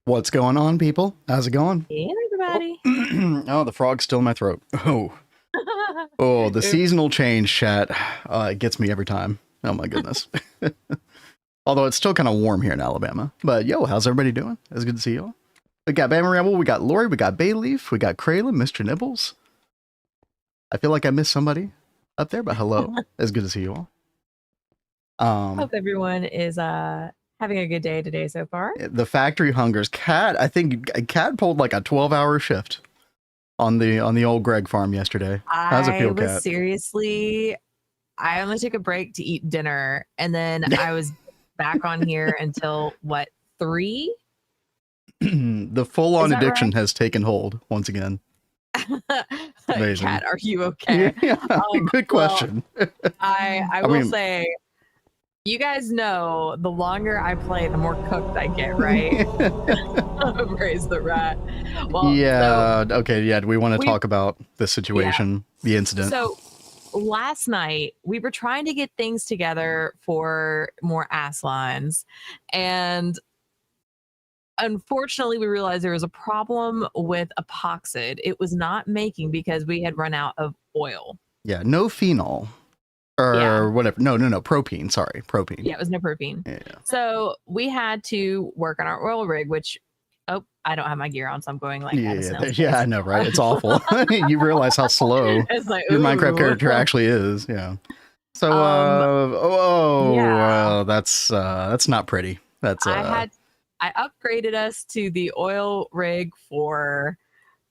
What's going on, people? How's it going? Hey, everybody. Oh, the frog's still in my throat. Oh, the seasonal change, chat. It gets me every time. Oh my goodness. Although it's still kind of warm here in Alabama. But yo, how's everybody doing? It's good to see you all. We got Bama Ramble, we got Lori, we got Bayleaf, we got Kraylin, Mr. Nibbles. I feel like I missed somebody up there, but hello. It's good to see you all. Hope everyone is having a good day today so far. The factory hungers. Cat, I think Cat pulled like a 12-hour shift on the old Greg farm yesterday. How's it feel, Cat? Seriously, I only took a break to eat dinner, and then I was back on here until what, 3? The full-on addiction right? has taken hold once again. Amazing. Cat, are you okay? Yeah, good question. Well, I will say, you guys know the longer I play, the more cooked I get, right? Praise the rat. Well, yeah. So okay. Yeah. Do we want to talk about the situation, the incident? So last night we were trying to get things together for more ass lines, and unfortunately we realized there was a problem with epoxid. It was not making because we had run out of oil. Yeah. No phenol. Or whatever. No, propene. Sorry, propene. Yeah, it was no propene. Yeah. So we had to work on our oil rig, which, I don't have my gear on, so I'm going like, yeah, I know, right? It's awful. You realize how slow it's like, your Minecraft character actually is. Yeah. So, that's not pretty. That's I upgraded us to the oil rig and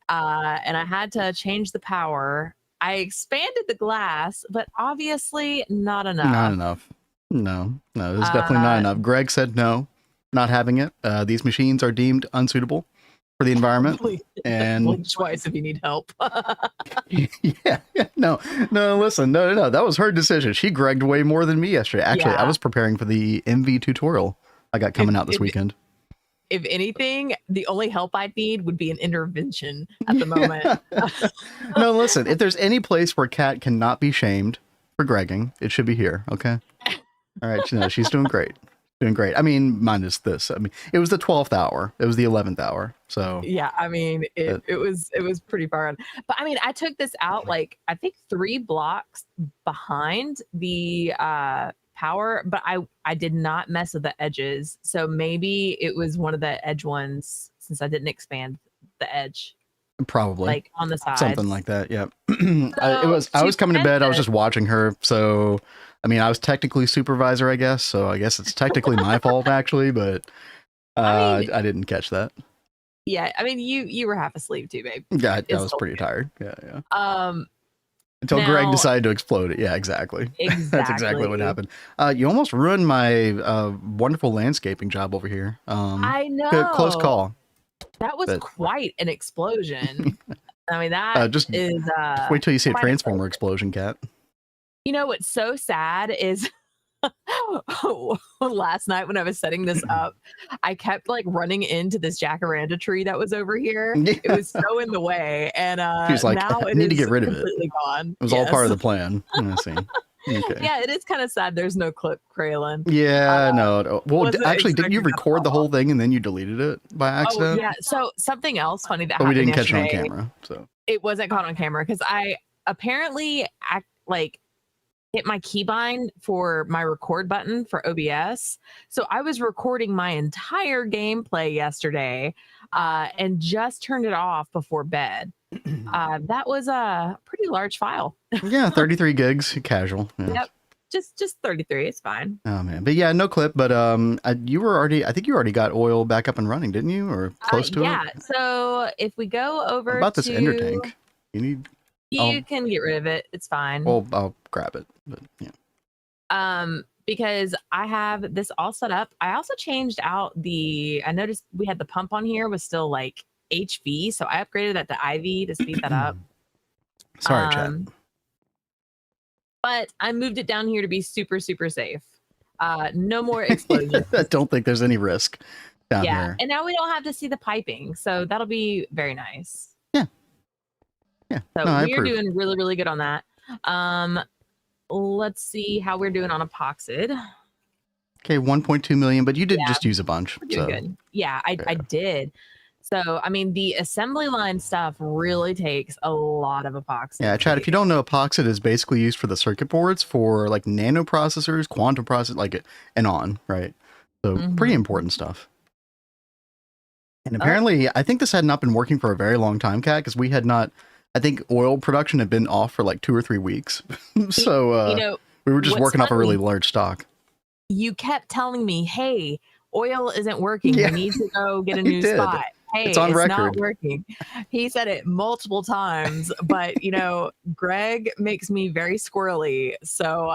I had to change the power. I expanded the glass, but obviously not enough. Not enough. No, there's definitely not enough. Greg said no, not having it. These machines are deemed unsuitable for the environment. And blink twice if you need help. yeah. No, listen, no. That was her decision. She Gregged way more than me yesterday. Actually, I was preparing for the MV tutorial I got coming out this weekend. If anything, the only help I'd need would be an intervention at the moment. No, listen, if there's any place where Cat cannot be shamed for Gregging, it should be here, okay? All right, she's doing great. Doing great. I mean, minus this. I mean, it was the 12th hour. It was the 11th hour. So yeah, I mean, it was pretty far on. But I mean, I took this out like I think 3 blocks behind the power, but I did not mess with the edges, so maybe it was one of the edge ones since I didn't expand the edge, probably like on the side, something like that. Yeah. I was coming to bed. I was just watching her, so I mean, I was technically supervisor, I guess, so I guess it's technically my fault actually, but I didn't catch that. Yeah, I mean, you were half asleep too, babe. Yeah, I was pretty tired. Yeah. Until Greg decided to explode it. Yeah, exactly. That's exactly what happened. You almost ruined my wonderful landscaping job over here. I know. Close call. That was quite an explosion. I mean, that just wait till you see a transformer explosion, Cat. You know what's so sad is last night when I was setting this up, I kept like running into this jacaranda tree that was over here. Yeah. It was so in the way, and was like, now I need to get rid of it. Gone. It was all part of the plan. I see. Okay. Yeah, it is kind of sad. There's no clip, Kraylin. Yeah, no. Well, actually, didn't you record the whole thing and then you deleted it by accident? Oh, yeah. So something else funny that happened. We didn't yesterday, catch it on camera, so it wasn't caught on camera because I apparently hit my keybind for my record button for OBS. So I was recording my entire gameplay yesterday and just turned it off before bed. That was a pretty large file. Yeah, 33 gigs, casual. Yeah. Yep, just 33. It's fine. Oh man, but yeah, no clip. But I think you already got oil back up and running, didn't you, or close to it? Yeah. So if we go over what about this ender tank, you can get rid of it. It's fine. Well, I'll grab it, but yeah. Because I have this all set up. I also changed out I noticed we had the pump on here was still like HV, so I upgraded that to IV to speed that up. Sorry, chat. But I moved it down here to be super, super safe. No more explosions. I don't think there's any risk down here. And now we don't have to see the piping, so that'll be very nice. Yeah. So we're doing really, really good on that. Let's see how we're doing on epoxid. Okay, 1.2 million, but you did Yeah, just use a bunch. we're doing So good. Yeah, I did. So, I mean, the assembly line stuff really takes a lot of epoxy. yeah, Chad, if you don't know, epoxid is basically used for the circuit boards for like nano processors, quantum process, like and on, right? So pretty important stuff. And apparently, I think this had not been working for a very long time, Kat, because we had not. I think oil production had been off for like 2 or 3 weeks, so You know, we were just what's working off a really funny, large stock. you kept telling me, "Hey, oil isn't working. Yeah, We need to go get a he new did. spot. It's Hey, on it's not record. working." He said it multiple times, but Greg makes me very squirrely. So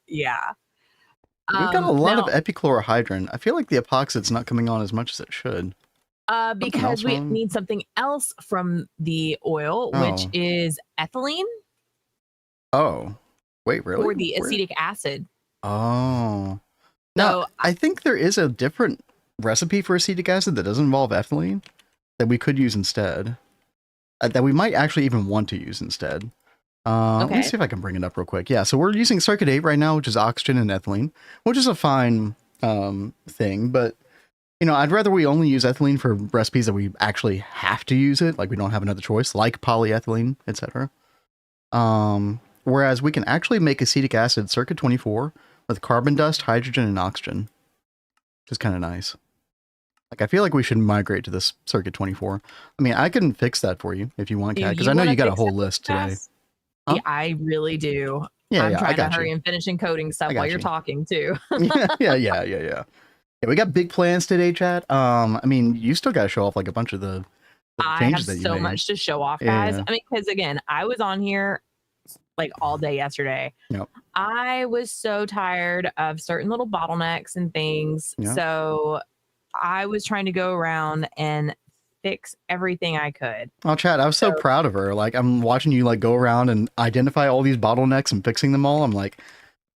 yeah. We've got a lot Now, of epichlorohydrin. I feel like the epoxid's not coming on as much as it should. Something because else we wrong? need something else from the oil, which Oh. is ethylene Oh. Wait, really? for the Where? acetic acid. Oh. Now, So I think there is a different recipe for acetic acid that doesn't involve ethylene that we could use instead. That we might actually even want to use instead. Let me okay. see if I can bring it up real quick. Yeah, so we're using circuit 8 right now, which is oxygen and ethylene, which is a fine thing, but I'd rather we only use ethylene for recipes that we actually have to use it, like we don't have another choice, like polyethylene, etc. Whereas we can actually make acetic acid circuit 24 with carbon dust, hydrogen, and oxygen, which is kind of nice. Like, I feel like we should migrate to this circuit 24. I mean, I can fix that for you if you want, Do Kat, because you I know want you to got a fix whole it really list today. fast? Huh? Yeah, I really do. Yeah, I'm yeah, I trying to got hurry you. and finish encoding stuff I got while you're you. talking too. Yeah. Yeah, we got big plans today, Chad. I mean, you still got to show off like a bunch of the I changes have that you so made. much to show off, guys. Yeah. I mean, because again, I was on here like all day yesterday. Yep. I was so tired of certain little bottlenecks and things. Yep. So I was trying to go around and fix everything I could. Oh, Chad, I was so proud of her. Like, I'm watching you like go around and identify all these bottlenecks and fixing them all. I'm like,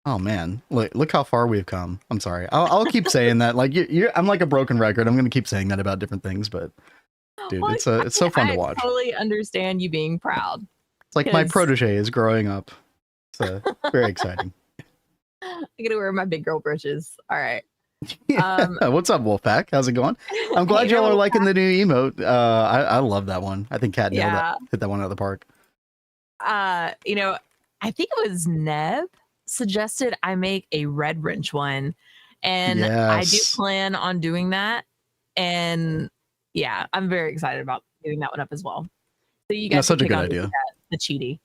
oh man, look how far we've come. I'm sorry. I'll keep saying that. Like, I'm like a broken record. I'm gonna keep saying that about different things, but dude, Well, it's so fun to watch. I totally understand you being proud. It's like my protege is growing up. It's very exciting. I gotta wear my big girl britches. All right. What's up, Wolfpack? How's it going? I'm glad y'all are liking the new emote. I love that one. I think Kat nailed that. Hit that one out of the park. I think it was Neb suggested I make a red wrench one, and yes. I do plan on doing that. And yeah, I'm very excited about getting that one up as well. So you guys, that's such a good idea. The cheaty.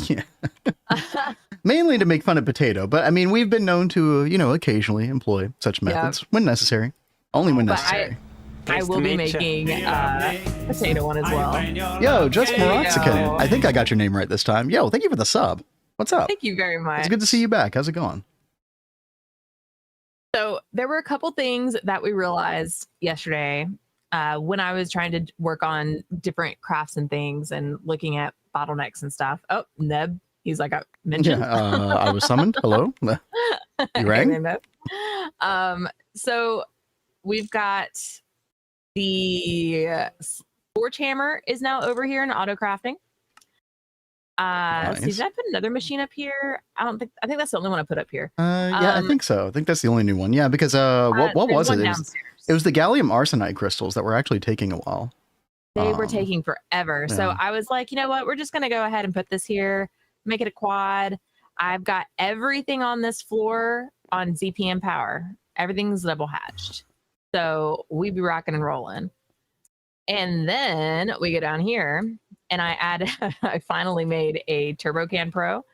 Yeah. Mainly to make fun of Potato, but I mean, we've been known to, occasionally employ such methods when necessary. Only when necessary. I will be making Potato one as well. Yo, Just Moroxican. I think I got your name right this time. Yo, thank you for the sub. What's up? Thank you very much. It's good to see you back. How's it going? So there were a couple things that we realized yesterday when I was trying to work on different crafts and things and looking at bottlenecks and stuff. Oh, Neb, he's like I mentioned. Yeah, I was summoned. Hello. You rang? So we've got the Forge Hammer is now over here in auto crafting. Nice. See, did I put another machine up here? I think that's the only one I put up here. Yeah, I think so. I think that's the only new one. Yeah, because what was it? It was the gallium arsenide crystals that were actually taking a while. They were taking forever. Yeah. So I was like, you know what? We're just going to go ahead and put this here, make it a quad. I've got everything on this floor on ZPM power. Everything's double hatched. So we be rocking and rolling. And then we go down here and I finally made a Turbo Can Pro.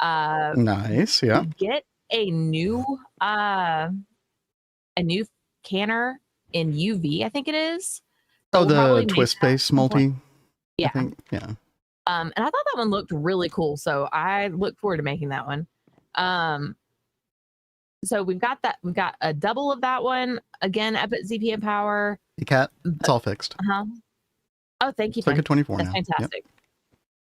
Nice. Yeah. Get a new canner in UV, I think it is. So the twist-based multi. Yeah. I think, yeah. And I thought that one looked really cool. So I look forward to making that one. So we've got that. We've got a double of that one again up at ZPM power. Hey, Kat, it's all fixed. Oh, thank you. Circuit 24 That's now. fantastic. Yep.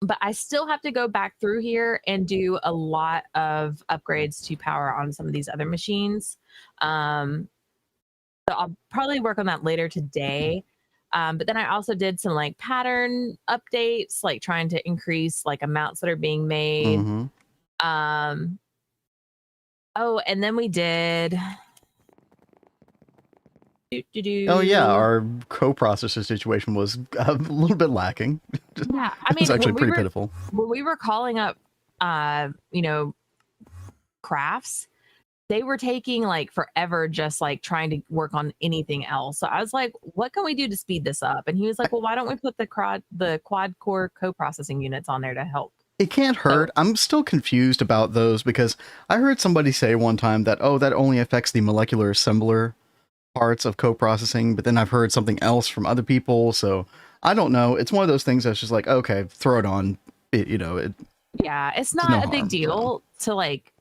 But I still have to go back through here and do a lot of upgrades to power on some of these other machines. So I'll probably work on that later today. But then I also did some like pattern updates, like trying to increase like amounts that are being made. Mm-hmm. Oh, and then we did Oh yeah, our co-processor situation was a little bit lacking. Yeah, I mean, it's actually pretty pitiful. When we were calling up, crafts, they were taking like forever, just like trying to work on anything else. So I was like, what can we do to speed this up? And he was like, well, why don't we put the quad core co-processing units on there to help? It can't hurt. I'm still confused about those because I heard somebody say one time that, oh, that only affects the molecular assembler parts of co-processing, but then I've heard something else from other people, so I don't know. It's one of those things that's just like, okay, throw it on. Yeah, it's not a big deal to like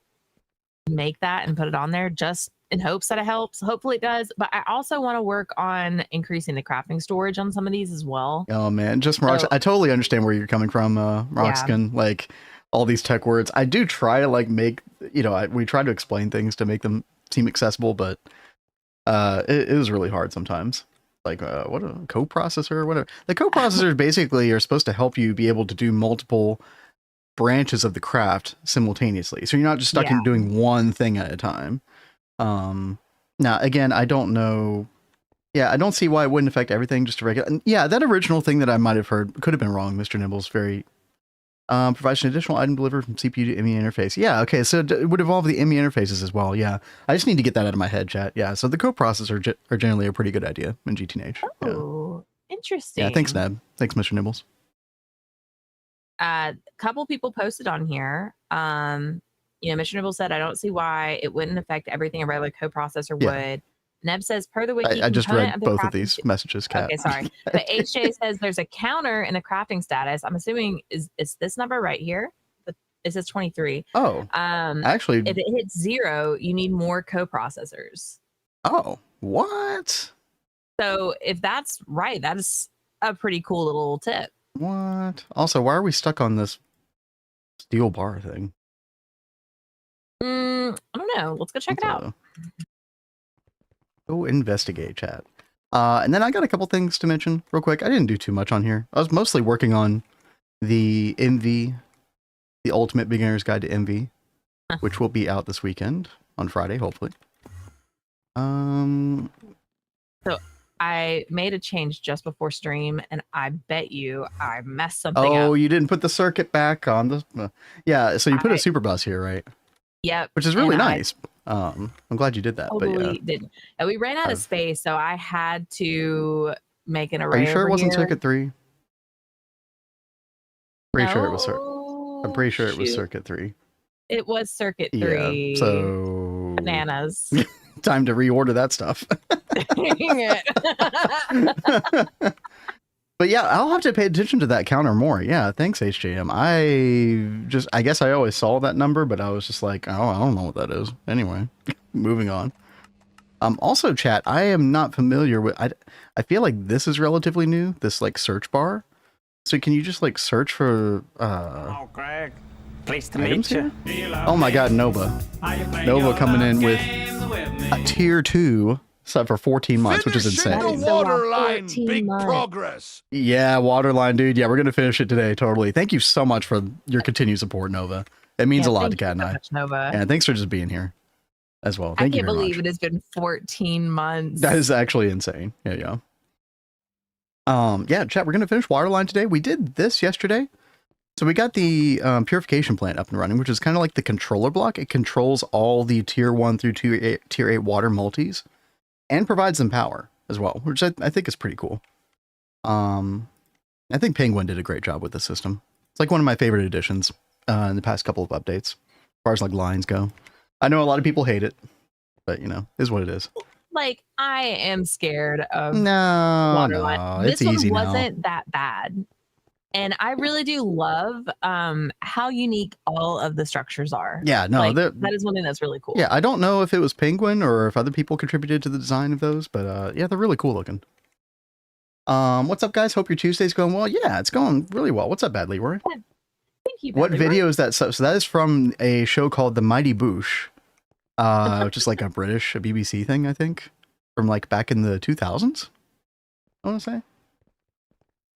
make that and put it on there just in hopes that it helps. Hopefully it does, but I also want to work on increasing the crafting storage on some of these as well. Oh man, just Rox, I totally understand where you're coming from, Roxkin. Yeah. Like all these tech words, I do try to like make, we try to explain things to make them seem accessible, but it is really hard sometimes. Like what a co-processor or whatever. The co-processors basically are supposed to help you be able to do multiple branches of the craft simultaneously, so you're not just stuck in doing one thing at a time. Now again, I don't know. Yeah, I don't see why it wouldn't affect everything just to regular. Yeah, that original thing that I might have heard could have been wrong. Mr. Nibbles very provides an additional item delivered from CPU to ME interface. Yeah, okay, so it would involve the ME interfaces as well. Yeah, I just need to get that out of my head, chat. Yeah, so the co-processors are generally a pretty good idea in GTNH. Oh, yeah. Interesting. Yeah, thanks, Neb. Thanks, Mr. Nibbles. A couple people posted on here. Mr. Nibbles said, I don't see why it wouldn't affect everything a regular co-processor would. Neb says, per the wiki, I just read both of these messages, Kat. Okay, sorry. But HJ says there's a counter in the crafting status. I'm assuming is this number right here? It says 23. Oh, actually, if it hits 0, you need more co-processors. Oh, what? So if that's right, that is a pretty cool little tip. What? Also, why are we stuck on this steel bar thing? I don't know. Let's go check it out. Go investigate, chat. And then I got a couple things to mention real quick. I didn't do too much on here. I was mostly working on the MV, the Ultimate Beginner's Guide to MV, which will be out this weekend on Friday, hopefully. So I made a change just before stream, and I bet you I messed something up. Oh, you didn't put the circuit back on the... yeah, so you put a super bus here, right? Yep. Which is really nice. I'm glad you did that. Totally didn't. And we ran out of space, so I had to make an array. Are you sure it wasn't circuit 3? Pretty sure it was I'm pretty sure it was circuit 3. It was circuit 3. Yeah, so bananas. Time to reorder that stuff. But yeah, I'll have to pay attention to that counter more. Yeah, thanks, HJM. I guess I always saw that number, but I was just like, oh, I don't know what that is. Anyway, moving on. Also, chat, I am not familiar with... I feel like this is relatively new, this like search bar. So can you just like search for... oh, Greg. Pleased to meet you. Oh my god, Nova. Nova coming in with a tier 2 set for 14 months, which is insane. The Waterline, big progress. Yeah, Waterline, dude. Yeah, we're going to finish it today, totally. Thank you so much for your continued support, Nova. It means a lot to Kat and I. Nova. And thanks for just being here as well. Thank you very much. I can't believe it has been 14 months. That is actually insane. Yeah. Yeah, chat, we're going to finish Waterline today. We did this yesterday. So we got the purification plant up and running, which is kind of like the controller block. It controls all the tier 1 through tier 8 water multis and provides them power as well, which I think is pretty cool. I think Penguin did a great job with the system. It's like one of my favorite additions in the past couple of updates, as far as like lines go. I know a lot of people hate it, but is what it is. Like, I am scared of Waterline. No, it's easy now. This one wasn't that bad. And I really do love how unique all of the structures are. Yeah, no, that is one thing that's really cool. Yeah, I don't know if it was Penguin or if other people contributed to the design of those, but yeah, they're really cool looking. What's up, guys? Hope your Tuesday's going well. Yeah, it's going really well. What's up, Bad Leroy? Thank you. What video is that? So that is from a show called The Mighty Boosh, which is like a BBC thing, I think, from like back in the 2000s. I want to say.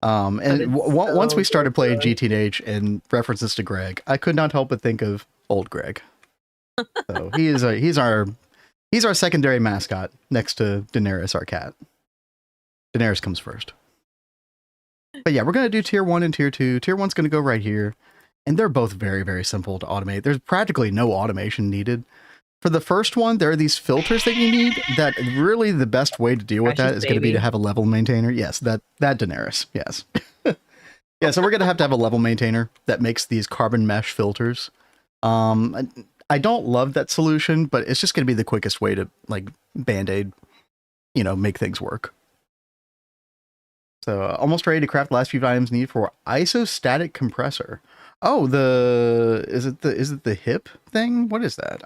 And once we started playing GTNH and references to Greg, I could not help but think of old Greg. So he's He's our secondary mascot next to Daenerys, our cat. Daenerys comes first. But yeah, we're going to do tier 1 and tier 2. Tier 1's going to go right here. And they're both very, very simple to automate. There's practically no automation needed. For the first one, there are these filters that you need that really the best way to deal with that is going to be to have a level maintainer. Yes, that Daenerys. Yes. Yeah, so we're going to have a level maintainer that makes these carbon mesh filters. I don't love that solution, but it's just going to be the quickest way to like Band-Aid, make things work. So almost ready to craft the last few items needed for isostatic compressor. Oh, is it the hip thing? What is that?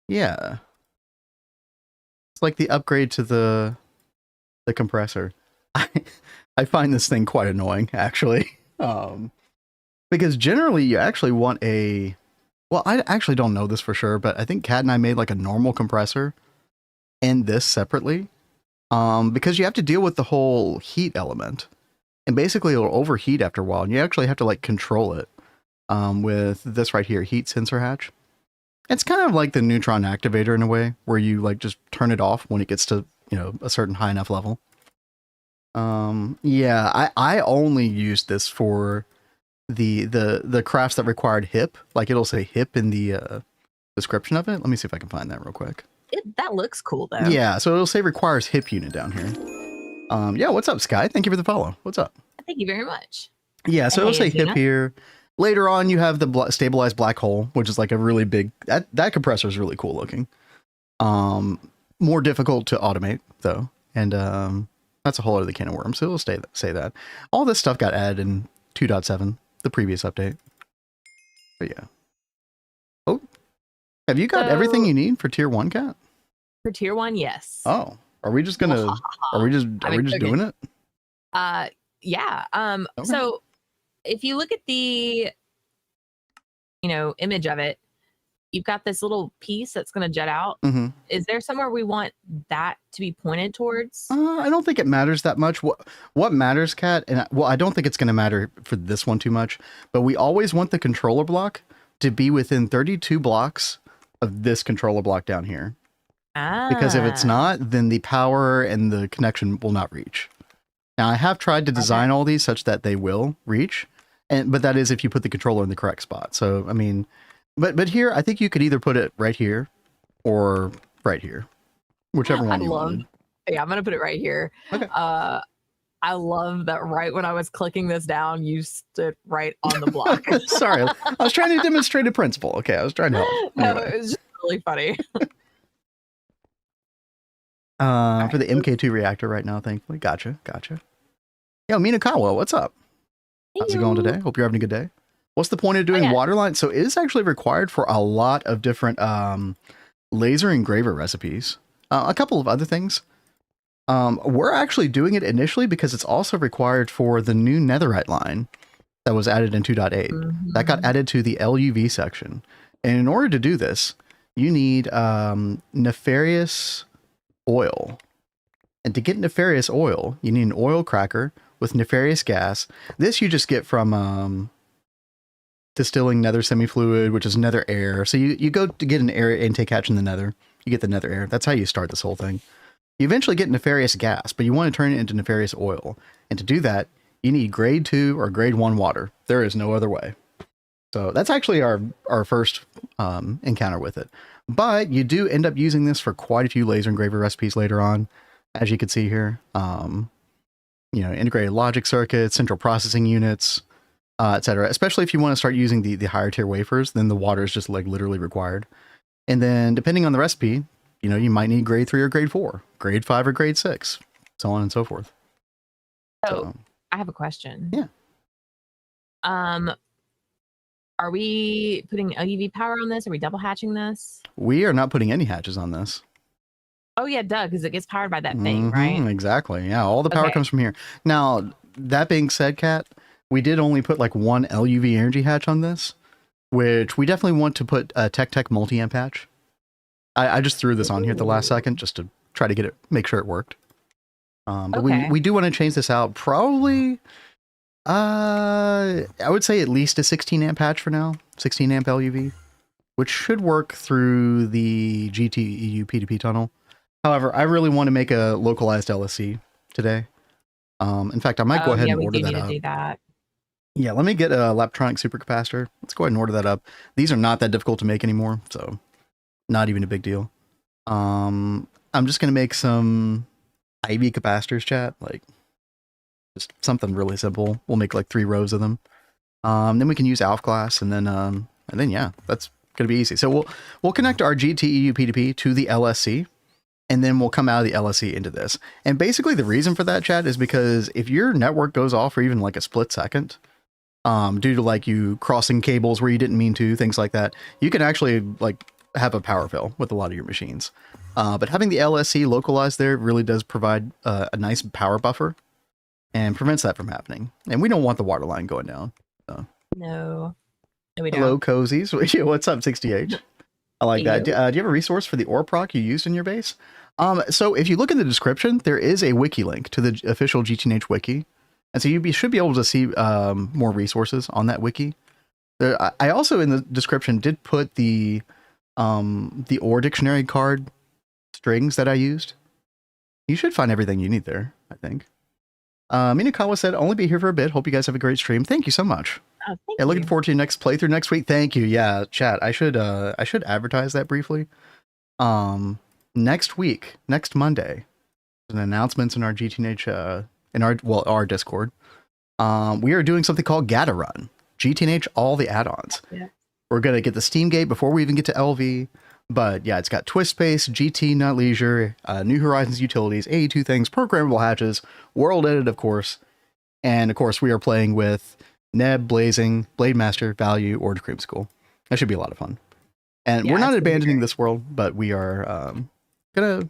Yeah. It's like the upgrade to the compressor. I find this thing quite annoying, actually. Because generally you actually want well, I actually don't know this for sure, but I think Kat and I made like a normal compressor and this separately. Because you have to deal with the whole heat element. And basically it'll overheat after a while, and you actually have to like control it with this right here, heat sensor hatch. It's kind of like the neutron activator in a way, where you like just turn it off when it gets to, a certain high enough level. Yeah, I only used this for the crafts that required hip. Like it'll say hip in the description of it. Let me see if I can find that real quick. That looks cool though. Yeah, so it'll say requires hip unit down here. Yeah, what's up, Sky? Thank you for the follow. What's up? Thank you very much. Yeah, so it'll say hip here. Later on, you have the stabilized black hole, which is like a really big... That compressor is really cool looking. More difficult to automate, though. And that's a whole other can of worms, so it'll say that. All this stuff got added in 2.7, the previous update. But yeah. Oh, have you got everything you need for tier 1, Kat? For tier 1, yes. Oh. Are we just gonna? Are we just doing it? Yeah. Okay. So if you look at the, image of it, you've got this little piece that's going to jet out. Mm-hmm. Is there somewhere we want that to be pointed towards? I don't think it matters that much. What matters, Kat? And I don't think it's going to matter for this one too much. But we always want the controller block to be within 32 blocks of this controller block down here. Because if it's not, then the power and the connection will not reach. Now, I have tried to design all these such that they will reach, but that is if you put the controller in the correct spot. So, I mean, but here, I think you could either put it right here or right here, whichever one you want. Yeah, I'm going to put it right here. Okay. I love that right when I was clicking this down, you stood right on the block. Sorry, I was trying to demonstrate a principle. Okay, I was trying to help. No, it was just really funny. For the MK2 reactor right now, thankfully. Gotcha. Yo, Minakawa, what's up? How's it going today? Hope you're having a good day. What's the point of doing Waterline? So it is actually required for a lot of different laser engraver recipes. A couple of other things. We're actually doing it initially because it's also required for the new netherite line that was added in 2.8. Mm-hmm. That got added to the LUV section. And in order to do this, you need nefarious oil. And to get nefarious oil, you need an oil cracker with nefarious gas. This you just get from distilling nether semi-fluid, which is nether air. So you go to get an air intake hatch in the nether. You get the nether air. That's how you start this whole thing. You eventually get nefarious gas, but you want to turn it into nefarious oil. And to do that, you need grade 2 or grade 1 water. There is no other way. So that's actually our first encounter with it. But you do end up using this for quite a few laser engraver recipes later on, as you can see here. Integrated logic circuits, central processing units, etc. Especially if you want to start using the higher tier wafers, then the water is just like literally required. And then depending on the recipe, you might need grade 3 or grade 4, grade 5 or grade 6, so on and so forth. So I have a question. Yeah. Are we putting LUV power on this? Are we double hatching this? We are not putting any hatches on this. Oh yeah, duh, because it gets powered by that thing, right? Exactly. Yeah, all the power comes from here. Now, that being said, Kat, we did only put like one LUV energy hatch on this, which we definitely want to put a Tech multi-amp hatch. I just threw this on here at the last second just to try to make sure it worked. But we do want to change this out. Probably, I would say at least a 16 amp patch for now. 16 amp LUV. which should work through the GTEU P2P tunnel. However, I really want to make a localized LSC today. In fact, I might go ahead and order that up. Do that. Yeah, let me get a Laptronic supercapacitor. Let's go ahead and order that up. These are not that difficult to make anymore, so not even a big deal. I'm just going to make some IV capacitors, chat, like just something really simple. We'll make like 3 rows of them. Then we can use ALF glass, and then yeah, that's going to be easy. So we'll connect our GTEU P2P to the LSC, and then we'll come out of the LSC into this. And basically the reason for that, chat, is because if your network goes off for even like a split second, due to like you crossing cables where you didn't mean to, things like that, you can actually like have a power fail with a lot of your machines. But having the LSC localized there really does provide a nice power buffer and prevents that from happening. And we don't want the water line going down. So. No, we don't. Hello, cozies. What's up, 60H? I like that. Do you have a resource for the ore proc you used in your base? So if you look in the description, there is a wiki link to the official GTNH wiki. And so you should be able to see more resources on that wiki. I also, in the description, did put the ore dictionary card strings that I used. You should find everything you need there, I think. Minakawa said, only be here for a bit. Hope you guys have a great stream. Thank you so much. Oh, thank Looking you. forward to your next playthrough next week. Thank you. Yeah, chat. I should advertise that briefly. Next week, next Monday, there's an announcements in our GTNH, our Discord. We are doing something called Gata Run. GTNH, all the add-ons. Yeah. We're gonna get the Steam Gate before we even get to LV. But yeah, it's got Twist Space, GT Not Leisure, New Horizons utilities, AE2 things, programmable hatches, World Edit, of course. And of course, we are playing with Neb, Blazing, Blade Master, Value, or Creamsicle. That should be a lot of fun. And we're not abandoning this world, but we are gonna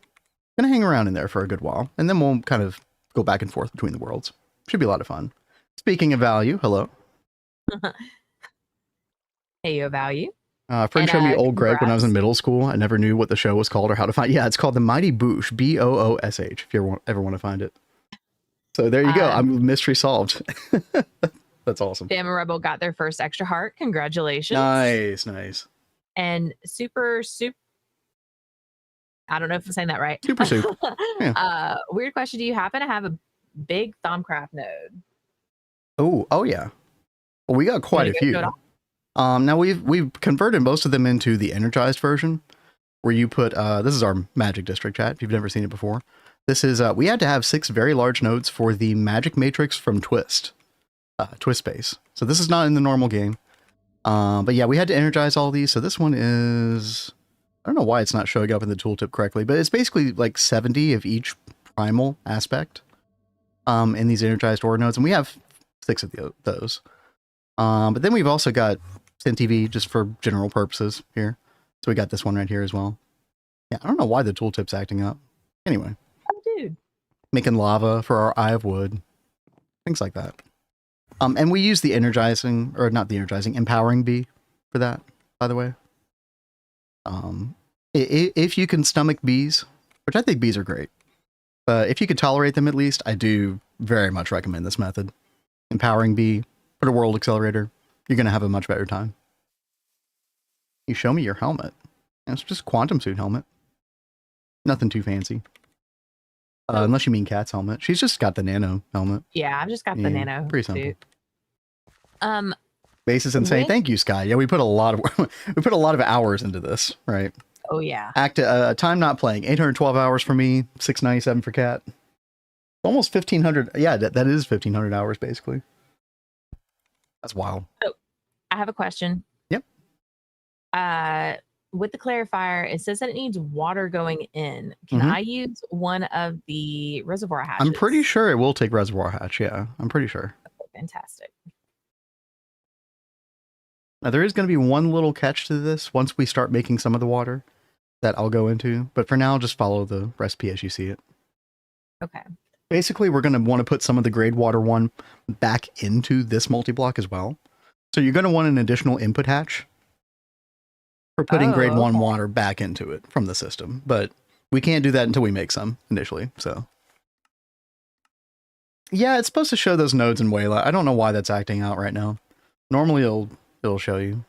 hang around in there for a good while, and then we'll kind of go back and forth between the worlds. Should be a lot of fun. Speaking of Value, hello. Hey, yo, Value. Friend showed me old Greg when I was in middle school. I never knew what the show was called or how to find. Yeah, it's called The Mighty Boosh, Boosh. If you ever want to find it. So there you go. I'm mystery solved. That's awesome. Damn Rebel got their first extra heart. Congratulations. Nice. And super. I don't know if I'm saying that right. Super soup. Yeah. Weird question. Do you happen to have a big Thaumcraft node? Oh yeah. Well, we got quite a few. Now we've converted most of them into the energized version, where you put this is our Magic District, chat. If you've never seen it before, this is we had to have 6 very large nodes for the Magic Matrix from Twist Space. So this is not in the normal game, but yeah, we had to energize all these. So this one is, I don't know why it's not showing up in the tooltip correctly, but it's basically like 70 of each primal aspect in these energized ore nodes, and we have 6 of those. But then we've also got SynTV just for general purposes here. So we got this one right here as well. Yeah, I don't know why the tooltip's acting up. Anyway. Oh, dude. Making lava for our Eye of Wood. Things like that. And we use the empowering bee for that, by the way. If you can stomach bees, which I think bees are great, but if you could tolerate them at least, I do very much recommend this method. Empowering bee, put a world accelerator, you're going to have a much better time. You show me your helmet. It's just quantum suit helmet. Nothing too fancy. Unless you mean Cat's helmet. She's just got the nano helmet. Yeah, I've just got the nano. Pretty simple. Suit. Base is insane. Thank you, Sky. Yeah, we put a lot of hours into this, right? Oh yeah. Time not playing. 812 hours for me. 697 for Cat. Almost 1,500. Yeah, that is 1,500 hours basically. That's wild. So, I have a question. Yep. With the clarifier, it says that it needs water going in. Can I use one of the reservoir hatches? I'm pretty sure it will take reservoir hatch. Yeah, I'm pretty sure. Okay, fantastic. Now, there is going to be one little catch to this once we start making some of the water that I'll go into. But for now, just follow the recipe as you see it. Okay. Basically, we're going to want to put some of the grade water 1 back into this multi-block as well. So you're going to want an additional input hatch for putting grade 1 water back into it from the system. But we can't do that until we make some initially. So yeah, it's supposed to show those nodes in Wayla. I don't know why that's acting out right now. Normally it'll show you.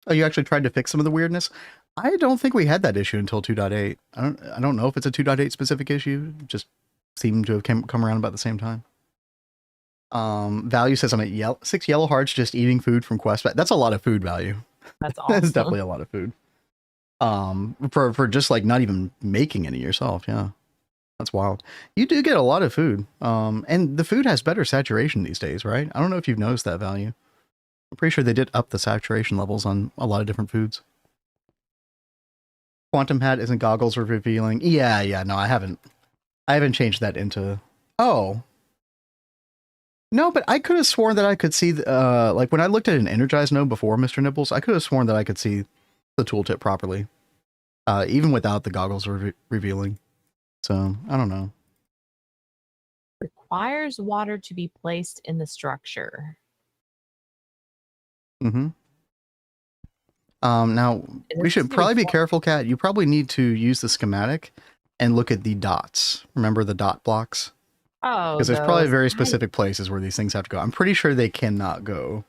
Oh, you actually tried to fix some of the weirdness? I don't think we had that issue until 2.8. I don't know if it's a 2.8 specific issue. It just seemed to have come around about the same time. Value says I'm at 6 yellow hearts just eating food from quest. That's a lot of food value. That's awesome. That's definitely a lot of food. For just like not even making any yourself. Yeah. That's wild. You do get a lot of food. And the food has better saturation these days, right? I don't know if you've noticed that value. I'm pretty sure they did up the saturation levels on a lot of different foods. Quantum hat isn't goggles revealing. Yeah, no, I haven't changed that into, oh. No, but I could have sworn that I could see, like when I looked at an energized node before Mr. Nibbles, I could have sworn that I could see the tooltip properly. Even without the goggles revealing. So, I don't know. Requires water to be placed in the structure. Mm-hmm. Now, we should probably be careful, Kat. You probably need to use the schematic and look at the dots. Remember the dot blocks? Oh, because there's probably very specific places where these things have to go. I'm pretty sure they cannot go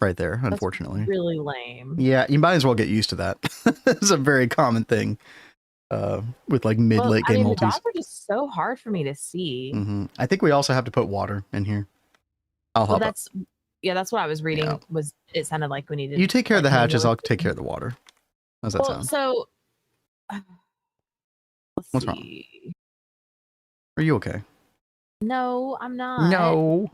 right there, unfortunately. That's really lame. Yeah, you might as well get used to that. It's a very common thing with like mid-late game multis. The dots are just so hard for me to see. Mm-hmm. I think we also have to put water in here. Well, that's what I was reading. Yeah. Was it sounded like we needed? You take care of the hatches. I'll take care of the water. How's that sound? So what's wrong? Are you okay? No, I'm not. No.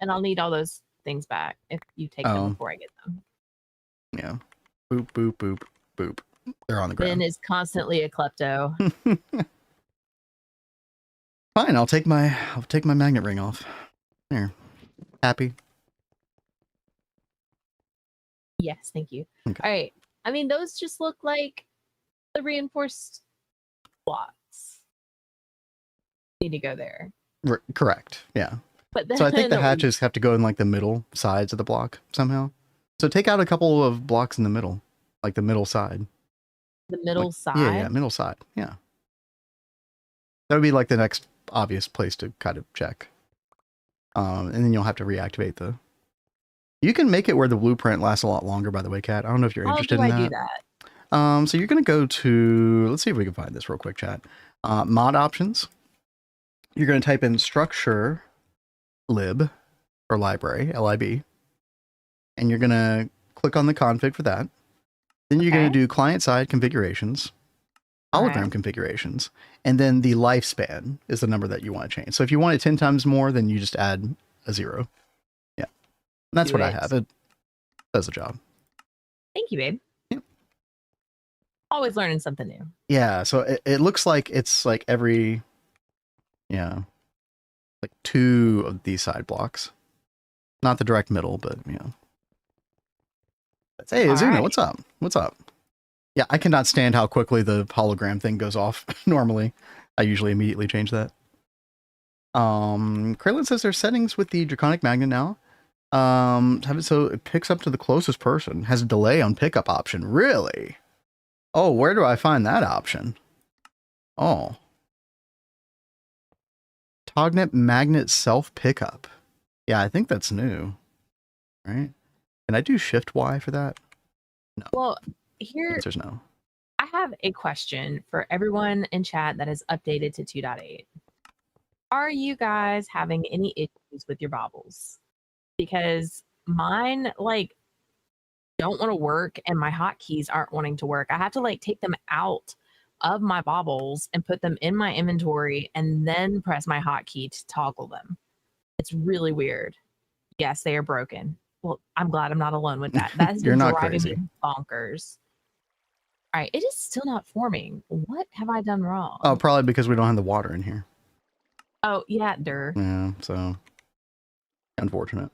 And I'll need all those things back if you take them before I get them. Yeah. Boop, boop, boop, boop. They're on the ground. Ben is constantly a klepto. Fine, I'll take my magnet ring off. There. Happy? Yes, thank you. Okay. All right. I mean, those just look like the reinforced blocks. Need to go there. Correct. Yeah. But then, so I think the hatches have to go in like the middle sides of the block somehow. So take out a couple of blocks in the middle, like the middle side. The middle side? Yeah, middle side. Yeah. That would be like the next obvious place to kind of check. And then you'll have to reactivate the... You can make it where the blueprint lasts a lot longer, by the way, Kat. I don't know if you're interested in that. How do I do that? So you're going to go to... Let's see if we can find this real quick, chat. Mod options. You're going to type in structure lib or library, LIB. And you're going to click on the config for that. Then you're going to do client-side configurations, hologram configurations, and then the lifespan is the number that you want to change. So if you want it 10 times more, then you just add a 0. Yeah. And that's what I have. It does the job. Thank you, babe. Yep. Always learning something new. Yeah, so it looks like it's like every... Yeah. Like 2 of these side blocks. Not the direct middle, but, you know. Hey, Azuna, what's up? What's up? Yeah, I cannot stand how quickly the hologram thing goes off normally. I usually immediately change that. Krillin says there's settings with the Draconic Magnet now. Have it so it picks up to the closest person. Has a delay on pickup option. Really? Oh, where do I find that option? Oh. Tognet Magnet Self Pickup. Yeah, I think that's new. Right? Can I do Shift Y for that? No. Well, here... Answer's no. I have a question for everyone in chat that is updated to 2.8. Are you guys having any issues with your bobbles? Because mine, like, don't want to work and my hotkeys aren't wanting to work. I have to, like, take them out of my bobbles and put them in my inventory and then press my hotkey to toggle them. It's really weird. Yes, they are broken. Well, I'm glad I'm not alone with that. That has been driving me bonkers. All right, it is still not forming. What have I done wrong? Oh, probably because we don't have the water in here. Oh, yeah, Yeah, so unfortunate.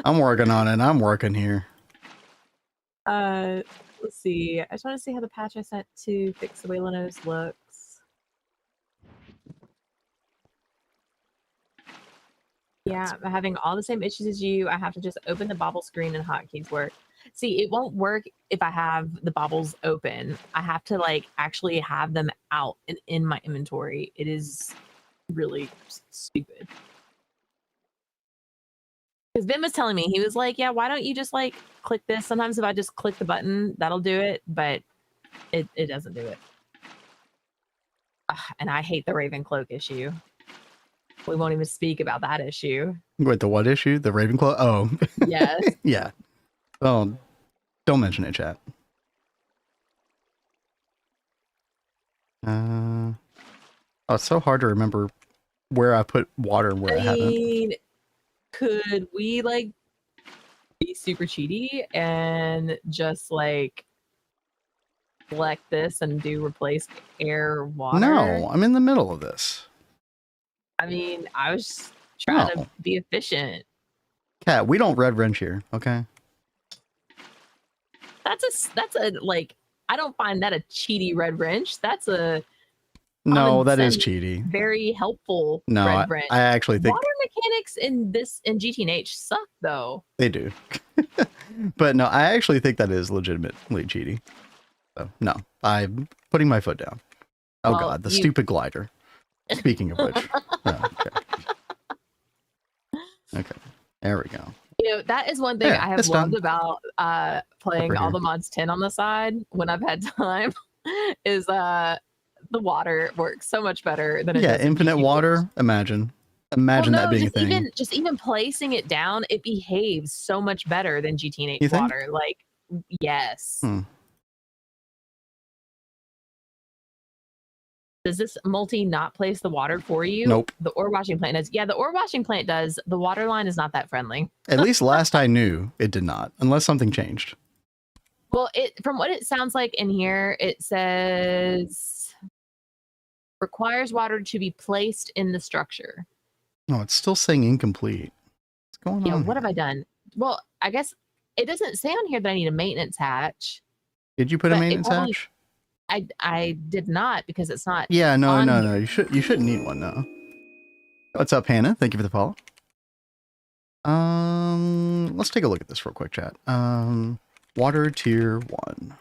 I'm working on it. I'm working here. Let's see. I just want to see how the patch I sent to fix the way Linux looks. Yeah, I'm having all the same issues as you. I have to just open the bobble screen and hotkeys work. See, it won't work if I have the bobbles open. I have to like actually have them out and in my inventory. It is really stupid. Because Ben was telling me, he was like, yeah, why don't you just like click this? Sometimes if I just click the button, that'll do it, but it doesn't do it. Ugh, and I hate the Raven Cloak issue. We won't even speak about that issue. Wait, the what issue? The Ravenclaw? Oh. Yes. Yeah. Well, don't mention it, chat. Oh, it's so hard to remember where I put water and where I haven't. Could we like be super cheaty and just like select this and do replace air water? No, I'm in the middle of this. I mean, I was trying to be efficient. Cat, we don't red wrench here, okay? That's a like, I don't find that a cheaty red wrench. That's a no, that is cheaty. Very helpful no, red wrench. I actually think water mechanics in GTNH suck though. They do. But no, I actually think that is legitimately cheaty. So no, I'm putting my foot down. Oh well, god, the stupid glider. Speaking of which. Oh, okay, there we go. You know, that is one thing I have loved about playing all the mods 10 on the side when I've had time is the water works so much better than it does infinite water. Imagine that being a thing. Just even placing it down, it behaves so much better than GTNH water. Like, yes. Does this multi not place the water for you? Nope. The ore washing plant does. Yeah, the ore washing plant does. The Waterline is not that friendly. At least last I knew, it did not, unless something changed. Well, from what it sounds like in here, it says requires water to be placed in the structure. No, it's still saying incomplete. What's going on? Yeah, what have I done? Well, I guess it doesn't say on here that I need a maintenance hatch. Did you put a maintenance hatch? I did not, because it's not. Yeah, no. You shouldn't need one, no. What's up, Hannah? Thank you for the follow. Let's take a look at this real quick, chat. Water tier 1.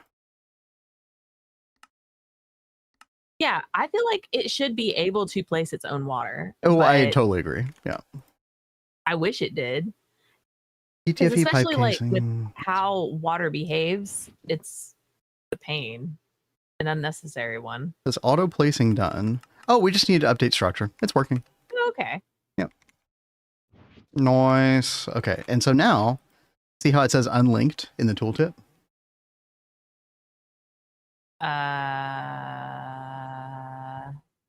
Yeah, I feel like it should be able to place its own water. Oh, I totally agree. Yeah. I wish it did. GTFE especially pipe like casing. with how water behaves, it's a pain. An unnecessary one. This auto placing done. Oh, we just need to update structure. It's working. Okay. Yep. Nice. Okay, and so now, see how it says unlinked in the tooltip?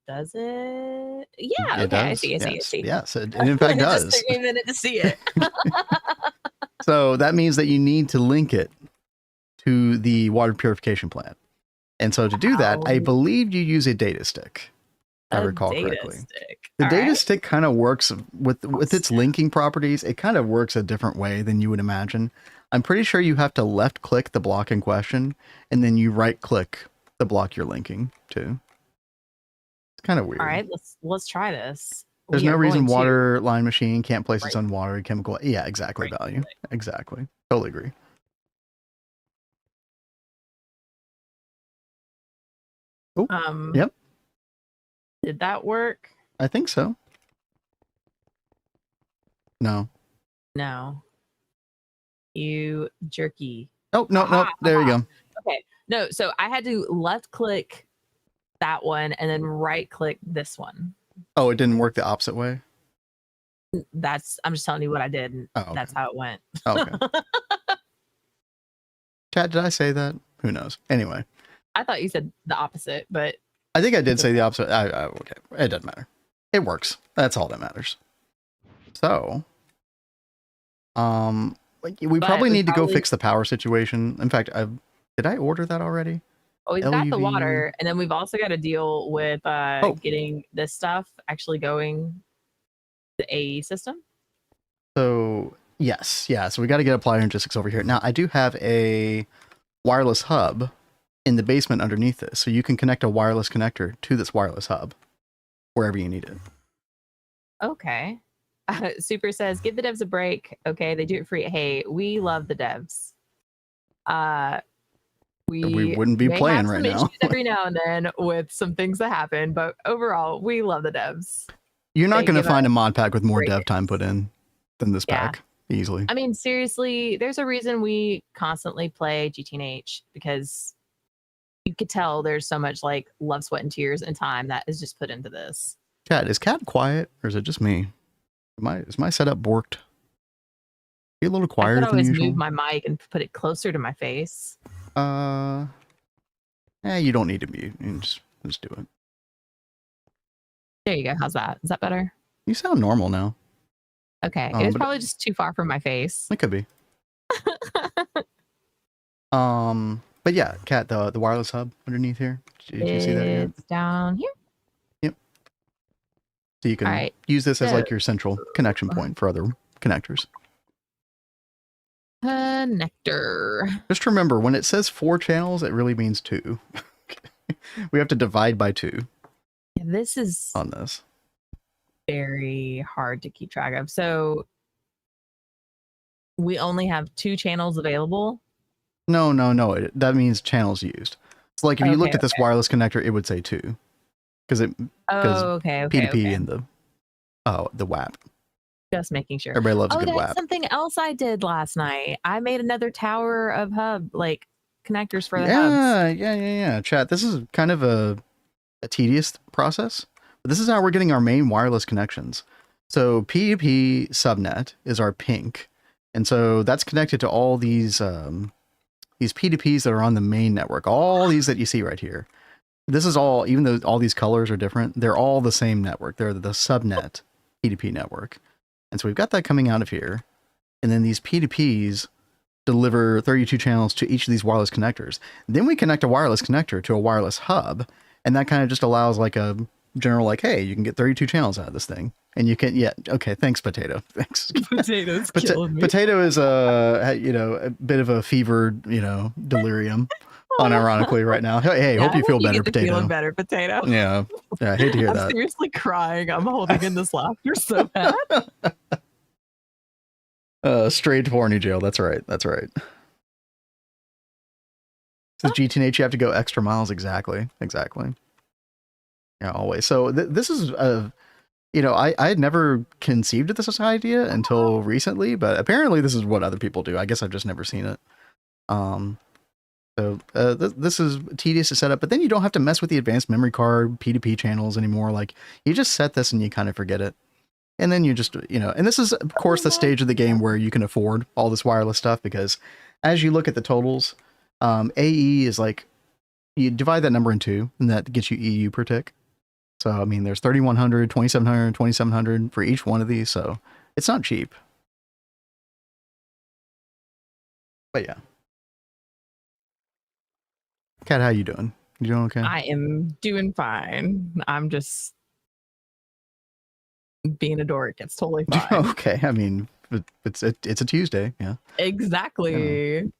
Does it? Yeah. It okay. does. I see. Yes, it in fact does. It just took me a minute to see it. So that means that you need to link it to the water purification plant. And so to do that, I believe you use a data stick. If I recall correctly. The data stick kind of works with its linking properties. It kind of works a different way than you would imagine. I'm pretty sure you have to left click the block in question, and then you right click the block you're linking to. It's kind of weird. All right, let's try this. There's no reason Waterline machine can't place its own water chemical. Yeah, exactly. Value. Exactly. Totally agree. Oh, yep. Did that work? I think so. No. No. You jerky. Oh, no. There you go. Okay. No, so I had to left click that one and then right click this one. Oh, it didn't work the opposite way? I'm just telling you what I did. And okay. That's how it went. Okay. Chat, did I say that? Who knows? Anyway. I thought you said the opposite, but I think I did say the opposite. Okay, it doesn't matter. It works. That's all that matters. So, we probably need to go fix the power situation. In fact, did I order that already? Oh, we've got the water, and then we've also got to deal with getting this stuff actually going the AE system. So yes, yeah. So we got to get Applied Logistics over here. Now I do have a wireless hub in the basement underneath this, so you can connect a wireless connector to this wireless hub wherever you need it. Okay. Super says, give the devs a break. Okay, they do it free. Hey, we love the devs. We wouldn't be playing right now. Every now and then with some things that happen, but overall, we love the devs. You're not going to find a mod pack with more dev time put in than this pack. easily. I mean, seriously, there's a reason we constantly play GTNH because you could tell there's so much like love, sweat, and tears and time that is just put into this. Cat, is Cat quiet or is it just me? Is my setup borked? Be a little I quieter could than always usual. move my mic and put it closer to my face. You don't need to mute. You just do it. There you go. How's that? Is that better? You sound normal now. Okay. It was probably just too far from my face. It could be. But yeah, Cat, the wireless hub underneath here. Did you see that yet? It's down here. Yep. So you can use this as like your central connection point for other connectors. Connector. Just remember, when it says 4 channels, it really means 2. We have to divide by 2. Yeah, this is on this. Very hard to keep track of. So we only have 2 channels available. No. That means channels used. So like if you looked at this wireless connector, it would say 2. Because P2P and the WAP. Just making sure. Everybody loves a good that's WAP. Something else I did last night. I made another tower of hub like connectors for the hubs. Yeah. Chat, this is kind of a tedious process. But this is how we're getting our main wireless connections. So P2P subnet is our pink. And so that's connected to all these P2Ps that are on the main network. All these that you see right here. This is all, even though all these colors are different, they're all the same network. They're the subnet P2P network. And so we've got that coming out of here. And then these P2Ps deliver 32 channels to each of these wireless connectors. Then we connect a wireless connector to a wireless hub. And that kind of just allows like a general, like, hey, you can get 32 channels out of this thing. And you can, okay, thanks, Potato. Thanks. Potato's killing me. Potato is a bit of a fevered, delirium, unironically right now. Hey, hope you feel better, Potato. Feeling better, Potato. Yeah, I hate to hear that. I'm seriously crying. I'm holding in this laughter so bad. Straight to horny jail. That's right. This is GTNH. You have to go extra miles. Exactly. Yeah, always. So this is I had never conceived of this idea until recently, but apparently this is what other people do. I guess I've just never seen it. This is tedious to set up, but then you don't have to mess with the advanced memory card P2P channels anymore. Like you just set this and you kind of forget it. And then you just, and this is of course the stage of the game where you can afford all this wireless stuff, because as you look at the totals, AE is like, you divide that number in 2 and that gets you EU per tick. So, I mean, there's 3,100, 2,700, 2,700 for each one of these. So it's not cheap. But yeah. Kat, how you doing? You doing okay? I am doing fine. I'm just being a dork. It's totally fine. Okay. I mean, it's a Tuesday. Yeah. Exactly.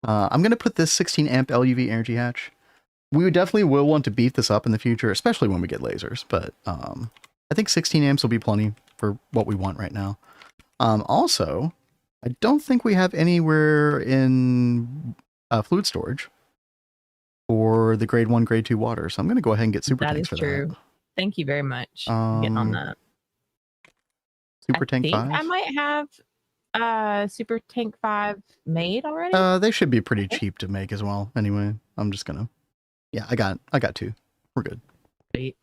I'm going to put this 16 amp LUV energy hatch. We definitely will want to beef this up in the future, especially when we get lasers. But I think 16 amps will be plenty for what we want right now. Also, I don't think we have anywhere in fluid storage for the grade 1, grade 2 water. So I'm going to go ahead and get super tanks for that. That is true. Thank you very much for getting on that. Super Tank 5? I might have Super Tank 5 made already. They should be pretty cheap to make as well. Anyway, I'm just going to... Yeah, I got 2. We're good. Sweet.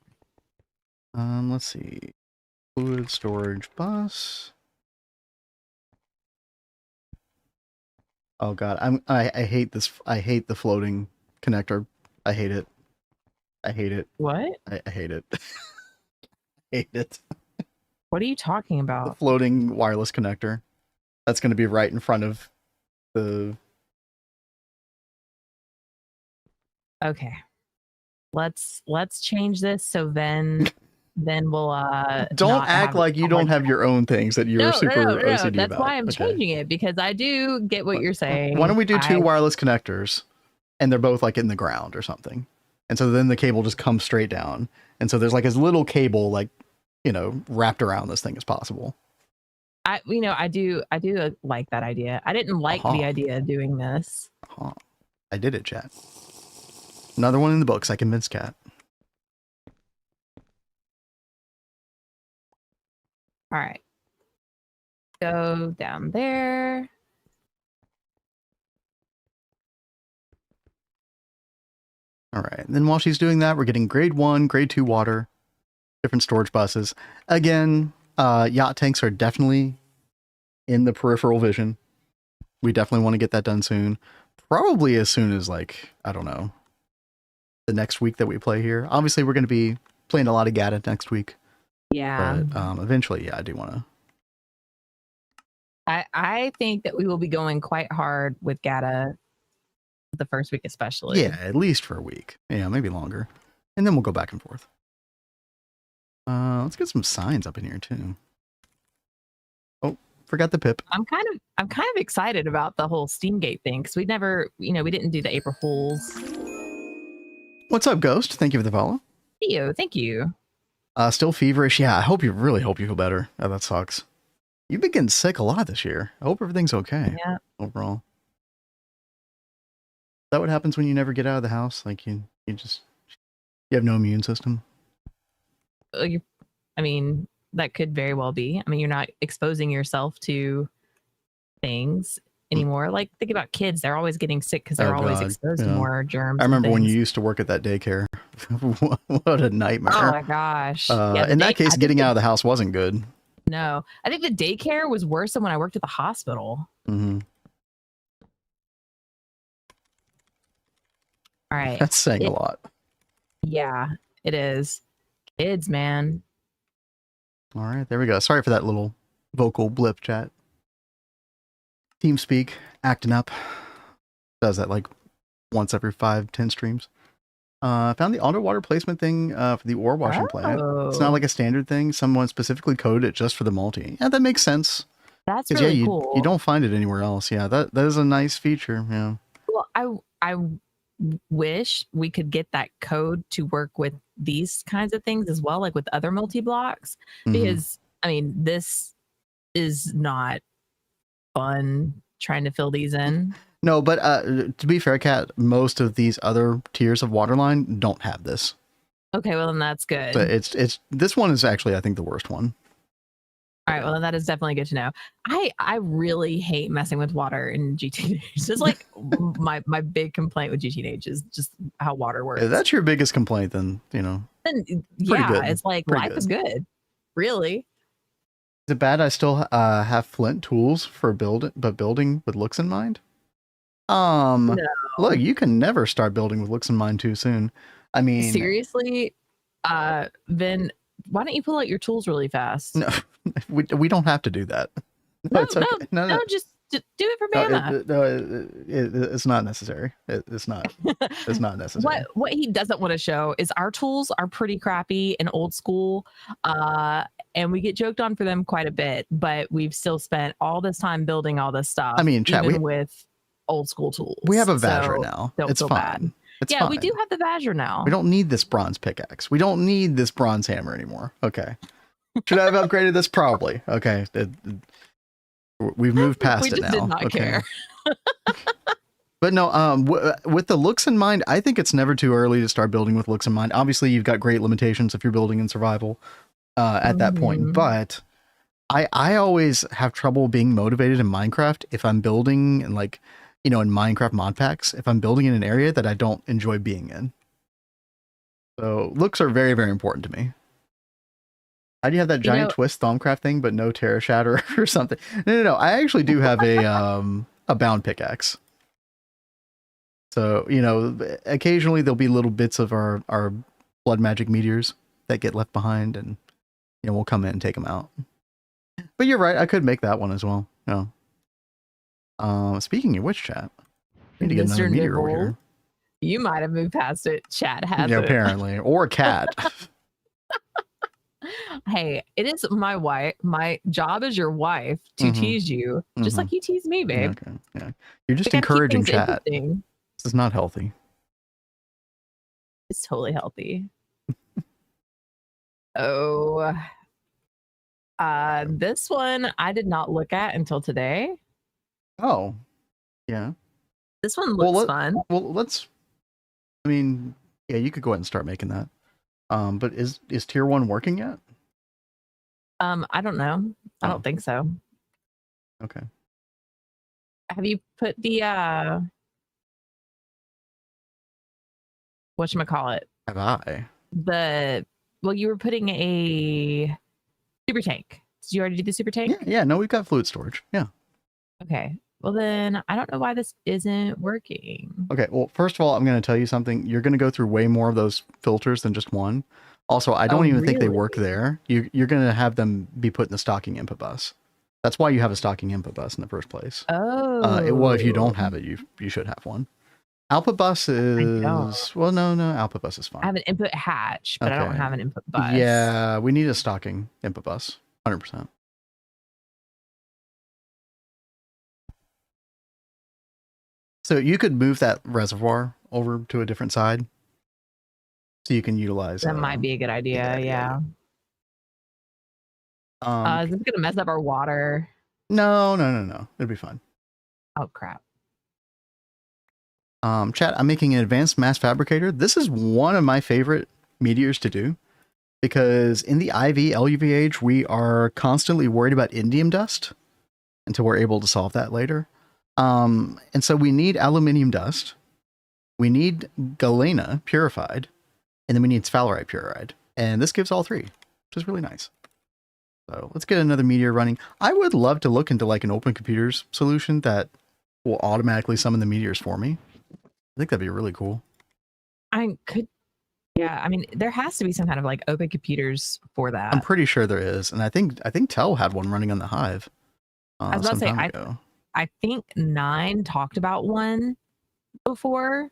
Let's see. Fluid storage bus. Oh god, I hate this. I hate the floating connector. I hate it. What? I hate it. Hate it. What are you talking about? The floating wireless connector. That's going to be right in front of the... Okay. Let's change this so then we'll don't act like you don't have your own things that you're super OCD about. That's why I'm changing it, because I do get what you're saying. Why don't we do 2 wireless connectors and they're both like in the ground or something, and so then the cable just comes straight down, and so there's like as little cable like wrapped around this thing as possible. I do like that idea. I didn't like the idea of doing this. I did it, chat. Another one in the books. I convinced Kat. All right. go down there. All right. And then while she's doing that, we're getting grade 1, grade 2 water, different storage buses. Again, yacht tanks are definitely in the peripheral vision. We definitely want to get that done soon. Probably as soon as, like, I don't know, the next week that we play here. Obviously, we're going to be playing a lot of GATA next week. Yeah. But eventually, yeah, I do want to. I think that we will be going quite hard with GATA the first week especially. Yeah, at least for a week. Yeah, maybe longer. And then we'll go back and forth. Let's get some signs up in here too. Oh, forgot the pip. I'm kind of excited about the whole Steamgate thing because we never, we didn't do the April Fools. What's up, Ghost? Thank you for the follow. Thank you. Still feverish. Yeah, I really hope you feel better. Oh, that sucks. You've been getting sick a lot this year. I hope everything's okay. Yeah. Overall. Is that what happens when you never get out of the house? Like you have no immune system? I mean, that could very well be. I mean, you're not exposing yourself to things anymore. Like, think about kids. They're always getting sick because they're always exposed to more germs. I remember when you used to work at that daycare. What a nightmare. Oh my gosh. In that case, getting out of the house wasn't good. No, I think the daycare was worse than when I worked at the hospital. Mm-hmm. All right. That's saying a lot. Yeah, it is. Kids, man. All right, there we go. Sorry for that little vocal blip, chat. TeamSpeak acting up. Does that like once every 5-10 streams. Found the auto water placement thing for the ore washing plant. It's not like a standard thing. Someone specifically coded it just for the multi. Yeah, that makes sense. That's really cool. You don't find it anywhere else. Yeah, that is a nice feature. Yeah. Well, I wish we could get that code to work with these kinds of things as well, like with other multi-blocks, because I mean, this is not fun trying to fill these in. No, but to be fair, Kat, most of these other tiers of Waterline don't have this. Okay, well then that's good. But it's this one is actually, I think, the worst one. All right, well then that is definitely good to know. I really hate messing with water in GTNH. It's like my big complaint with GTNH is just how water works. If that's your biggest complaint, then Then yeah, good. It's like life is good. Really. Is it bad I still have flint tools for building with looks in mind? No. Look, you can never start building with looks in mind too soon. I mean, seriously, then why don't you pull out your tools really fast? No, we don't have to do that. No, it's okay. No, just do it for Bama. It's not necessary. It's not. It's not necessary. What he doesn't want to show is our tools are pretty crappy and old school, and we get joked on for them quite a bit. But we've still spent all this time building all this stuff. I mean, chat, with old school tools. We have a Vajra now. It's fine. Bad. It's fine. We do have the Vajra now. We don't need this bronze pickaxe. We don't need this bronze hammer anymore. Okay. Should I have upgraded this? Probably. Okay. We've moved past it now. We just did not care. But no, with the looks in mind, I think it's never too early to start building with looks in mind. Obviously, you've got great limitations if you're building in survival at that point. But I always have trouble being motivated in Minecraft if I'm building in in Minecraft mod packs, if I'm building in an area that I don't enjoy being in. So looks are very, very important to me. How do you have that giant twist Thaumcraft thing, but no Terra Shatter or something? No. I actually do have a bound pickaxe. So, occasionally there'll be little bits of our blood magic meteors that get left behind, and we'll come in and take them out. But you're right, I could make that one as well. No. Speaking of which, chat, I need to get another meteor over here. You might have moved past it. Chat has it. Apparently. Or a cat. Hey, it is my wife. My job as your wife to tease you, just like you tease me, babe. Okay. Yeah. You're just encouraging chat. This is not healthy. It's totally healthy. This one I did not look at until today. Oh, yeah. This one looks fun. Well, you could go ahead and start making that. But is tier 1 working yet? I don't know. I don't think so. Okay. Have you put the whatchamacallit? Have I? Well, you were putting a super tank. Did you already do the super tank? Yeah, no, we've got fluid storage. Yeah. Okay. Well, then I don't know why this isn't working. Okay, well, first of all, I'm going to tell you something. You're going to go through way more of those filters than just one. Also, I don't even think they work there. You're going to have them be put in the stocking input bus. That's why you have a stocking input bus in the first place. Oh. Well, if you don't have it, you should have one. Output bus is... Well, no, output bus is fine. I have an input hatch, but I don't have an input bus. Yeah, we need a stocking input bus. 100%. So you could move that reservoir over to a different side, so you can utilize. That might be a good idea. Yeah. Is this gonna mess up our water? No. It'll be fine. Oh crap. Chat, I'm making an advanced mass fabricator. This is one of my favorite meteors to do because in the IV LuV-Age, we are constantly worried about indium dust until we're able to solve that later. And so we need aluminium dust, we need galena purified, and then we need sphalerite purified. And this gives all three, which is really nice. So let's get another meteor running. I would love to look into like an open computers solution that will automatically summon the meteors for me. I think that'd be really cool. Yeah, I mean, there has to be some kind of like open computers for that. I'm pretty sure there is. And I think Tel had one running on the Hive. I was about to say, I think 9 talked about one before.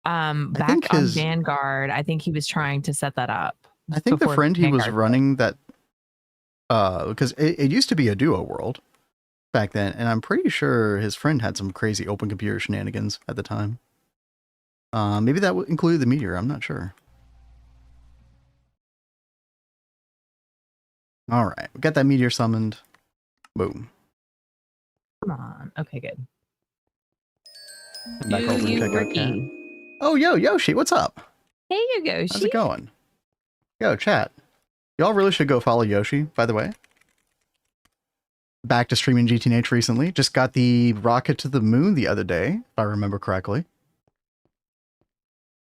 Back on Vanguard, I think he was trying to set that up. I think the friend he was running that, because it used to be a duo world back then, and I'm pretty sure his friend had some crazy open computer shenanigans at the time. Maybe that would include the meteor, I'm not sure. All right, we got that meteor summoned. Boom. Come on. Okay, good. Oh, yo, Yoshi, what's up? Hey, Yoshi. How's it going? Yo, chat. Y'all really should go follow Yoshi, by the way. Back to streaming GTNH recently. Just got the rocket to the moon the other day, if I remember correctly.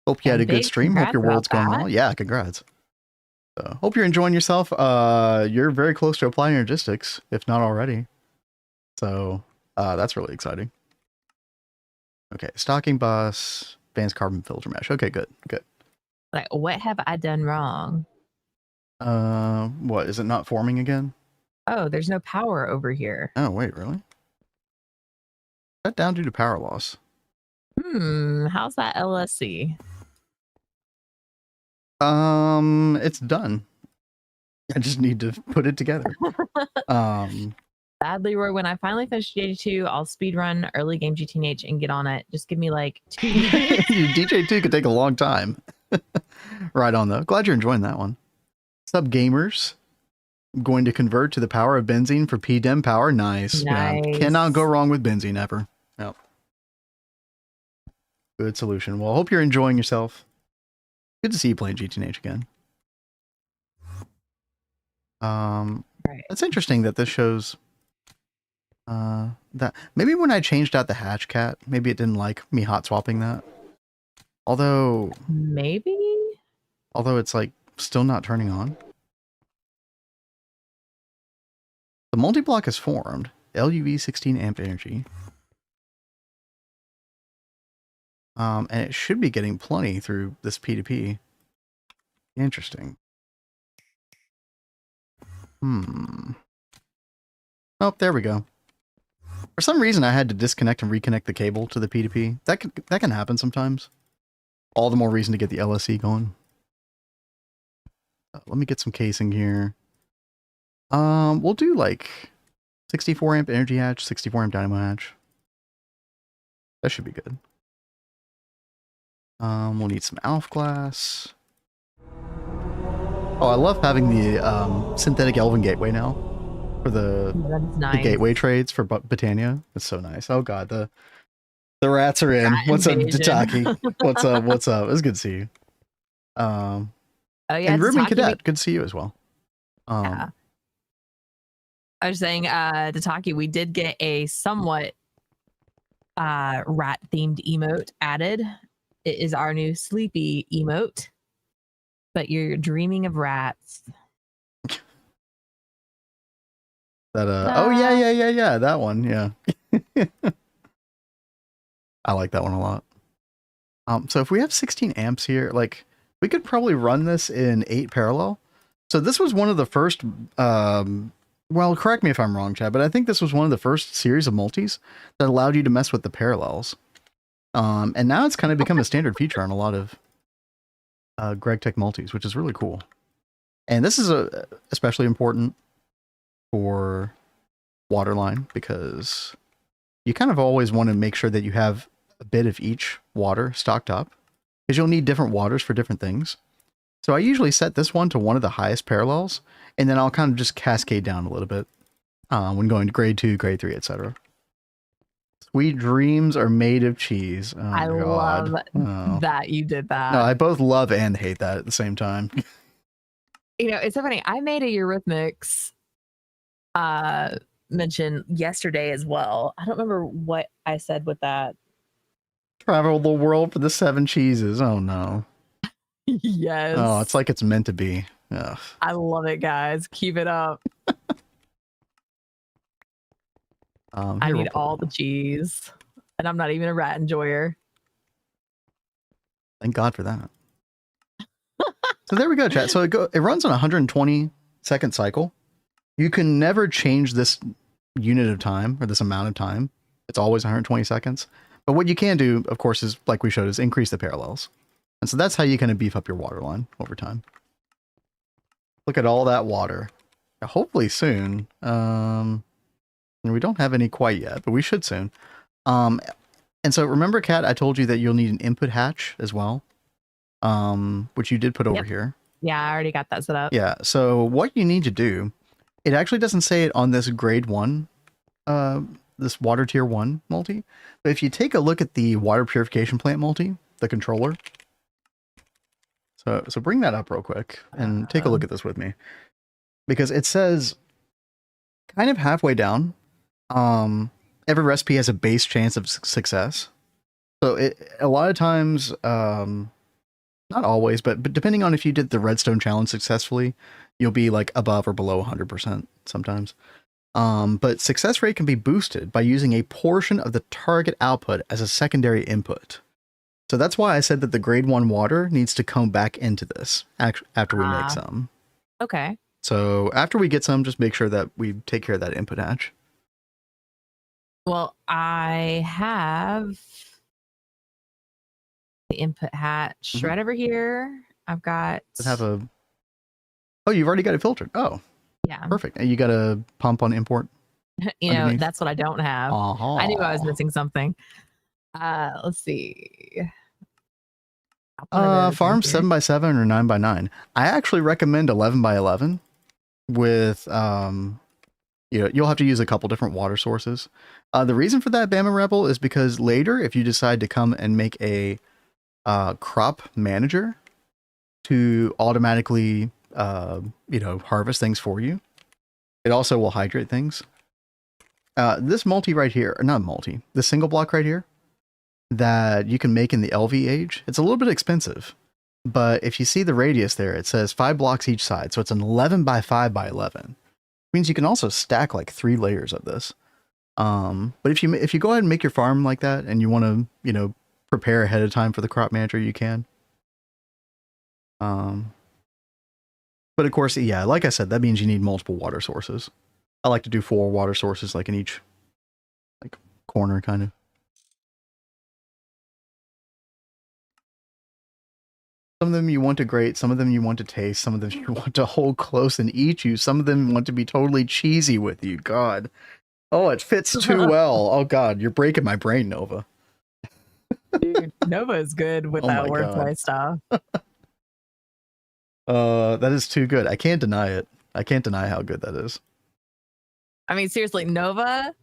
Hope you had a good stream. Hope your world's going well. Yeah, congrats. So, hope you're enjoying yourself. You're very close to applying logistics, if not already. So, that's really exciting. Okay, stocking bus, advanced carbon filter mesh. Okay, good. Like, what have I done wrong? What, is it not forming again? Oh, there's no power over here. Oh, wait, really? Shut down due to power loss. How's that LSC? It's done. I just need to put it together. Sadly, Roy, when I finally finish DJ2, I'll speedrun early game GTNH and get on it. Just give me like 2 minutes. DJ2 could take a long time. Right on, though. Glad you're enjoying that one. What's up, gamers? I'm going to convert to the power of benzene for PDEM power. Nice. Yeah, cannot go wrong with benzene ever. Yep. Good solution. Well, I hope you're enjoying yourself. Good to see you playing GTNH again. Right. That's interesting that this shows that maybe when I changed out the hatch cat, maybe it didn't like me hot swapping that. Although it's like still not turning on. The multi-block is formed. LUV 16 amp energy. And it should be getting plenty through this P2P. Interesting. Oh, there we go. For some reason, I had to disconnect and reconnect the cable to the P2P. That can happen sometimes. All the more reason to get the LSE going. Let me get some casing here. We'll do like 64 amp energy hatch, 64 amp dynamo hatch. That should be good. We'll need some ALF glass. Oh, I love having the synthetic Elven gateway now for the gateway trades for Botania. It's so nice. Oh god, the rats are in. What's up, Tataki? What's up? It's good to see you. Oh yeah, and Ruben Cadet, good to see you as well. Yeah. I was saying, Tataki, we did get a somewhat rat themed emote added. It is our new sleepy emote, but you're dreaming of rats. That oh yeah, that one, yeah. I like that one a lot. So if we have 16 amps here, like we could probably run this in 8 parallel. So this was one of the first well, correct me if I'm wrong, Chad, but I think this was one of the first series of multis that allowed you to mess with the parallels. And now it's kind of become a standard feature on a lot of Greg Tech multis, which is really cool. And this is especially important for Waterline because you kind of always want to make sure that you have a bit of each water stocked up because you'll need different waters for different things. So I usually set this one to one of the highest parallels, and then I'll kind of just cascade down a little bit when going to grade 2, grade 3, etc. Sweet dreams are made of cheese. Oh, I God. love that you did that. No, I both love and hate that at the same time. You know, it's so funny. I made a Eurythmics mention yesterday as well. I don't remember what I said with that. Travel the world for the 7 cheeses. Oh, no. Yes. Oh, it's like it's meant to be. Ugh. I love it, guys. Keep it up. I need all the cheese. And I'm not even a rat enjoyer. Thank God for that. So there we go, chat. So it runs on a 120-second cycle. You can never change this unit of time or this amount of time. It's always 120 seconds. But what you can do, of course, is like we showed, is increase the parallels. And so that's how you kind of beef up your water line over time. Look at all that water. Hopefully soon. And we don't have any quite yet, but we should soon. And so remember, Kat, I told you that you'll need an input hatch as well, which you did put over here. Yeah, I already got that set up. Yeah, so what you need to do, it actually doesn't say it on this grade 1, this water tier 1 multi, but if you take a look at the water purification plant multi, the controller, so bring that up real quick and take a look at this with me, because it says kind of halfway down, every recipe has a base chance of success. So a lot of times, not always, but depending on if you did the redstone challenge successfully, you'll be like above or below 100% sometimes. But success rate can be boosted by using a portion of the target output as a secondary input. So that's why I said that the grade 1 water needs to come back into this after we make some. Okay. So after we get some, just make sure that we take care of that input hatch. Well, I have the input hatch right over here. I've got... Oh, you've already got it filtered. Oh, yeah. Perfect. And you got a pump on import? You know, that's what I don't have. I knew I was missing something. Let's see. Farm 7x7 or 9x9. I actually recommend 11x11 with, you'll have to use a couple different water sources. The reason for that, Bama Rebel, is because later, if you decide to come and make a crop manager to automatically, harvest things for you, it also will hydrate things. This multi right here, or not multi, the single block right here, that you can make in the LuV-Age, it's a little bit expensive, but if you see the radius there, it says 5 blocks each side, so it's an 11x5x11. Means you can also stack like 3 layers of this. But if you go ahead and make your farm like that, and you want to prepare ahead of time for the crop manager, you can. But of course, yeah, like I said, that means you need multiple water sources. I like to do 4 water sources, like in each corner, kind of. Some of them you want to grate, some of them you want to taste, some of them you want to hold close and eat you, some of them want to be totally cheesy with you. God. Oh, it fits too well. Oh, God, you're breaking my brain, Nova. Dude, Nova is good with that wordplay stuff. That is too good. I can't deny it. I can't deny how good that is. I mean, seriously, Nova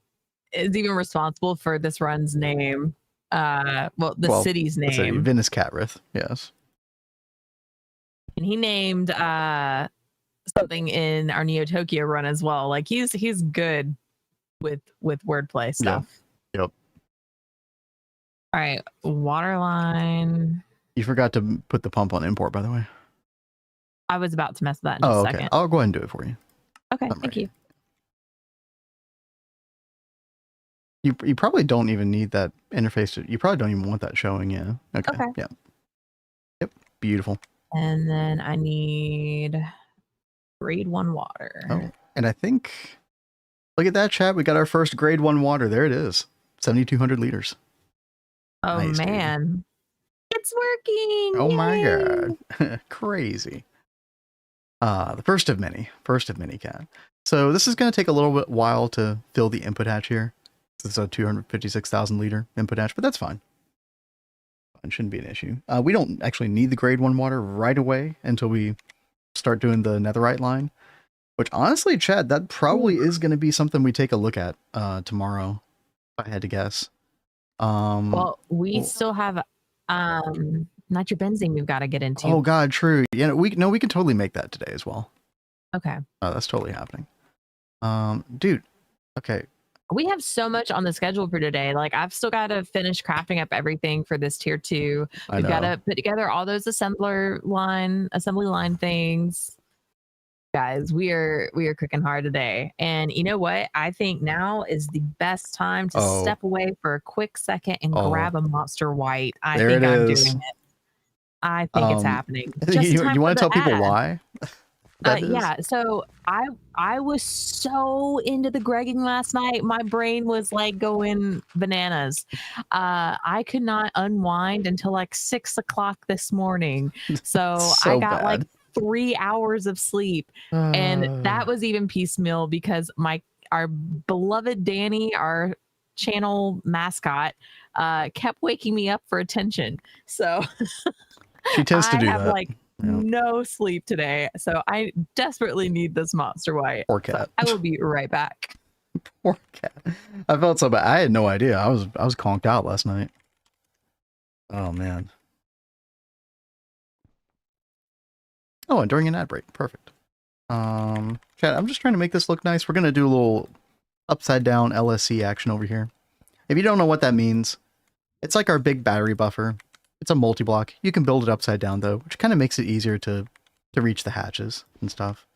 is even responsible for this run's name. The city's name. City, Venice Catrith, yes. And he named something in our Neo Tokyo run as well. Like he's good with wordplay stuff. Yep. All right, Waterline. You forgot to put the pump on import, by the way. I was about to mess with that in a okay. second. I'll go ahead and do it for you. Okay, thank you. You probably don't even need that interface. You probably don't even want that showing. Yeah. Okay. Yeah. Yep. Beautiful. And then I need grade 1 water. Oh, and I think, look at that, chat. We got our first grade 1 water. There it is. 7,200 liters. Oh, nice, man. Dude. It's working. Oh, Yay. my God. Crazy. The first of many, cat. So this is going to take a little bit while to fill the input hatch here. This is a 256,000 liter input hatch, but that's fine. It shouldn't be an issue. We don't actually need the grade 1 water right away until we start doing the netherite line, which honestly, Chad, that probably is going to be something we take a look at tomorrow, if I had to guess. Well, we still have nitrobenzene we've got to get into. Oh God, true. Yeah, we can totally make that today as well. Okay. Oh, that's totally happening. Dude. Okay. We have so much on the schedule for today. Like I've still got to finish crafting up everything for this tier 2. We've got to put together all those assembly line things. Guys, we are cooking hard today. And you know what? I think now is the best time to step away for a quick second and grab a Monster White. I think I'm doing it. I think it's happening. You want to tell people why? Yeah, so I was so into the Gregging last night. My brain was like going bananas. I could not unwind until like 6 o'clock this morning. So I got like 3 hours of sleep, and that was even piecemeal because our beloved Danny, our channel mascot, kept waking me up for attention. So she tends to do that. Like no sleep today, so I desperately need this Monster White. Poor cat. So I will be right back. Poor cat. I felt so bad. I had no idea. I was conked out last night. Oh man. Oh, and during an ad break. Perfect. Chat, I'm just trying to make this look nice. We're gonna do a little upside down LSC action over here. If you don't know what that means, it's like our big battery buffer. It's a multi-block. You can build it upside down though, which kind of makes it easier to reach the hatches and stuff.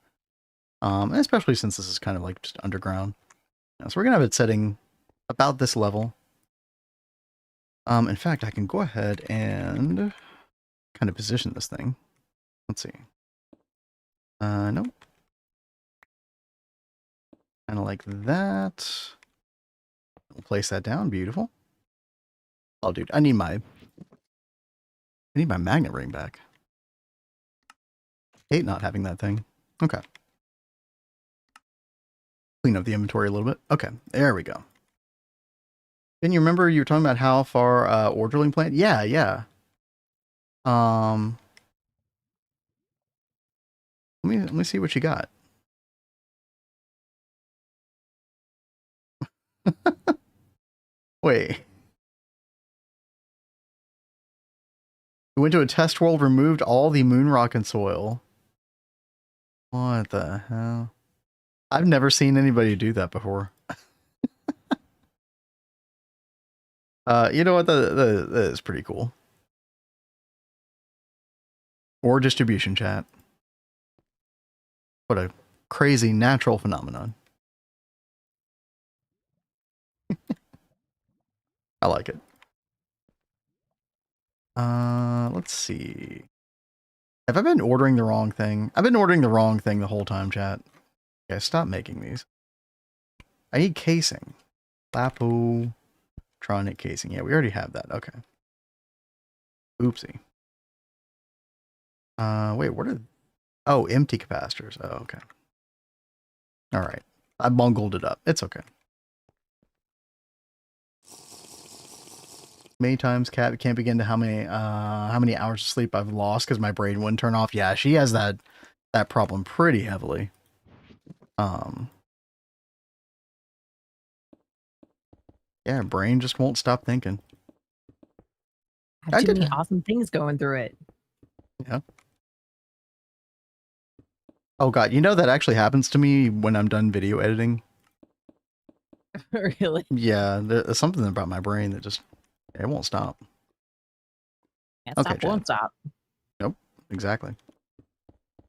And especially since this is kind of like just underground. So we're gonna have it setting about this level. In fact, I can go ahead and kind of position this thing. Let's see. Nope. Kind of like that. We'll place that down. Beautiful. Oh, dude, I need my magnet ring back. Hate not having that thing. Okay. Clean up the inventory a little bit. Okay, there we go. Didn't you remember you were talking about how far Orderling plant? Yeah. Let me see what you got. Wait. We went to a test world, removed all the moon rock and soil. What the hell? I've never seen anybody do that before. You know what? That is pretty cool. Or distribution, chat. What a crazy natural phenomenon. I like it. Let's see. Have I been ordering the wrong thing? I've been ordering the wrong thing the whole time, chat. Okay, stop making these. I need casing. Lapotronic casing. Yeah, we already have that. Okay. Oopsie. Wait, what are... Oh, empty capacitors. Oh, okay. All right. I bungled it up. It's okay. Many times Cat can't begin to how many hours of sleep I've lost because my brain wouldn't turn off. Yeah, she has that problem pretty heavily. Yeah, brain just won't stop thinking. I have too many awesome things going through it. Yeah. Oh god, you know that actually happens to me when I'm done video editing. Really? Yeah, there's something about my brain that just it won't stop. Can't Okay, stop, won't stop. Nope, exactly.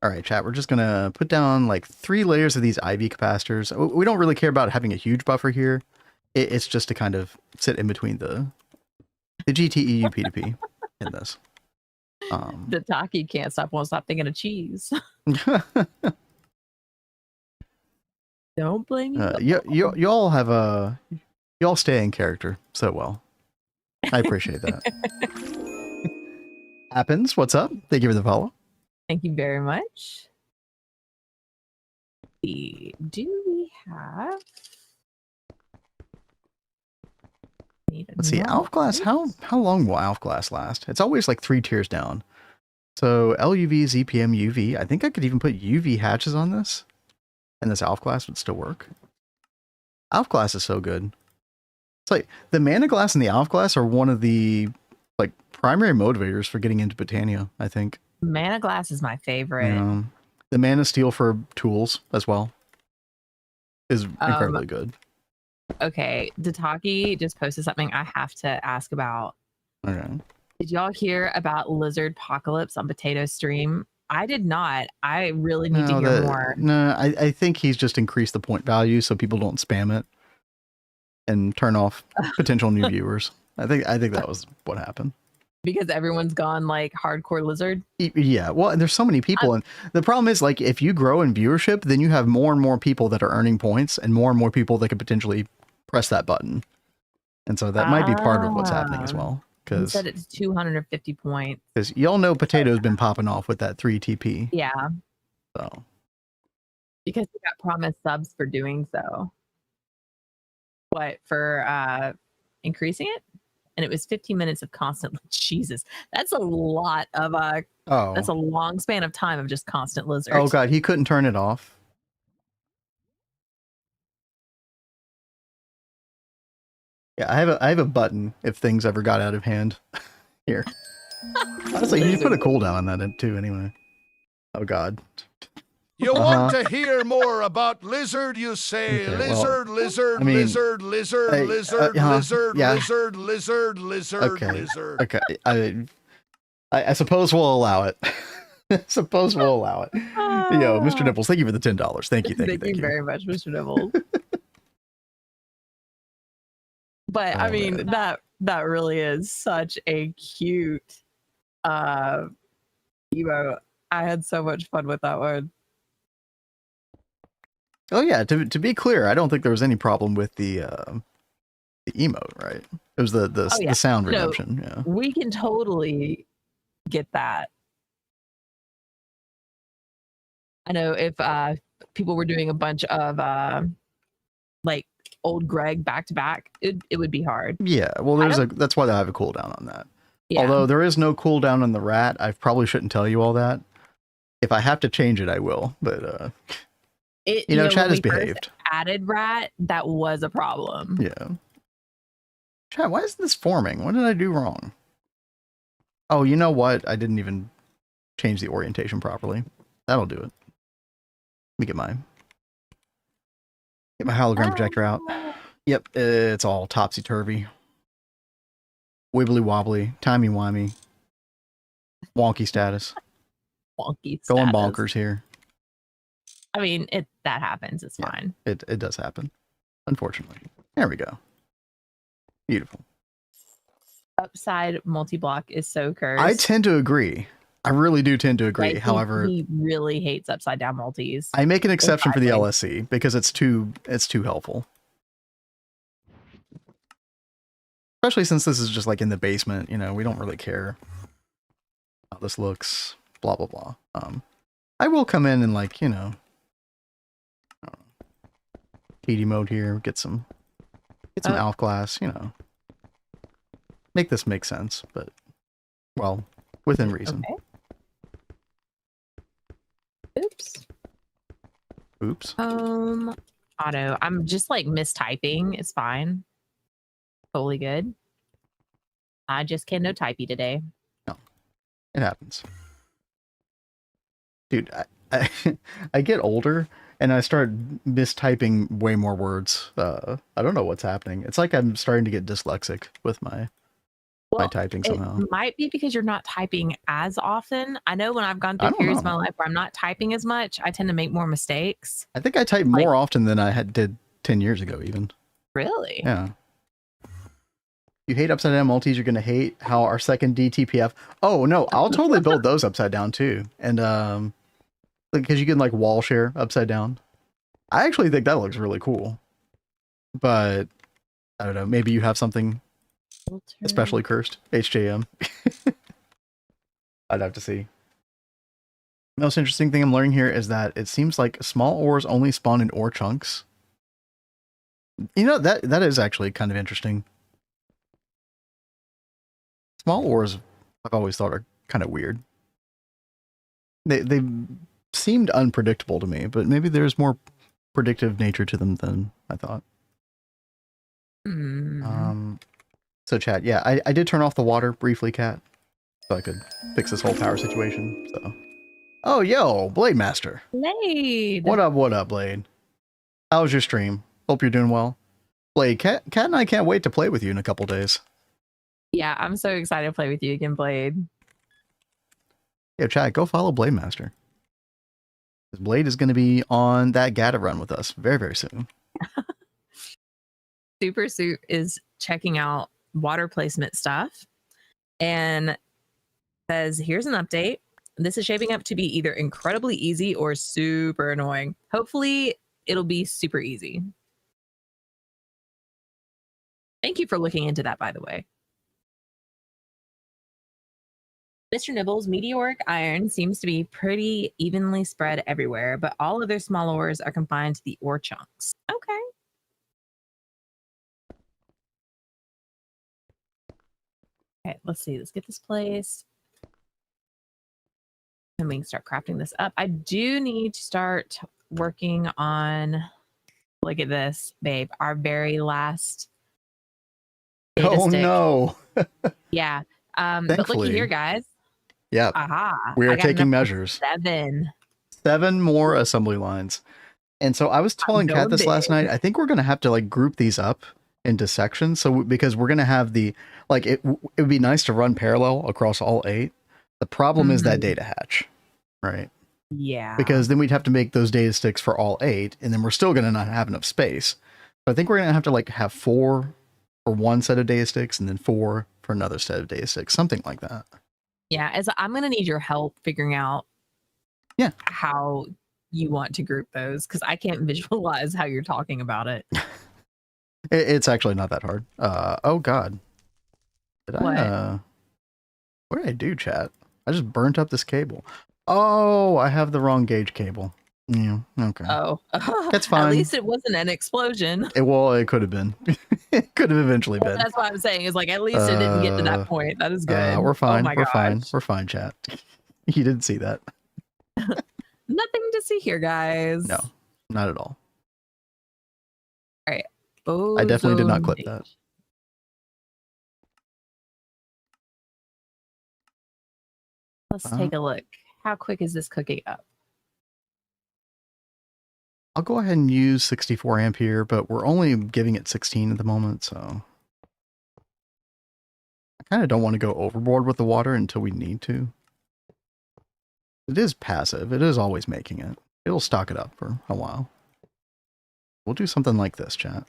All right, chat. We're just gonna put down like 3 layers of these IV capacitors. We don't really care about having a huge buffer here. It's just to kind of sit in between the GTEU P2P in this. The Taki can't stop, won't stop thinking of cheese. Don't blame me. Y'all have a y'all stay in character so well. I appreciate that. Happens. What's up? Thank you for the follow. Thank you very much. Do we have? Let's see. Alf glass. How long will Alf glass last? It's always like 3 tiers down. So LUV, ZPM, UV. I think I could even put UV hatches on this, and this Alf glass would still work. Alf glass is so good. It's like the mana glass and the Alf glass are one of the like primary motivators for getting into Botania, I think. Mana glass is my favorite. The mana steel for tools as well is incredibly good. Okay, Dataki just posted something I have to ask about. Okay. Did y'all hear about Lizard Apocalypse on Potato Stream? I did not. I really need to hear more. No, I think he's just increased the point value so people don't spam it and turn off potential new viewers. I think that was what happened. Because everyone's gone like hardcore Lizard. Yeah, well, and there's so many people, and the problem is like if you grow in viewership, then you have more and more people that are earning points, and more people that could potentially press that button, and so that might be part of what's happening as well. Because said it's 250 points. Because y'all know Potato's been popping off with that 3 TP. Yeah. So. Because we got promised subs for doing so. What, for increasing it? And it was 15 minutes of constant. Jesus, that's a lot of that's a long span of time of just constant lizards. Oh god, he couldn't turn it off. Yeah, I have a button if things ever got out of hand. Here. Honestly, you put a cooldown on that too anyway. Oh god. You want to hear more about lizard, you say lizard, lizard, lizard, lizard, lizard, lizard, lizard, lizard, lizard, lizard. Okay. I suppose we'll allow it. Suppose we'll allow it. Yo, Mr. Nibbles, thank you for the $10. Thank you, thank you very much, Mr. Nibbles. But I mean, that really is such a cute emote. I had so much fun with that one. Oh yeah, to be clear, I don't think there was any problem with the emote, right? It was the sound redemption. Yeah, we can totally get that. I know if people were doing a bunch of like old Greg back to back, it would be hard. Yeah, well, that's why they have a cooldown on that. Yeah. Although there is no cooldown on the rat, I probably shouldn't tell you all that. If I have to change it, I will. But Chad has behaved. Added rat, that was a problem. Yeah. Chad, why is this forming? What did I do wrong? Oh, you know what? I didn't even change the orientation properly. That'll do it. Let me get my hologram projector out. Yep, it's all topsy-turvy. Wibbly wobbly, timey-wimey. Wonky status. Wonky status. Going bonkers here. I mean, that happens. It's fine. It does happen. Unfortunately. There we go. Beautiful. Upside multi-block is so cursed. I tend to agree. I really do tend to agree. However, he really hates upside down multis. I make an exception for the LSC because it's too helpful. Especially since this is just like in the basement, we don't really care how this looks, blah blah blah. I will come in and like, PD mode here, get some Alf glass, make this make sense, but well, within reason. Okay. Oops. Auto. I'm just like mistyping. It's fine. Totally good. I just can't no typey today. No, it happens. Dude, I get older and I start mistyping way more words. I don't know what's happening. It's like I'm starting to get dyslexic with my typing somehow. It might be because you're not typing as often. I know when I've gone through periods of my life where I'm not typing as much, I tend to make more mistakes. I think I type more often than I did 10 years ago even. Really? Yeah. You hate upside down multis, you're going to hate how our second DTPF. Oh, no, I'll totally build those upside down too. And because you can like wall share upside down. I actually think that looks really cool. But I don't know, maybe you have something especially cursed. HJM. I'd have to see. The most interesting thing I'm learning here is that it seems like small ores only spawn in ore chunks. You know, that is actually kind of interesting. Small ores, I've always thought, are kind of weird. They seemed unpredictable to me, but maybe there's more predictive nature to them than I thought. So chat, yeah, I did turn off the water briefly, Cat, so I could fix this whole power situation. So, oh yo, Blade Master. Blade. What up, Blade? How was your stream? Hope you're doing well. Blade, Cat and I can't wait to play with you in a couple days. Yeah, I'm so excited to play with you again, Blade. Yeah, chat, go follow Blade Master. Blade is going to be on that Gata run with us very, very soon. Super Suit is checking out water placement stuff and says, here's an update. This is shaping up to be either incredibly easy or super annoying. Hopefully, it'll be super easy. Thank you for looking into that, by the way. Mr. Nibble's meteoric iron seems to be pretty evenly spread everywhere, but all other small ores are confined to the ore chunks. Okay. Okay, let's see. Let's get this placed. And we can start crafting this up. I do need to start working on, look at this, babe, our very last data stick. No. Yeah. But looky here, guys. Yeah. Aha. We are taking measures. 7 more assembly lines. And so I was telling Kat this last night, I think we're going to have to like group these up into sections. So because we're going to have the, like, it would be nice to run parallel across all 8. The problem is that data hatch, right? Yeah. Because then we'd have to make those data sticks for all 8, and then we're still going to not have enough space. So I think we're going to have to like have 4 for one set of data sticks and then 4 for another set of data sticks, something like that. Yeah, as I'm going to need your help figuring out how you want to group those, because I can't visualize how you're talking about it. It's actually not that hard. Oh God. What did I do, chat? I just burnt up this cable. Oh, I have the wrong gauge cable. Yeah, okay. Oh. That's fine. At least it wasn't an explosion. It could have been. It could have eventually been. That's what I'm saying. Is like, at least it didn't get to that point. That is good. We're fine. Oh my we're gosh. fine. We're fine, chat. You didn't see that. Nothing to see here, guys. No, not at all. All right. I definitely did not clip that. Let's take a look. How quick is this cooking up? I'll go ahead and use 64 amp here, but we're only giving it 16 at the moment, so I kind of don't want to go overboard with the water until we need to. It is passive. It is always making it. It'll stock it up for a while. We'll do something like this, chat.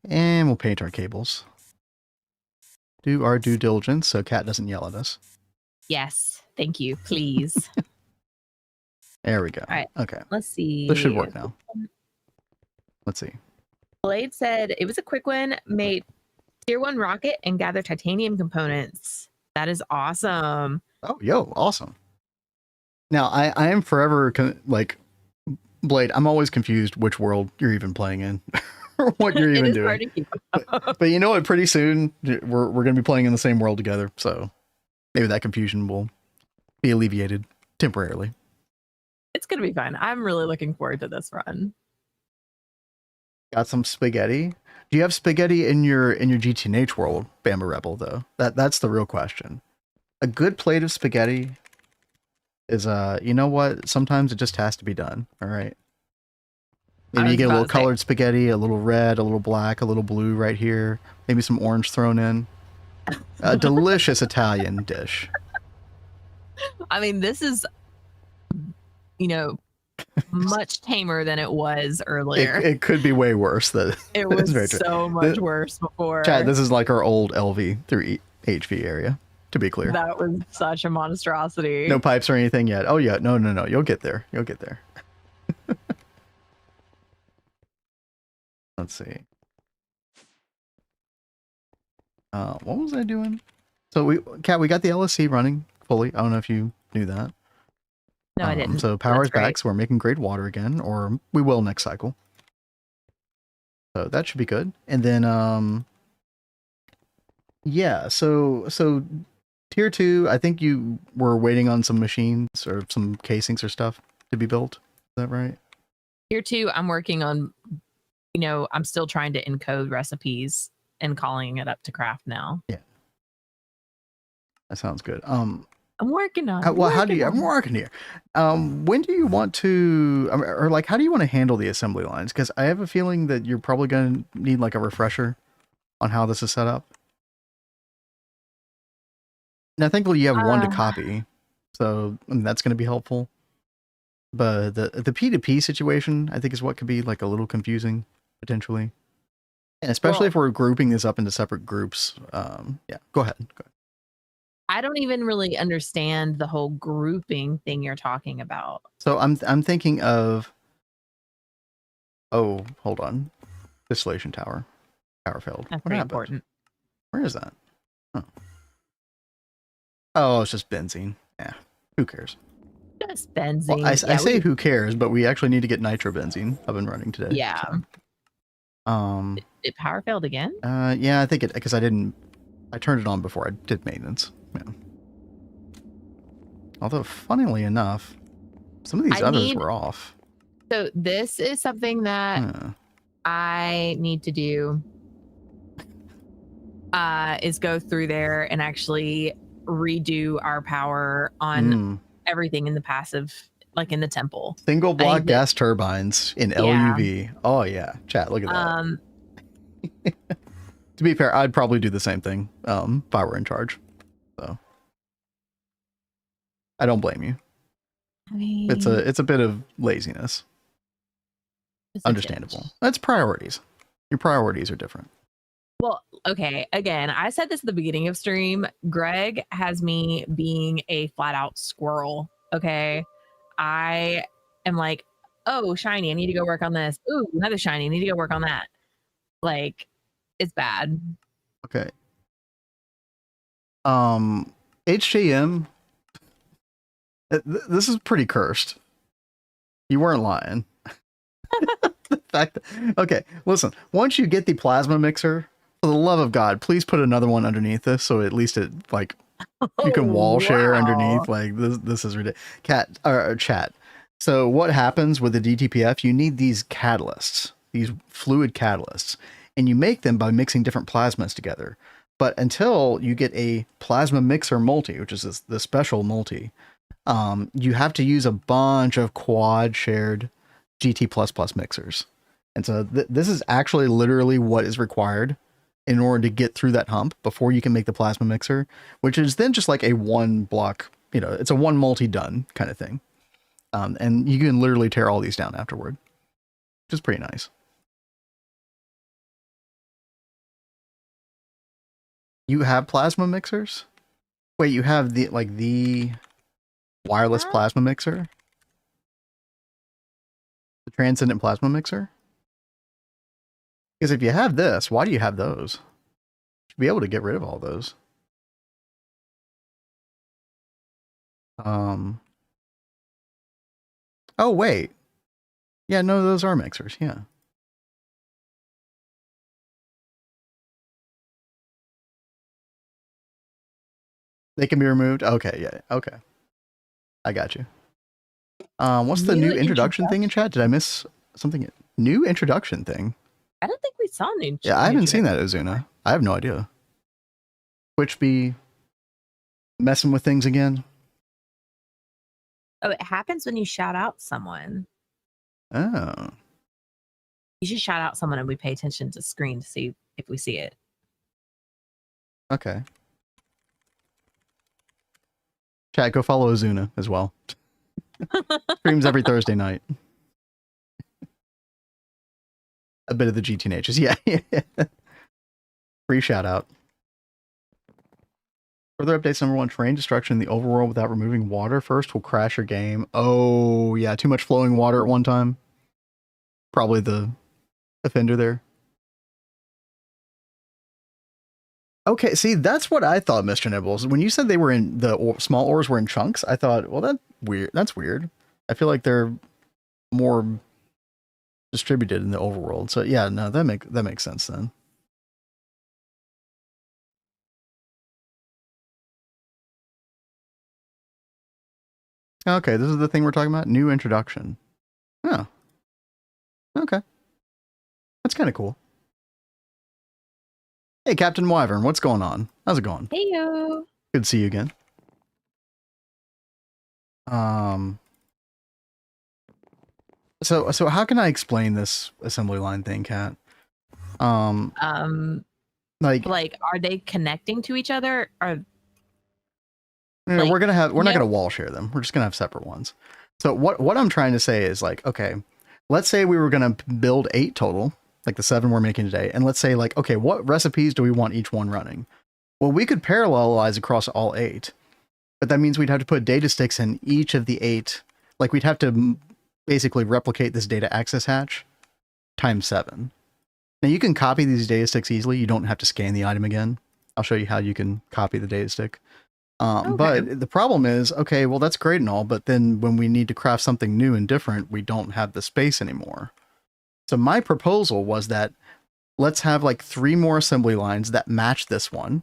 And we'll paint our cables. Do our due diligence so Kat doesn't yell at us. Yes. Thank you. Please. There we go. All right. Okay. Let's see. This should work now. Let's see. Blade said it was a quick one. Made tier 1 rocket and gather titanium components. That is awesome. Oh, yo, awesome. Now, I am forever, like, Blade, I'm always confused which world you're even playing in. Or what you're even doing. But you know what? Pretty soon, we're going to be playing in the same world together. So maybe that confusion will be alleviated temporarily. It's going to be fun. I'm really looking forward to this run. Got some spaghetti. Do you have spaghetti in your GTNH world, Bamba Rebel, though? That's the real question. A good plate of spaghetti is you know what? Sometimes it just has to be done. All right. I Maybe you was get a about little to say- colored spaghetti, a little red, a little black, a little blue right here. Maybe some orange thrown in. A delicious Italian dish. I mean, this is, you know, much tamer than it was earlier. It could be way worse. That It was very true. so much worse before. Chad, this is like our old LV through HV area, to be clear. That was such a monstrosity. No pipes or anything yet. Oh yeah, no. You'll get there. You'll get there. Let's see. What was I doing? So Kat, we got the LSC running fully. I don't know if you knew that. No, I didn't. So power That's is back, great. so we're making great water again, or we will next cycle. So that should be good. And then yeah, so tier 2, I think you were waiting on some machines or some casings or stuff to be built. Is that right? Tier 2, I'm working on, I'm still trying to encode recipes and calling it up to craft now. Yeah. That sounds good. I'm working on it. I'm working here. When do you want to, or like, how do you want to handle the assembly lines? Because I have a feeling that you're probably going to need like a refresher on how this is set up. Now, thankfully, you have one to copy, so that's going to be helpful. But the P2P situation, I think, is what could be like a little confusing potentially, and especially if we're grouping this up into separate groups. Yeah, go ahead. I don't even really understand the whole grouping thing you're talking about. So I'm thinking of, oh, hold on, distillation tower, power failed. That's pretty important. Where is that? Oh, it's just benzene. Yeah, who cares? Just benzene. Well, I say who cares, but we actually need to get nitrobenzene up and running today. Yeah. So. It power failed again? Yeah, I think it, because I turned it on before I did maintenance. Yeah. Although, funnily enough, some of these others were off. So this is something that I need to do. Is go through there and actually redo our power on everything in the passive, like in the temple. Single block gas turbines in LUV. Oh yeah, chat. Look at that. To be fair, I'd probably do the same thing if I were in charge. So I don't blame you. I mean, it's a bit of laziness. Understandable. That's priorities. Your priorities are different. Well, okay. Again, I said this at the beginning of stream. Greg has me being a flat out squirrel. Okay. I am like, oh, shiny. I need to go work on this. Ooh, another shiny. I need to go work on that. Like, it's bad. Okay. HJM. This is pretty cursed. You weren't lying. The fact that, okay, listen. Once you get the plasma mixer, for the love of God, please put another one underneath this, so at least it like you can wall share underneath. Like this is ridiculous. Chat. So what happens with the DTPF? You need these catalysts, these fluid catalysts, and you make them by mixing different plasmas together. But until you get a plasma mixer multi, which is the special multi, you have to use a bunch of quad shared GT++ mixers. And so this is actually literally what is required in order to get through that hump before you can make the plasma mixer, which is then just like a one block, it's a one multi done kind of thing. And you can literally tear all these down afterward, which is pretty nice. You have plasma mixers? Wait, you have the wireless plasma mixer? The transcendent plasma mixer? Because if you have this, why do you have those? You should be able to get rid of all those. Oh, wait. Yeah, no, those are mixers. Yeah. They can be removed? Okay, yeah. Okay. I got you. What's the new introduction thing in chat? Did I miss something? New introduction thing? I don't think we saw new. Yeah, I haven't seen that, Azuna. I have no idea. Twitch be messing with things again? Oh, it happens when you shout out someone. Oh. You should shout out someone and we pay attention to screen to see if we see it. Okay. Chat, go follow Azuna as well. Streams every Thursday night. A bit of the GTNHs. Yeah. Free shout out. Further updates: number 1, terrain destruction in the overworld without removing water first will crash your game. Oh, yeah, too much flowing water at one time. Probably the offender there. Okay, see, that's what I thought, Mr. Nibbles. When you said they were in the small ores were in chunks, I thought, well, that's weird. I feel like they're more distributed in the overworld. So yeah, no, that makes sense then. Okay, this is the thing we're talking about. New introduction. Oh. Okay. That's kind of cool. Hey, Captain Wyvern, what's going on? How's it going? Hey yo. Good to see you again. So how can I explain this assembly line thing, Kat? Like are they connecting to each other? Or we're not gonna wall share them. We're just gonna have separate ones. So what I'm trying to say is like, okay, let's say we were gonna build 8 total, like the 7 we're making today, and let's say like, okay, what recipes do we want each one running? Well, we could parallelize across all 8, but that means we'd have to put data sticks in each of the 8. Like we'd have to basically replicate this data access hatch times 7. Now you can copy these data sticks easily. You don't have to scan the item again. I'll show you how you can copy the data stick. Okay. But the problem is, okay, well, that's great and all, but then when we need to craft something new and different, we don't have the space anymore. So my proposal was that let's have like 3 more assembly lines that match this one,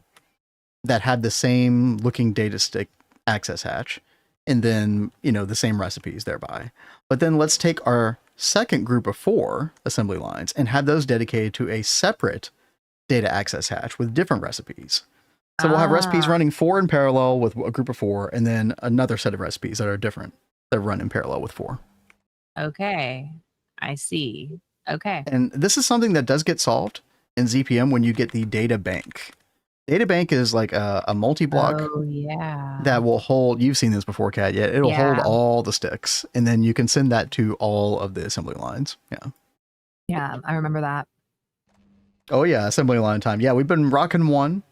that had the same looking data stick access hatch, and then, you know, the same recipes thereby. But then let's take our second group of 4 assembly lines and have those dedicated to a separate data access hatch with different recipes. So we'll have recipes running 4 in parallel with a group of 4, and then another set of recipes that are different that run in parallel with 4. Okay, I see. Okay. And this is something that does get solved in ZPM when you get the data bank. Data bank is like a multi-block that will hold, you've seen this before, Kat, yeah, it'll hold all the sticks, and then you can send that to all of the assembly lines. Yeah. Yeah, I remember that. Oh yeah, assembly line time. Yeah, we've been rocking 1.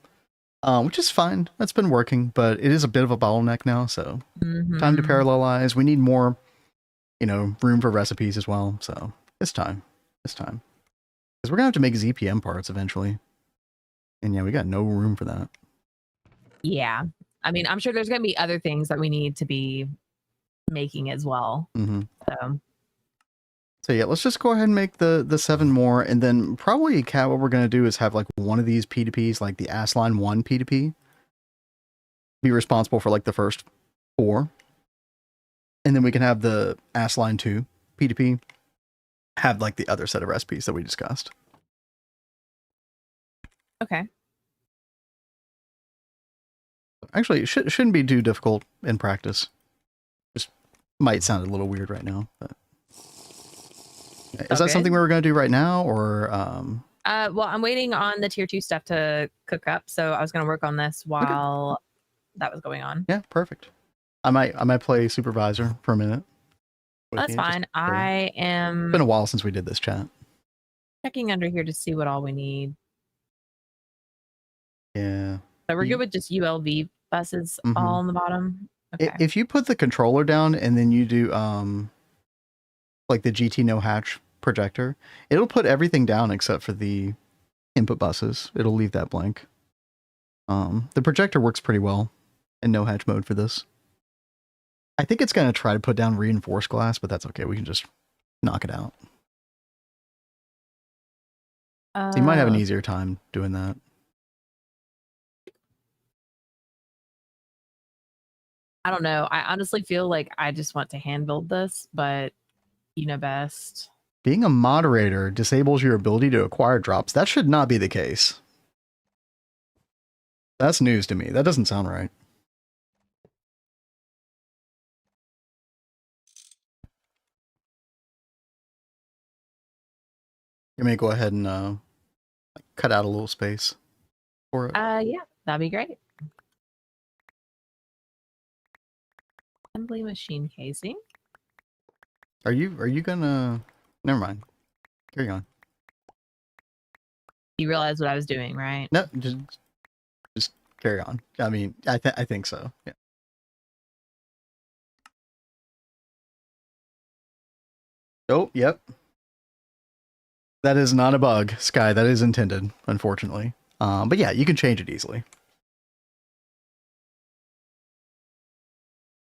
Which is fine. That's been working, but it is a bit of a bottleneck now. So time to parallelize. We need more, you know, room for recipes as well. So it's time. It's time. Because we're going to have to make ZPM parts eventually. And yeah, we got no room for that. Yeah. I mean, I'm sure there's going to be other things that we need to be making as well. So yeah, let's just go ahead and make the 7 more, and then probably, Kat, what we're going to do is have like one of these P2Ps, like the Assline 1 P2P, be responsible for like the first 4. And then we can have the Assline 2 P2P have like the other set of recipes that we discussed. Okay. Actually, it shouldn't be too difficult in practice. Just might sound a little weird right now, but... Is that something we were going to do right now, or? Well, I'm waiting on the tier 2 stuff to cook up, so I was going to work on this while that was going on. Yeah, perfect. I might play supervisor for a minute. That's fine. I am. It's been a while since we did this, chat. Checking under here to see what all we need. Yeah. So we're good with just ULV buses all on the bottom. Okay. If you put the controller down and then you do like the GT no hatch projector, it'll put everything down except for the input buses. It'll leave that blank. The projector works pretty well in no hatch mode for this. I think it's going to try to put down reinforced glass, but that's okay. We can just knock it out. So you might have an easier time doing that. I don't know. I honestly feel like I just want to hand build this, but you know best. Being a moderator disables your ability to acquire drops. That should not be the case. That's news to me. That doesn't sound right. You may go ahead and cut out a little space for it. Yeah, that'd be great. Assembly machine casing. Are you gonna? Never mind. Carry on. You realize what I was doing, right? No, just carry on. I mean, I think so. Yeah. Oh, yep. That is not a bug, Sky. That is intended, unfortunately. But yeah, you can change it easily.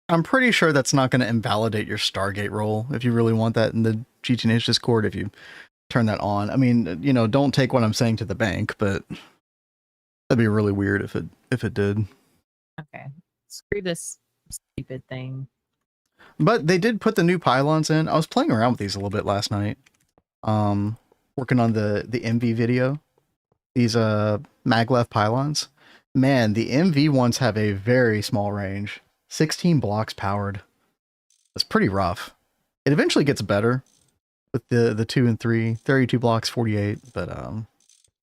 I'm pretty sure that's not going to invalidate your Stargate role if you really want that in the GTNH Discord, if you turn that on. I mean, you know, don't take what I'm saying to the bank, but that'd be really weird if it did. Okay. Screw this stupid thing. But they did put the new pylons in. I was playing around with these a little bit last night. Working on the MV video. These maglev pylons. Man, the MV ones have a very small range. 16 blocks powered. That's pretty rough. It eventually gets better with the 2 and 3, 32 blocks, 48, but you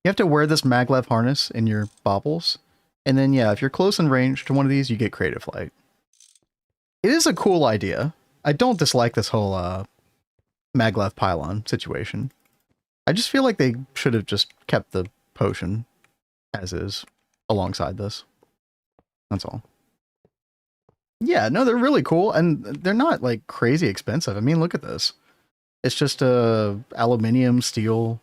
have to wear this maglev harness in your baubles. And then yeah, if you're close in range to one of these, you get creative flight. It is a cool idea. I don't dislike this whole maglev pylon situation. I just feel like they should have just kept the potion as is alongside this. That's all. Yeah, no, they're really cool, and they're not like crazy expensive. I mean, look at this. It's just a aluminium, steel,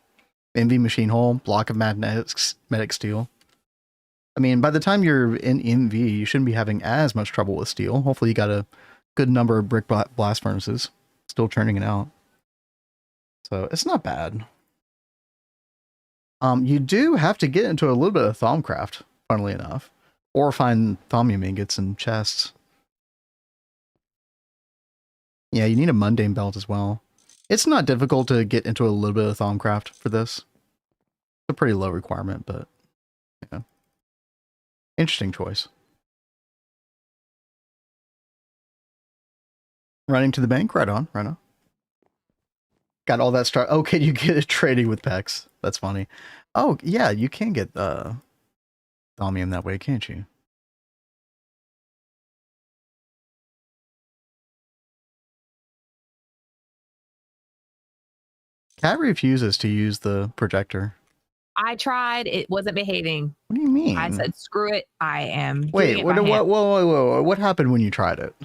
MV machine hull, block of magnetic steel. I mean, by the time you're in MV, you shouldn't be having as much trouble with steel. Hopefully you got a good number of brick blast furnaces still churning it out. So it's not bad. You do have to get into a little bit of Thaumcraft, funnily enough, or find Thaumium ingots and chests. Yeah, you need a mundane belt as well. It's not difficult to get into a little bit of Thaumcraft for this. It's a pretty low requirement, but yeah. Interesting choice. Running to the bank? Right on, right on. Got all that start. Oh, can you get it trading with Pex? That's funny. Oh, yeah, you can get Thaumium that way, can't you? Cat refuses to use the projector. I tried. It wasn't behaving. What do you mean? I said, screw it. I am. Wait, what happened when you tried it?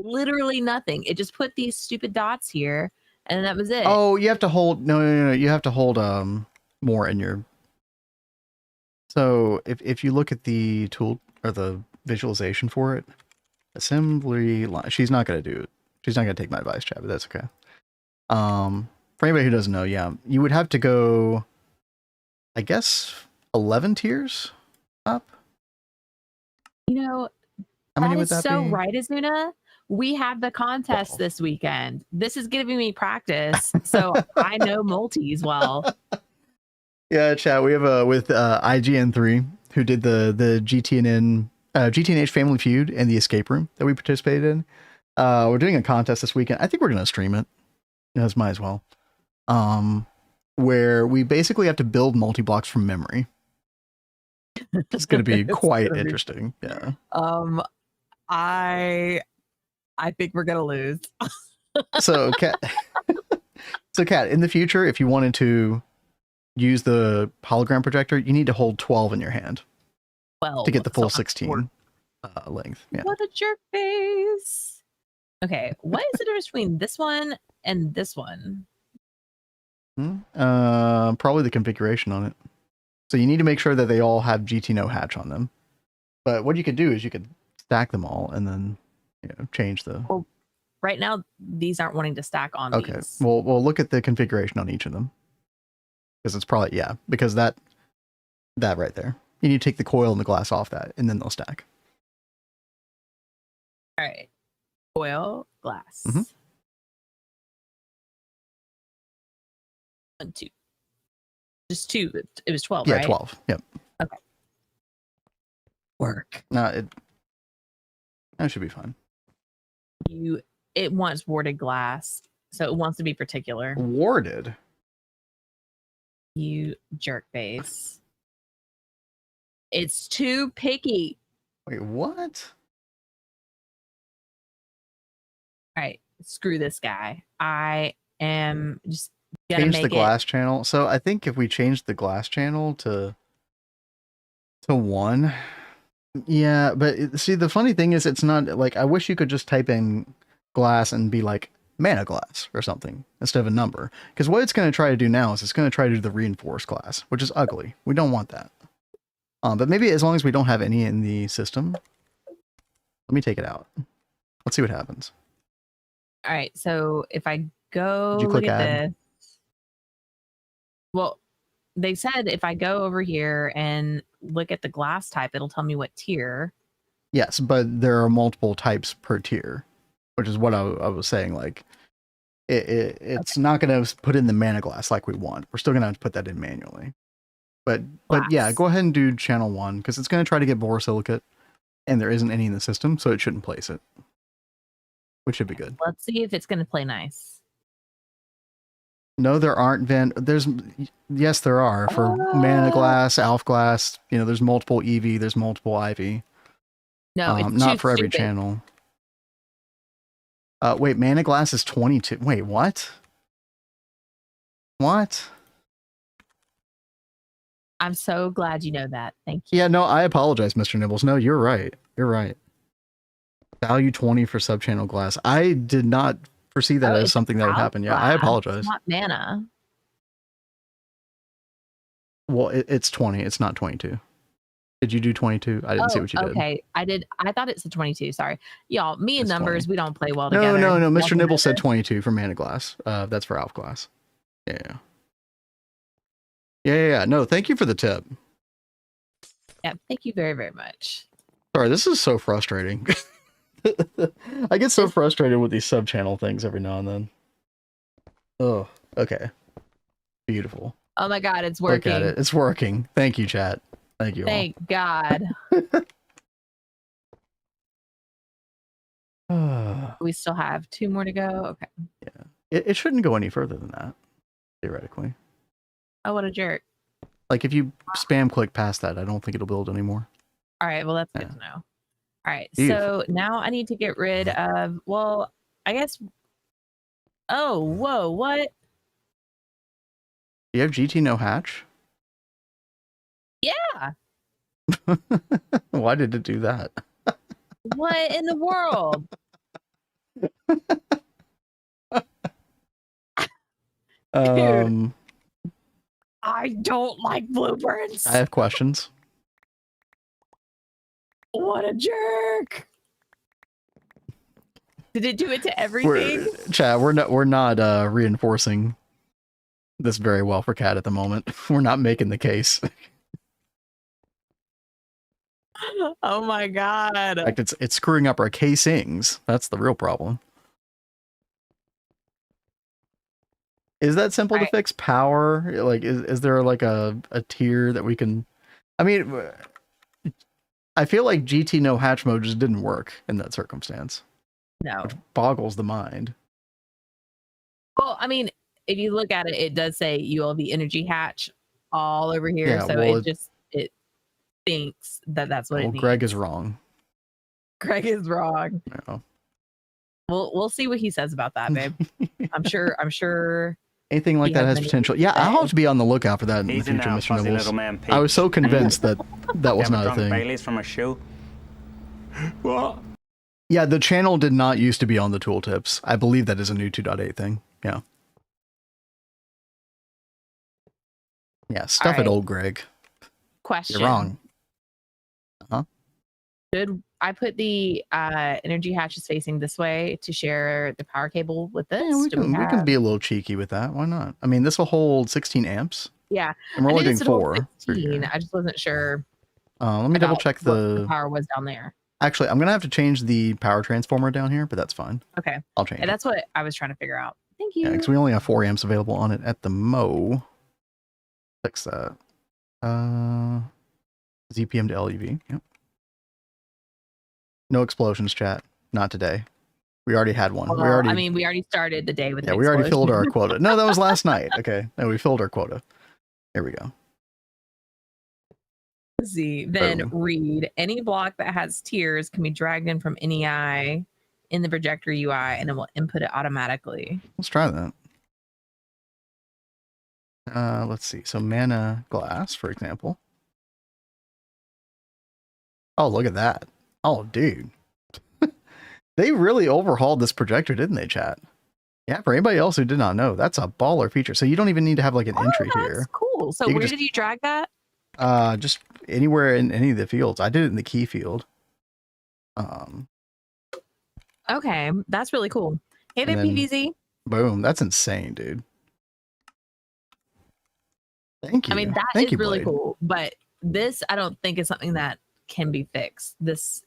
Literally nothing. It just put these stupid dots here, and that was it. Oh, you have to hold. No. You have to hold more in your. So if you look at the tool or the visualization for it, assembly line. She's not gonna do it. She's not gonna take my advice, Chad, but that's okay. For anybody who doesn't know, yeah, you would have to go, I guess, 11 tiers up. You know, how many would that so be? Right, Azuna. We have the contest this weekend. This is giving me practice, so I know multis well. Yeah, chat. We have with IGN3 who did the GTNH Family Feud and the escape room that we participated in. We're doing a contest this weekend. I think we're gonna stream it. As might as well. Where we basically have to build multi-blocks from memory. It's going to be quite interesting. Yeah. I think we're going to lose. So Kat, in the future, if you wanted to use the hologram projector, you need to hold 12 in your hand. 12 to get the full 16 length. Yeah. What a jerk face. Okay, what is the difference between this one and this one? Probably the configuration on it. So you need to make sure that they all have GTNO hatch on them. But what you could do is you could stack them all and then change the. Well, right now these aren't wanting to stack on. Okay. These. Well, we'll look at the configuration on each of them because it's probably because that right there. You need to take the coil and the glass off that, and then they'll stack. All right. Coil, glass. Mm-hmm. 1, 2. Just 2. It was 12, yeah, right? 12. Yep. Okay. Work. No, that should be fine. It wants warded glass, so it wants to be particular. Warded? You jerk face. It's too picky. Wait, what? All right, screw this guy. I am just gonna Change make the glass channel. So I think if we change the glass channel to 1, yeah, but see, the funny thing is, it's not like, I wish you could just type in glass and be like mana glass or something instead of a number. Because what it's going to try to do now is it's going to try to do the reinforced glass, which is ugly. We don't want that. But maybe as long as we don't have any in the system, let me take it out. Let's see what happens. All right, so if I go Did you click add? Well, they said if I go over here and look at the glass type, it'll tell me what tier. Yes, but there are multiple types per tier, which is what I was saying. Like, it's not going to put in the mana glass like we want. We're still going to have to put that in manually. But yeah, go ahead and do channel 1, because it's going to try to get borosilicate, and there isn't any in the system, so it shouldn't place it, which should be good. Let's see if it's going to play nice. No, there aren't yes, there are for mana glass, alpha glass. You know, there's multiple EV, there's multiple IV. No, it's not for every channel. Wait, mana glass is 22. Wait, what? What? I'm so glad you know that. Thank you. Yeah, no, I apologize, Mr. Nibbles. No, you're right. You're right. Value 20 for subchannel glass. I did not foresee that as something that would happen. Yeah, I apologize. It's not mana. Well, it's 20. It's not 22. Did you do 22? I didn't see what you did. Okay, I did. I thought it's a 22. Sorry, y'all. Me and It's numbers, 20. we don't play well together. No. Mr. Nibble said 22 for mana glass. That's for alpha glass. Yeah. No, thank you for the tip. Yeah, thank you very, very much. Sorry, this is so frustrating. I get so frustrated with these sub-channel things every now and then. Oh, okay. Beautiful. Oh my God, it's working. Look at it. It's working. Thank you, chat. Thank you all. Thank God. We still have 2 more to go. Okay. Yeah. It shouldn't go any further than that, theoretically. Oh, what a jerk. Like, if you spam click past that, I don't think it'll build anymore. All right, well, that's good to know. All right, Beautiful. so now I need to get rid of, well, I guess, oh, whoa, what? Do you have GT no hatch? Yeah. Why did it do that? What in the world? Dude, I don't like blueprints. I have questions. What a jerk! Did it do it to everything? We're not reinforcing this very well for Cat at the moment. We're not making the case. Oh my God! In fact, it's screwing up our casings. That's the real problem. Is that simple to fix? Power? Like, is there like a tier that we can? I mean, I feel like GT no hatch mode just didn't work in that circumstance. No. Which boggles the mind. Well, I mean, if you look at it, it does say ULV energy hatch all over here. Yeah, so well, it thinks that's what it needs. Greg is wrong. Greg is wrong. No. We'll see what he says about that, babe. I'm sure. Anything like that has potential. Yeah, I'll have to be on the lookout for that in the future, Mr. Nibbles. I was so convinced that was not a thing. Baileys from a shoe. What? Yeah, the channel did not used to be on the tooltips. I believe that is a new 2.8 thing. Yeah. Yeah, stuff it, old Greg. Question. You're wrong. Should I put the energy hatches facing this way to share the power cable with this? Yeah, we can be a little cheeky with that. Why not? I mean, this will hold 16 amps. Yeah. And we're only doing 4. 16. I just wasn't sure. Let me double check the power was down there. Actually, I'm going to have to change the power transformer down here, but that's fine. Okay. I'll change it. That's what I was trying to figure out. Thank you. Yeah, because we only have 4 amps available on it at the Mo. Fix that. ZPM to LUV. Yep. No explosions, chat. Not today. We already had one. Well, we already started the day with. Yeah, we already filled our quota. No, that was last night. Okay, no, we filled our quota. There we go. Let's see. Then Boom. read any block that has tiers can be dragged in from any eye in the projector UI, and it will input it automatically. Let's try that. Let's see. So mana glass, for example. Oh, look at that. Oh, dude. They really overhauled this projector, didn't they, chat? Yeah, for anybody else who did not know, that's a baller feature. So you don't even need to have like an entry that's here. Cool. So You can where just- did you drag that? Just anywhere in any of the fields. I did it in the key field. Okay, that's really cool. Hey there, And then- PVZ. Boom. That's insane, dude. Thank you. I mean, that Thank is you, really Blade. cool. But this, I don't think is something that can be fixed. This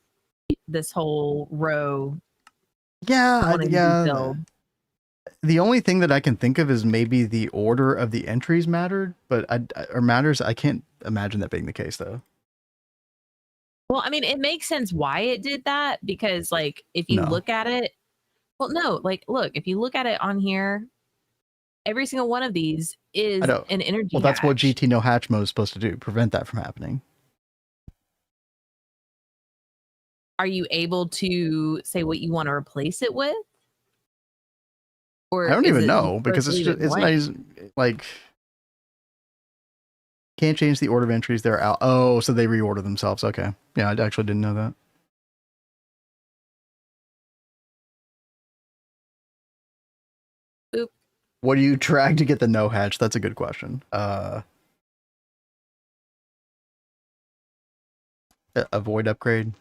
whole row. Yeah, wanting to be yeah. filled. The only thing that I can think of is maybe the order of the entries mattered, but matters. I can't imagine that being the case, though. Well, I mean, it makes sense why it did that because, like, if you No. look at it, well, no, like, look, if you look at it on here, every single one of these is I know. an energy. Well, that's what hatch. GT no hatch mode is supposed to do, prevent that from happening. Are you able to say what you want to replace it with? Or I don't is even it know supposed because to it's leave just, it it's blank? nice. Like, can't change the order of entries. They're out. Oh, so they reorder themselves. Okay. Yeah, I actually didn't know that. Oop. What do you drag to get the no hatch? That's a good question. A void upgrade?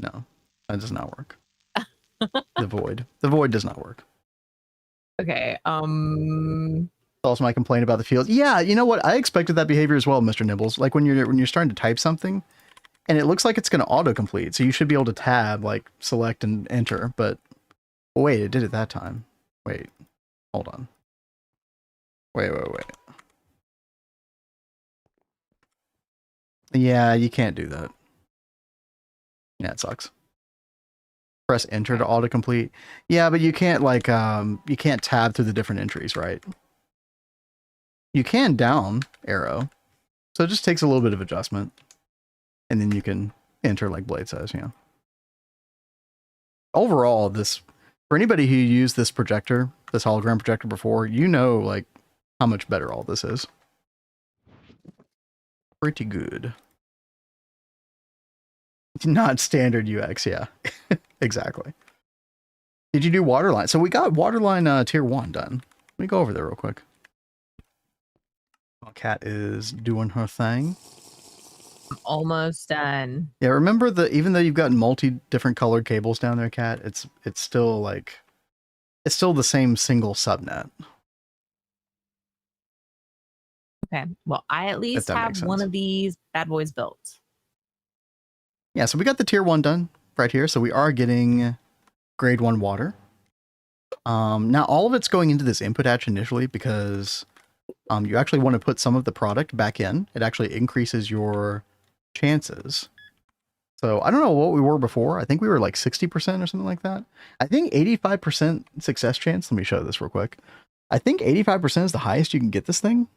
No, that does not work. The void does not work. Okay. Also, my complaint about the fields. Yeah, you know what? I expected that behavior as well, Mr. Nibbles. Like when you're starting to type something, and it looks like it's going to autocomplete, so you should be able to tab, like select and enter. But wait, it did it that time. Wait, hold on. Wait. Yeah, you can't do that. Yeah, it sucks. Press enter to autocomplete. Yeah, but you can't like you can't tab through the different entries, right? You can down arrow. So it just takes a little bit of adjustment. And then you can enter like Blade says, yeah. Overall, this for anybody who used this projector, this hologram projector before, you know like how much better all this is. Pretty good. Not standard UX, yeah. Exactly. Did you do Waterline? So we got Waterline tier 1 done. Let me go over there real quick. While Kat is doing her thing. Almost done. Yeah, remember even though you've got different colored cables down there, Kat, it's still like it's still the same single subnet. Okay. Well, I at least that have makes one sense. of these bad boys built. Yeah, so we got the tier 1 done right here. So we are getting grade 1 water. Now all of it's going into this input hatch initially because you actually want to put some of the product back in. It actually increases your chances. So I don't know what we were before. I think we were like 60% or something like that. I think 85% success chance. Let me show this real quick. I think 85% is the highest you can get this thing.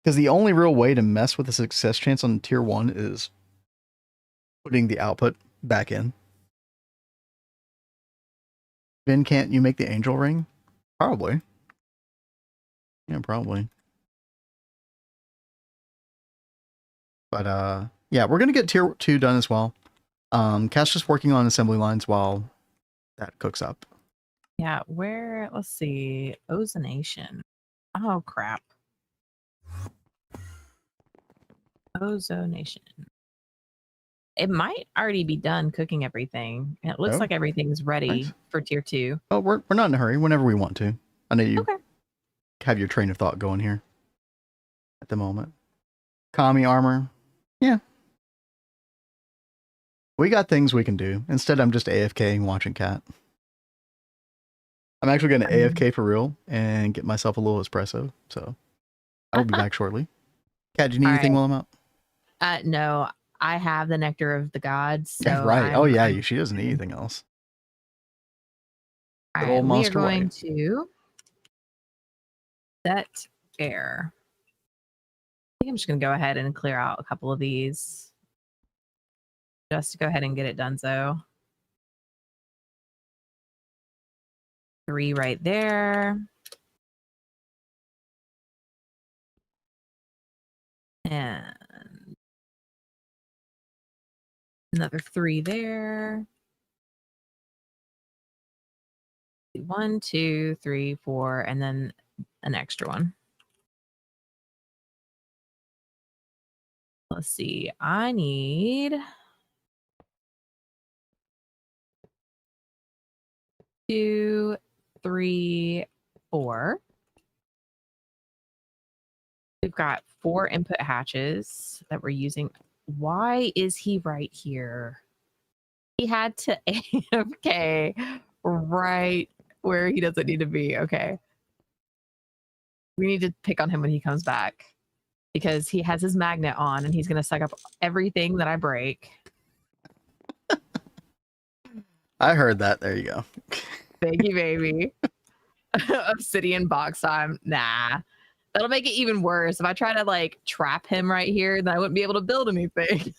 Because the only real way to mess with the success chance on tier 1 is putting the output back in. Vin, can't you make the angel ring? Probably. Yeah, probably. But yeah, we're gonna get tier 2 done as well. Cat's just working on assembly lines while that cooks up. Yeah, let's see. Ozonation. Oh crap. Ozonation. It might already be done cooking everything. It looks Oh, like everything's ready nice. for tier 2. Oh, we're not in a hurry. Whenever we want to. I know you Okay. have your train of thought going here at the moment. Kami armor. Yeah. We got things we can do. Instead, I'm just AFK and watching Cat. I'm actually going to AFK for real and get myself a little espresso. So I will be back shortly. Cat, do you need All anything right. while I'm out? No, I have the nectar of the gods. So Yeah, right. Oh, yeah. She doesn't need anything else. All Good right, old we are Monster going White. to set air. I think I'm just going to go ahead and clear out a couple of these just to go ahead and get it done. So 3 right there. And another 3 there. 1, 2, 3, 4, and then an extra one. Let's see. I need 2, 3, 4. We've got 4 input hatches that we're using. Why is he right here? He had to AFK right where he doesn't need to be. Okay. We need to pick on him when he comes back because he has his magnet on and he's going to suck up everything that I break. I heard that. There you go. Thank you, baby. Obsidian box time. Nah. That'll make it even worse. If I try to like trap him right here, then I wouldn't be able to build anything.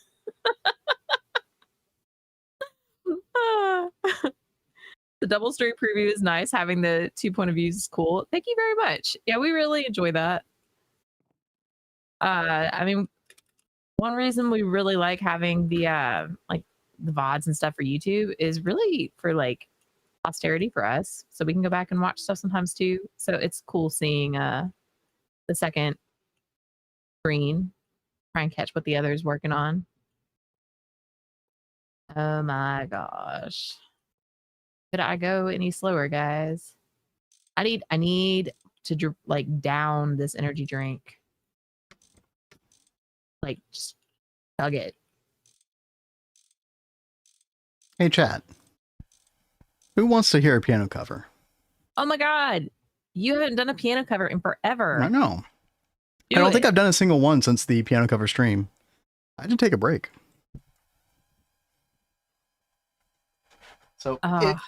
The double story preview is nice. Having the 2 point of views is cool. Thank you very much. Yeah, we really enjoy that. I mean, one reason we really like having the like the VODs and stuff for YouTube is really for like posterity for us, so we can go back and watch stuff sometimes too. So it's cool seeing the second screen, try and catch what the other is working on. Oh my gosh. Could I go any slower, guys? I need to like down this energy drink. Like just chug it. Hey, chat. Who wants to hear a piano cover? Oh my god. You haven't done a piano cover in forever. I know. I don't think I've done a single one since the piano cover stream. I had to take a break. So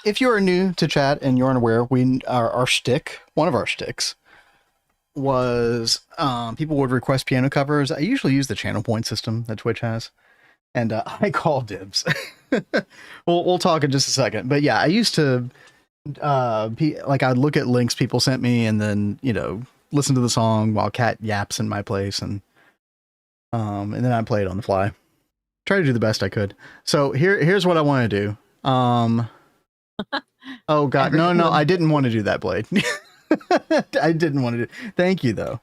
if you are new to chat and you're unaware, one of our sticks was people would request piano covers. I usually use the channel point system that Twitch has, and I call dibs. we'll talk in just a second, but yeah, I used to I'd look at links people sent me and then listen to the song while Cat yaps in my place, and then I play it on the fly. Try to do the best I could. So here's what I want to do. Oh god, no, I didn't want to do that, Blade. I didn't want to do. Thank you though.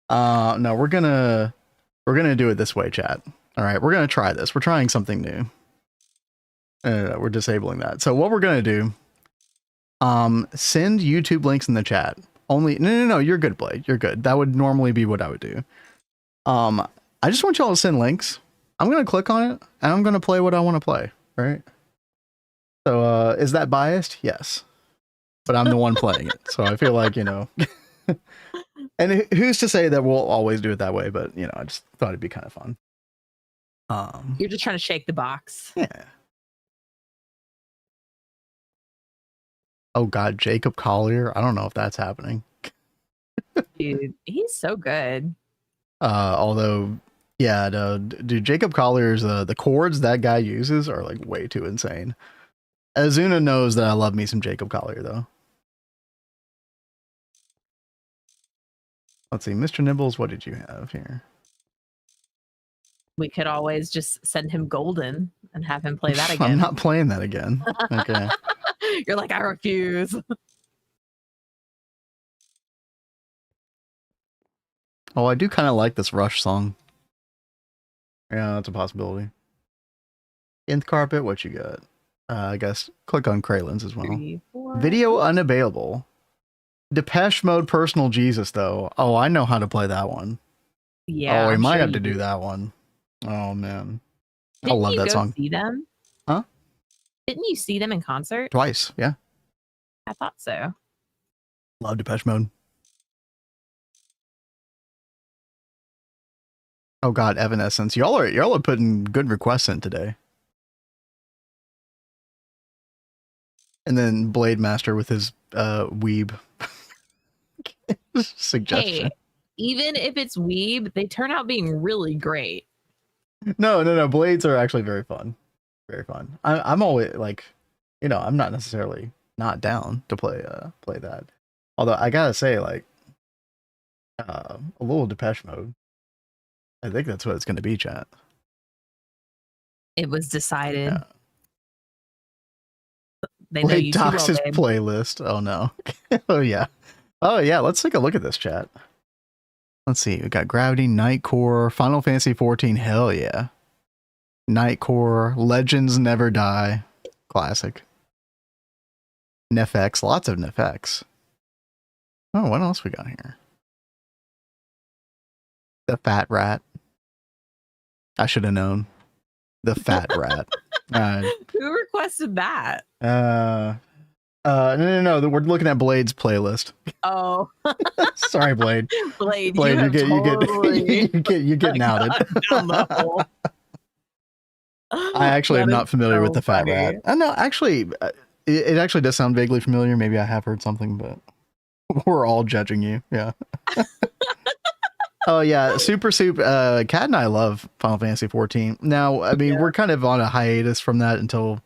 No, we're gonna do it this way, chat. All right, we're gonna try this. We're trying something new. We're disabling that. So what we're gonna do, send YouTube links in the chat. Only no, you're good, Blade. You're good. That would normally be what I would do. I just want y'all to send links. I'm gonna click on it and I'm gonna play what I want to play. Right. So is that biased? Yes. But I'm the one playing it. So I feel like, and who's to say that we'll always do it that way? But, I just thought it'd be kind of fun. You're just trying to shake the box. Yeah. Oh, God, Jacob Collier. I don't know if that's happening. Dude, he's so good. Although, yeah, dude, Jacob Collier's the chords that guy uses are like way too insane. Azuna knows that I love me some Jacob Collier, though. Let's see, Mr. Nibbles, what did you have here? We could always just send him Golden and have him play that again. I'm not playing that again. Okay. You're like, I refuse. Oh, I do kind of like this Rush song. Yeah, that's a possibility. Nth Carpet, what you got? I guess click on Kraylin's as well. 3, 4. Video unavailable. Depeche Mode Personal Jesus, though. Oh, I know how to play that one. Yeah. Oh, we might have to do that one. Oh, man. I Didn't love you that go song. See them? Huh? Didn't you see them in concert? Twice, yeah. I thought so. Love Depeche Mode. Oh, God, Evanescence. Y'all are putting good requests in today. And then Blade Master with his weeb. suggestion. Hey, even if it's weeb, they turn out being really great. No. Blades are actually very fun. Very fun. I'm always like, I'm not necessarily not down to play that. Although I gotta say, like, a little Depeche Mode. I think that's what it's gonna be, chat. It was decided. Yeah. They know you too well, Dox's babe. playlist. Oh no. Oh yeah. Let's take a look at this, chat. Let's see. We got Gravity, Nightcore, Final Fantasy 14. Hell yeah. Nightcore, Legends Never Die, classic. Nefx, lots of Nefx. Oh, what else we got here? The Fat Rat. I should have known. The Fat Rat. Who requested that? No. We're looking at Blade's playlist. Oh, sorry, Blade. Blade, you totally get outed. down the hole. I actually am not familiar with the Fat Rat. No, actually, it actually does sound vaguely familiar. Maybe I have heard something, but we're all judging you. Yeah. Oh yeah, Super Soup. Kat and I love Final Fantasy 14. Now, I mean, we're kind of on a hiatus from that until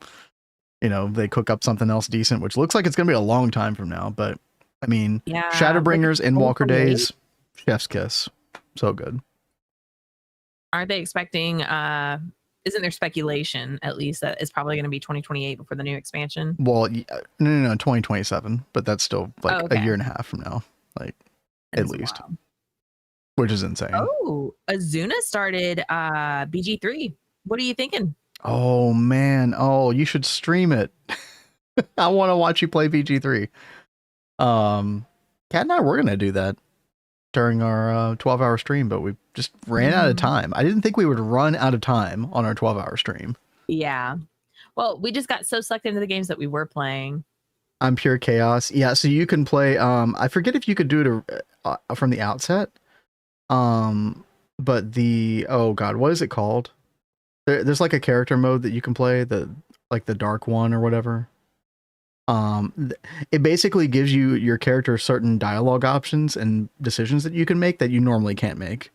they cook up something else decent, which looks like it's gonna be a long time from now. But I mean, Shadowbringers, Endwalker Days, Chef's Kiss, so good. Aren't they expecting? Isn't there speculation, at least, that it's probably going to be 2028 before the new expansion? Well, no, 2027, but that's still like a year and a half from now, like at least, wild. Which is insane. Oh, Azuna started BG3. What are you thinking? Oh man, you should stream it. I want to watch you play BG3. Kat and I were gonna do that during our 12-hour stream, but we just ran out of time. I didn't think we would run out of time on our 12-hour stream. Yeah. Well, we just got so sucked into the games that we were playing. I'm Pure Chaos. Yeah, so you can play, I forget if you could do it from the outset. But oh god, what is it called? There's like a character mode that you can play, the dark one or whatever. It basically gives your character certain dialogue options and decisions that you can make that you normally can't make.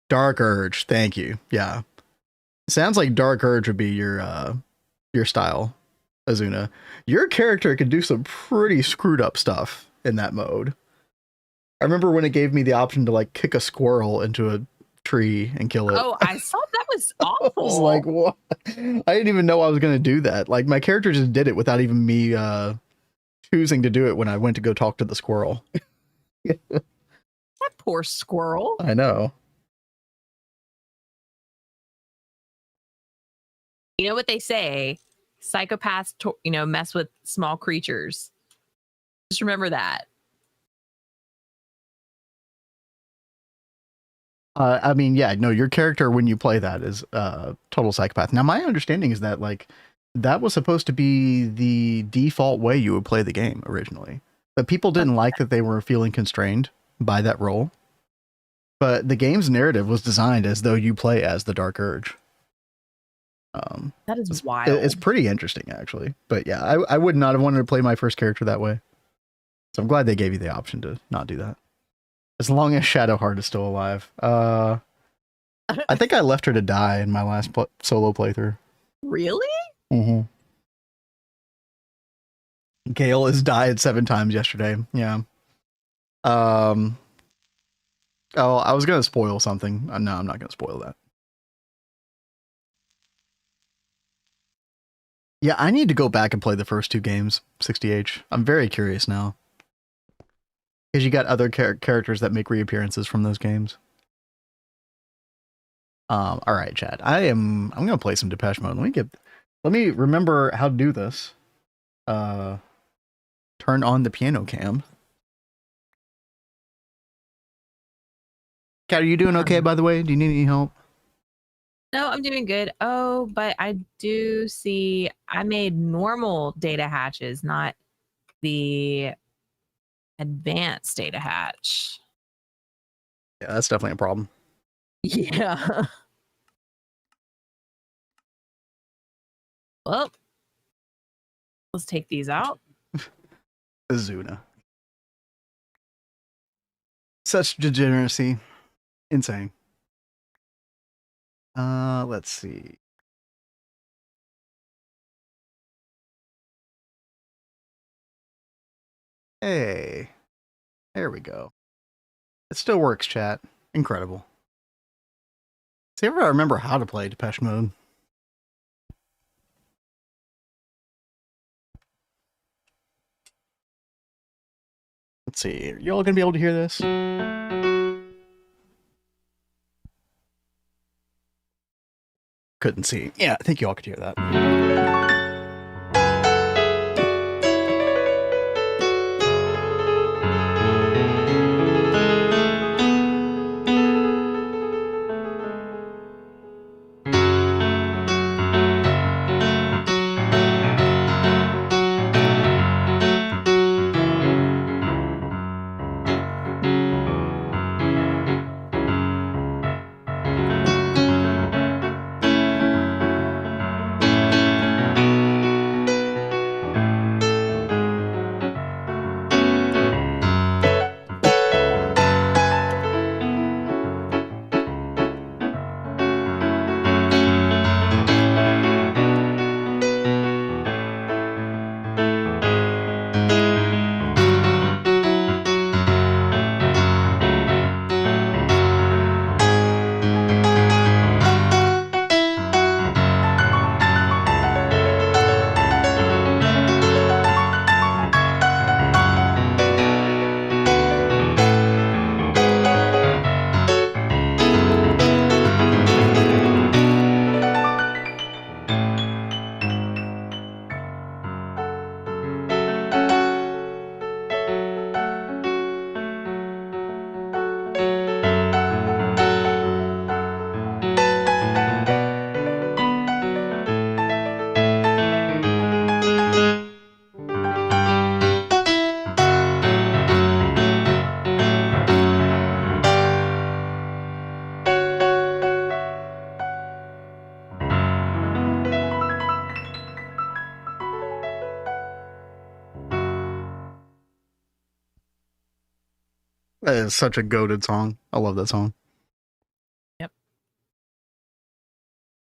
Dark Urge, thank you. Yeah, sounds like Dark Urge would be your style, Azuna. Your character can do some pretty screwed up stuff in that mode. I remember when it gave me the option to like kick a squirrel into a tree and kill it. Oh, I saw that was awful. I was like, what? I didn't even know I was going to do that. Like my character just did it without even me choosing to do it when I went to go talk to the squirrel. That poor squirrel. I know. You know what they say? Psychopaths, mess with small creatures. Just remember that. I mean, yeah, no, your character when you play that is total psychopath. Now, my understanding is that like that was supposed to be the default way you would play the game originally, but people didn't like that they were feeling constrained by that role. But the game's narrative was designed as though you play as the Dark Urge. That is wild. It's pretty interesting, actually. But yeah, I would not have wanted to play my first character that way. So I'm glad they gave you the option to not do that. As long as Shadowheart is still alive. I think I left her to die in my last solo playthrough. Really? Mm-hmm. Gale has died 7 times yesterday. Yeah. Oh, I was gonna spoil something. No, I'm not gonna spoil that. Yeah, I need to go back and play the first 2 games, 60H. I'm very curious now. Because you got other characters that make reappearances from those games. All right, chat. I'm gonna play some Depeche Mode. Let me remember how to do this. Turn on the piano cam. Kat, are you doing okay, by the way? Do you need any help? No, I'm doing good. Oh, but I do see I made normal data hatches, not the advanced data hatch. Yeah, that's definitely a problem. Yeah. Well, let's take these out. Azuna. Such degeneracy. Insane. Let's see. Hey. There we go. It still works, chat. Incredible. See, ever I remember how to play Depeche Mode. Let's see. Y'all gonna be able to hear this? Couldn't see. Yeah, I think y'all could hear that. That is such a goated song. I love that song. Yep.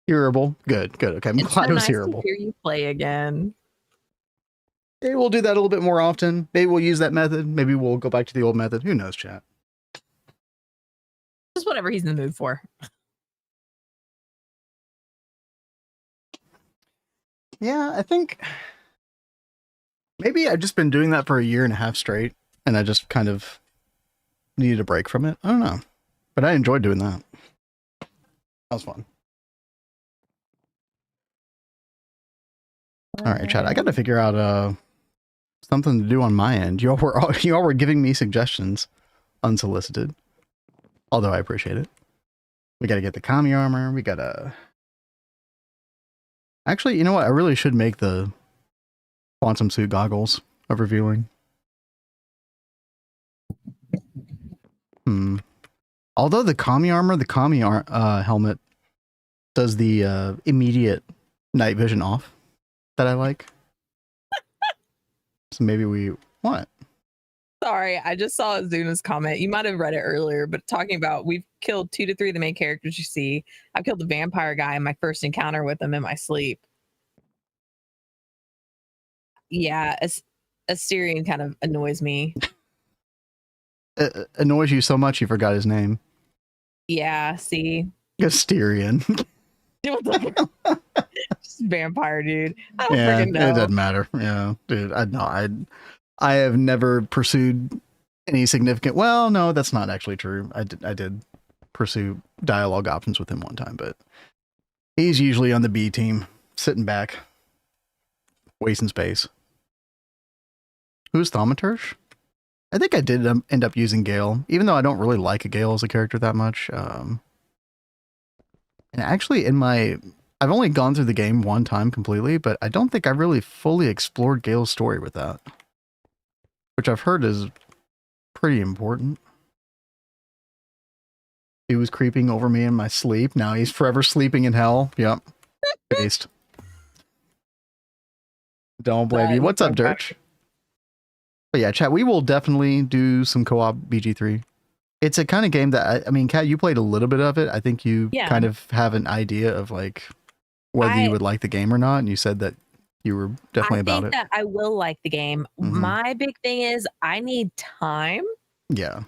Hearable. Good, good. Okay, I'm glad it was hearable. To hear you play again. Maybe we'll do that a little bit more often. Maybe we'll use that method. Maybe we'll go back to the old method. Who knows, chat? Just whatever he's in the mood for. Yeah, I think maybe I've just been doing that for a year and a half straight, and I just kind of needed a break from it. I don't know, but I enjoyed doing that. That was fun. All right, chat. I got to figure out something to do on my end. Y'all were giving me suggestions unsolicited, although I appreciate it. We got to get the commie armor. We got to. Actually, you know what? I really should make the quantum suit goggles of revealing. Although the commie armor, the commie helmet does the immediate night vision off that I like. So maybe we... What? Sorry, I just saw Zuna's comment. You might have read it earlier, but talking about we've killed 2 to 3 of the main characters you see. I've killed the vampire guy in my first encounter with him in my sleep. Yeah, Assyrian kind of annoys me. Annoys you so much you forgot his name. Yeah, see? Asterian. Just vampire, dude. I don't Yeah, freaking know. it doesn't matter. Yeah, dude. I have never pursued any significant... Well, no, that's not actually true. I did pursue dialogue options with him one time, but he's usually on the B team, sitting back, wasting space. Who's Thaumaturge? I think I did end up using Gale, even though I don't really like a Gale as a character that much. And actually, I've only gone through the game one time completely, but I don't think I really fully explored Gale's story with that, which I've heard is pretty important. He was creeping over me in my sleep. Now he's forever sleeping in hell. Yep. Based. Don't blame you. What's up, Dirch? But yeah, chat, we will definitely do some co-op BG3 It's a kind of game that, I mean, Kat, you played a little bit of it. I think you kind of have an idea of like whether you would like the game or not. And you said that you were definitely about it. I think that I will like the game. My big thing is I need time. Yeah.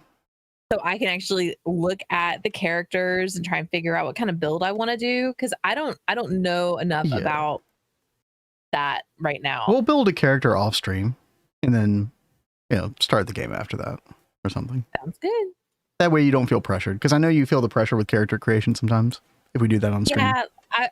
So I can actually look at the characters and try and figure out what kind of build I want to do. Cause I don't know enough about that right now. We'll build a character off stream and then, you know, start the game after that or something. Sounds good. That way you don't feel pressured. Cause I know you feel the pressure with character creation sometimes if we do that on stream. Yeah.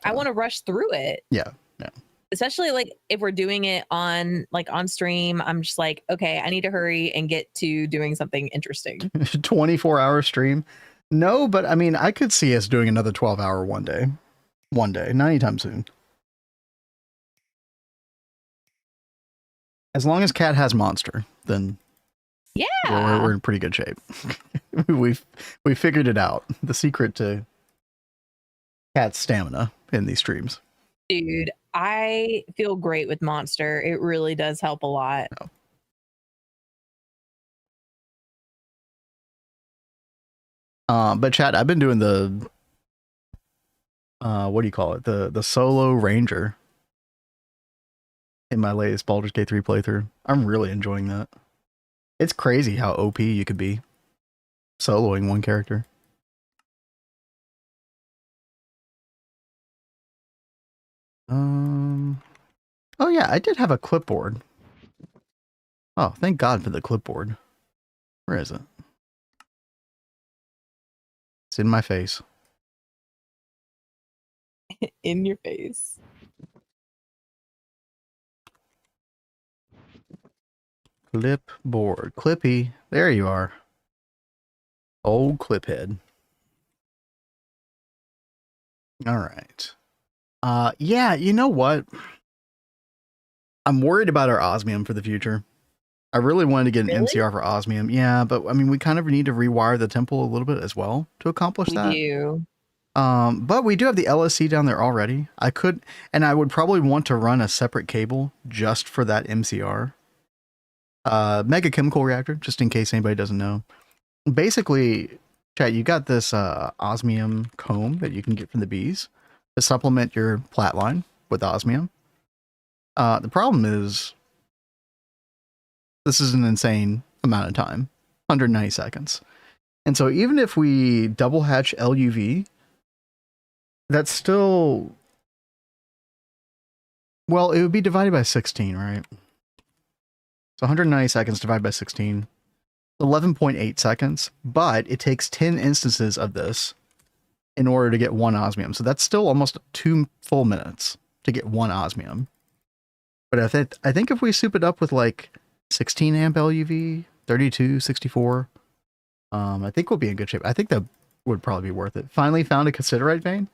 I want to rush through it. Yeah. Yeah. Especially like if we're doing it on stream, I'm just like, okay, I need to hurry and get to doing something interesting. 24-hour stream. No, but I mean, I could see us doing another 12-hour one day, not anytime soon. As long as Cat has monster, then we're in pretty good shape. We've figured it out. The secret to Cat's stamina in these streams. Dude, I feel great with monster. It really does help a lot. But chat, I've been doing the what do you call it? The solo ranger in my latest Baldur's Gate 3 playthrough. I'm really enjoying that. It's crazy how OP you could be soloing one character. Oh yeah, I did have a clipboard. Oh, thank God for the clipboard. Where is it? It's in my face. In your face. Clipboard. Clippy. There you are. Old cliphead. All right. Yeah, you know what? I'm worried about our osmium for the future. I really wanted to get an MCR for osmium. Yeah, but I mean, we kind of need to rewire the temple a little bit as well to accomplish that. We do. But we do have the LSC down there already. I would probably want to run a separate cable just for that MCR. Mega chemical reactor, just in case anybody doesn't know. Basically, chat, you got this osmium comb that you can get from the bees to supplement your plat line with osmium. The problem is this is an insane amount of time, 190 seconds. And so even if we double hatch LUV, that's still, well, it would be divided by 16, right? So 190 seconds divided by 16, 11.8 seconds, but it takes 10 instances of this in order to get one osmium. So that's still almost 2 full minutes to get one osmium. But I think if we soup it up with like 16 amp LUV, 32, 64, I think we'll be in good shape. I think that would probably be worth it. Finally found a cassiterite vein.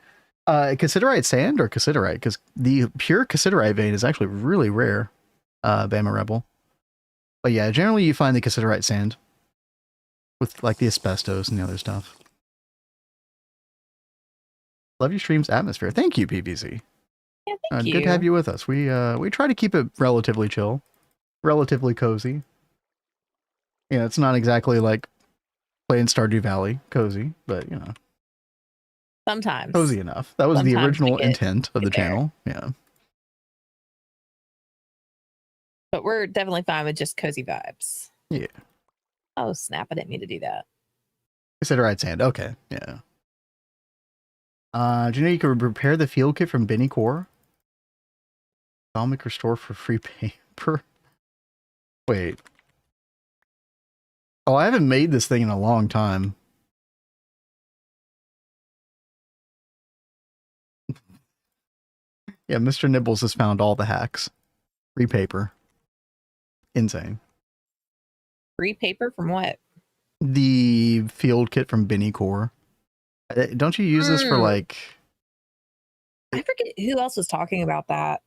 Cassiterite sand or cassiterite? Because the pure cassiterite vein is actually really rare, Bama Rebel. But yeah, generally you find the cassiterite sand with like the asbestos and the other stuff. Love your stream's atmosphere. Thank you, PBZ. Yeah, thank you. Good to have you with us. We try to keep it relatively chill, relatively cozy. Yeah, it's not exactly like playing Stardew Valley cozy, but you know, sometimes cozy enough. That was the original intent of the channel. Yeah. But we're definitely fine with just cozy vibes. Yeah. Oh snap! I didn't mean to do that. Cassiterite sand. Okay. Yeah. Do you know you can repair the field kit from Benny Core? Atomic restore for free paper. Wait. Oh, I haven't made this thing in a long time. Yeah, Mr. Nibbles has found all the hacks. Free paper. Insane. Free paper from what? The field kit from Benny Core. Don't you use this for like... I forget who else was talking about that.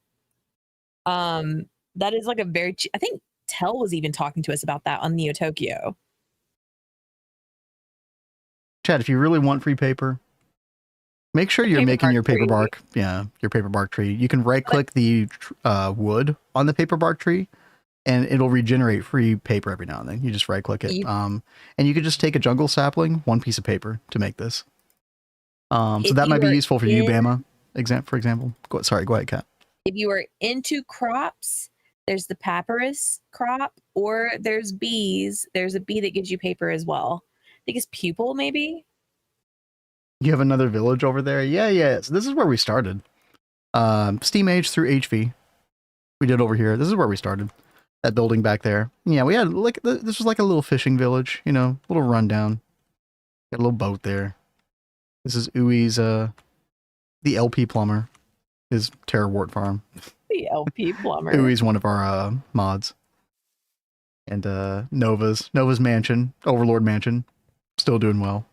That is like a very... I think Tell was even talking to us about that on Neo Tokyo. Chad, if you really want free paper, make sure you're making your paper bark. Yeah, your paper bark tree. You can right click the wood on the paper bark tree and it'll regenerate free paper every now and then. You just right click it. And you could just take a jungle sapling, one piece of paper to make this. So that might be useful for you, Bama, for example. Go ahead, Kat. If you are into crops, there's the papyrus crop, or there's bees. There's a bee that gives you paper as well. I think it's pupil, maybe. You have another village over there? Yeah. So this is where we started. Steam Age through HV. We did over here. This is where we started. That building back there. Yeah, we had like, this was like a little fishing village, you know, little rundown. Got a little boat there. This is Ui's, the LP plumber. His terror wart farm. The LP plumber. Ui's one of our mods. And Nova's mansion, Overlord mansion, still doing well.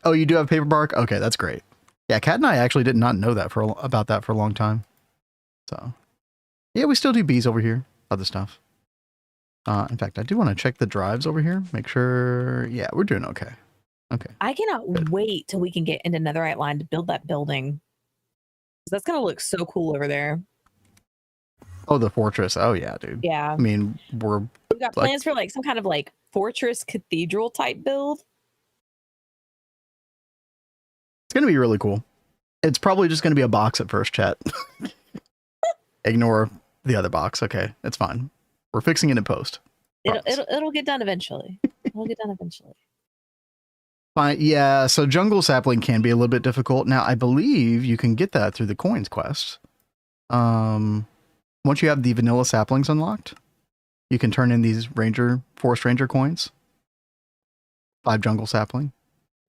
Oh, you do have paper bark? Okay, that's great. Yeah, Kat and I actually did not know that about that for a long time. So, yeah, we still do bees over here. Other stuff. In fact, I do want to check the drives over here. Make sure. Yeah, we're doing okay. Okay. I cannot wait till we can get into Netherite Line to build that building. That's going to look so cool over there. Oh, the fortress. Oh, yeah, dude. Yeah. I mean, we've got plans for like some kind of like fortress cathedral type build. It's going to be really cool. It's probably just going to be a box at first, chat. Ignore the other box. Okay, it's fine. We're fixing it in post. It'll get done eventually. It'll get done eventually. Fine. Yeah, so jungle sapling can be a little bit difficult. Now, I believe you can get that through the coins quest. Once you have the vanilla saplings unlocked, you can turn in these forest ranger coins. 5 jungle sapling.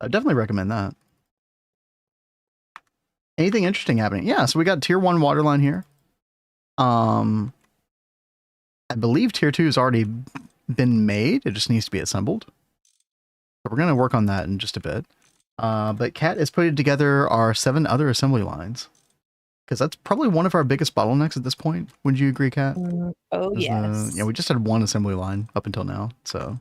I definitely recommend that. Anything interesting happening? Yeah, so we got tier 1 waterline here. I believe tier 2 has already been made. It just needs to be assembled. So we're going to work on that in just a bit. But Kat is putting together our 7 other assembly lines. Because that's probably one of our biggest bottlenecks at this point. Would you agree, Kat? Yes. Yeah, we just had 1 assembly line up until now. So,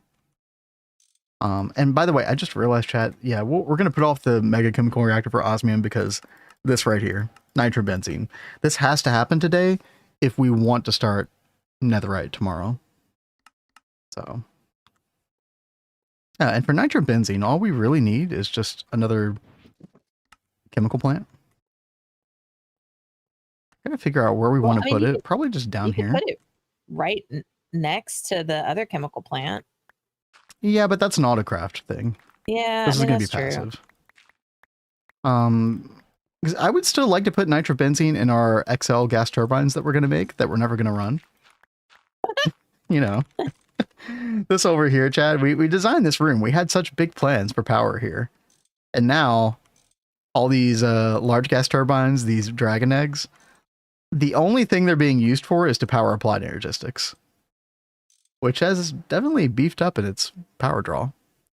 and by the way, I just realized, chat, yeah, we're going to put off the mega chemical reactor for osmium because this right here, nitrobenzene. This has to happen today if we want to start netherite tomorrow. So, yeah, and for nitrobenzene, all we really need is just another chemical plant. Gotta figure out where we want to put it. Probably just down here. Put it right next to the other chemical plant. Yeah, but that's an autocraft thing. Yeah, this is going to be passive. Because I would still like to put nitrobenzene in our XL gas turbines that we're going to make that we're never going to run. You know, this over here, Chad. We designed this room. We had such big plans for power here, and now all these large gas turbines, these dragon eggs. The only thing they're being used for is to power applied energistics, which has definitely beefed up in its power draw,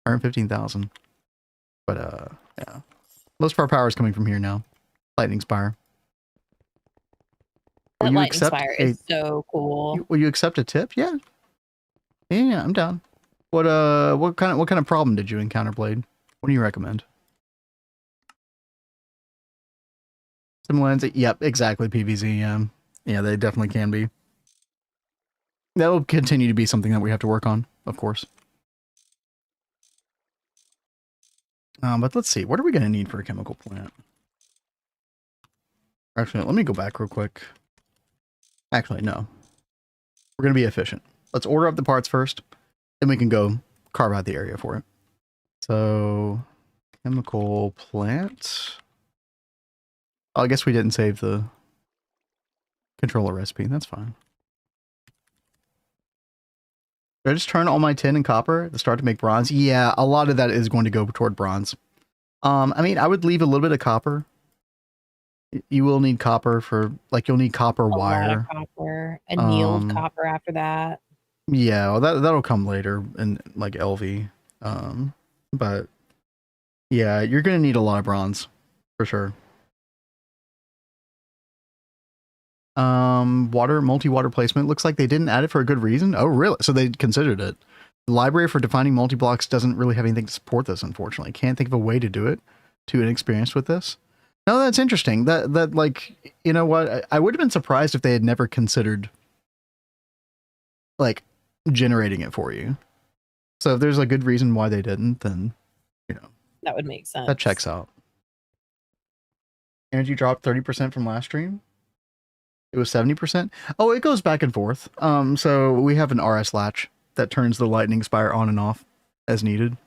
115,000. But yeah, most of our power is coming from here now. Lightning Spire. That Lightning Spire is so cool. Will you accept a tip? Yeah. Yeah, I'm down. What kind of problem did you encounter, Blade? What do you recommend? Simulans, yep, exactly, PVZ, yeah, they definitely can be. That'll continue to be something that we have to work on, of course. But let's see, what are we going to need for a chemical plant? Actually, let me go back real quick. Actually, no. We're going to be efficient. Let's order up the parts first, then we can go carve out the area for it. So, chemical plant. Oh, I guess we didn't save the controller recipe. That's fine. Did I just turn all my tin and copper at the start to make bronze? Yeah, a lot of that is going to go toward bronze. I mean, I would leave a little bit of copper. You will need copper for, like, you'll need copper wire. Copper, annealed copper after that. Yeah, well, that'll come later in, like, LV. But, yeah, you're going to need a lot of bronze, for sure. Multi-water placement. Looks like they didn't add it for a good reason. Oh, really? So they considered it. The library for defining multi-blocks doesn't really have anything to support this, unfortunately. Can't think of a way to do it. Too inexperienced with this. No, that's interesting. That like, you know what? I would have been surprised if they had never considered like generating it for you. So if there's a good reason why they didn't, then, you know, that would make sense. that checks out. Energy dropped 30% from last stream. It was 70%. Oh, it goes back and forth. So we have an RS latch that turns the lightning spire on and off as needed.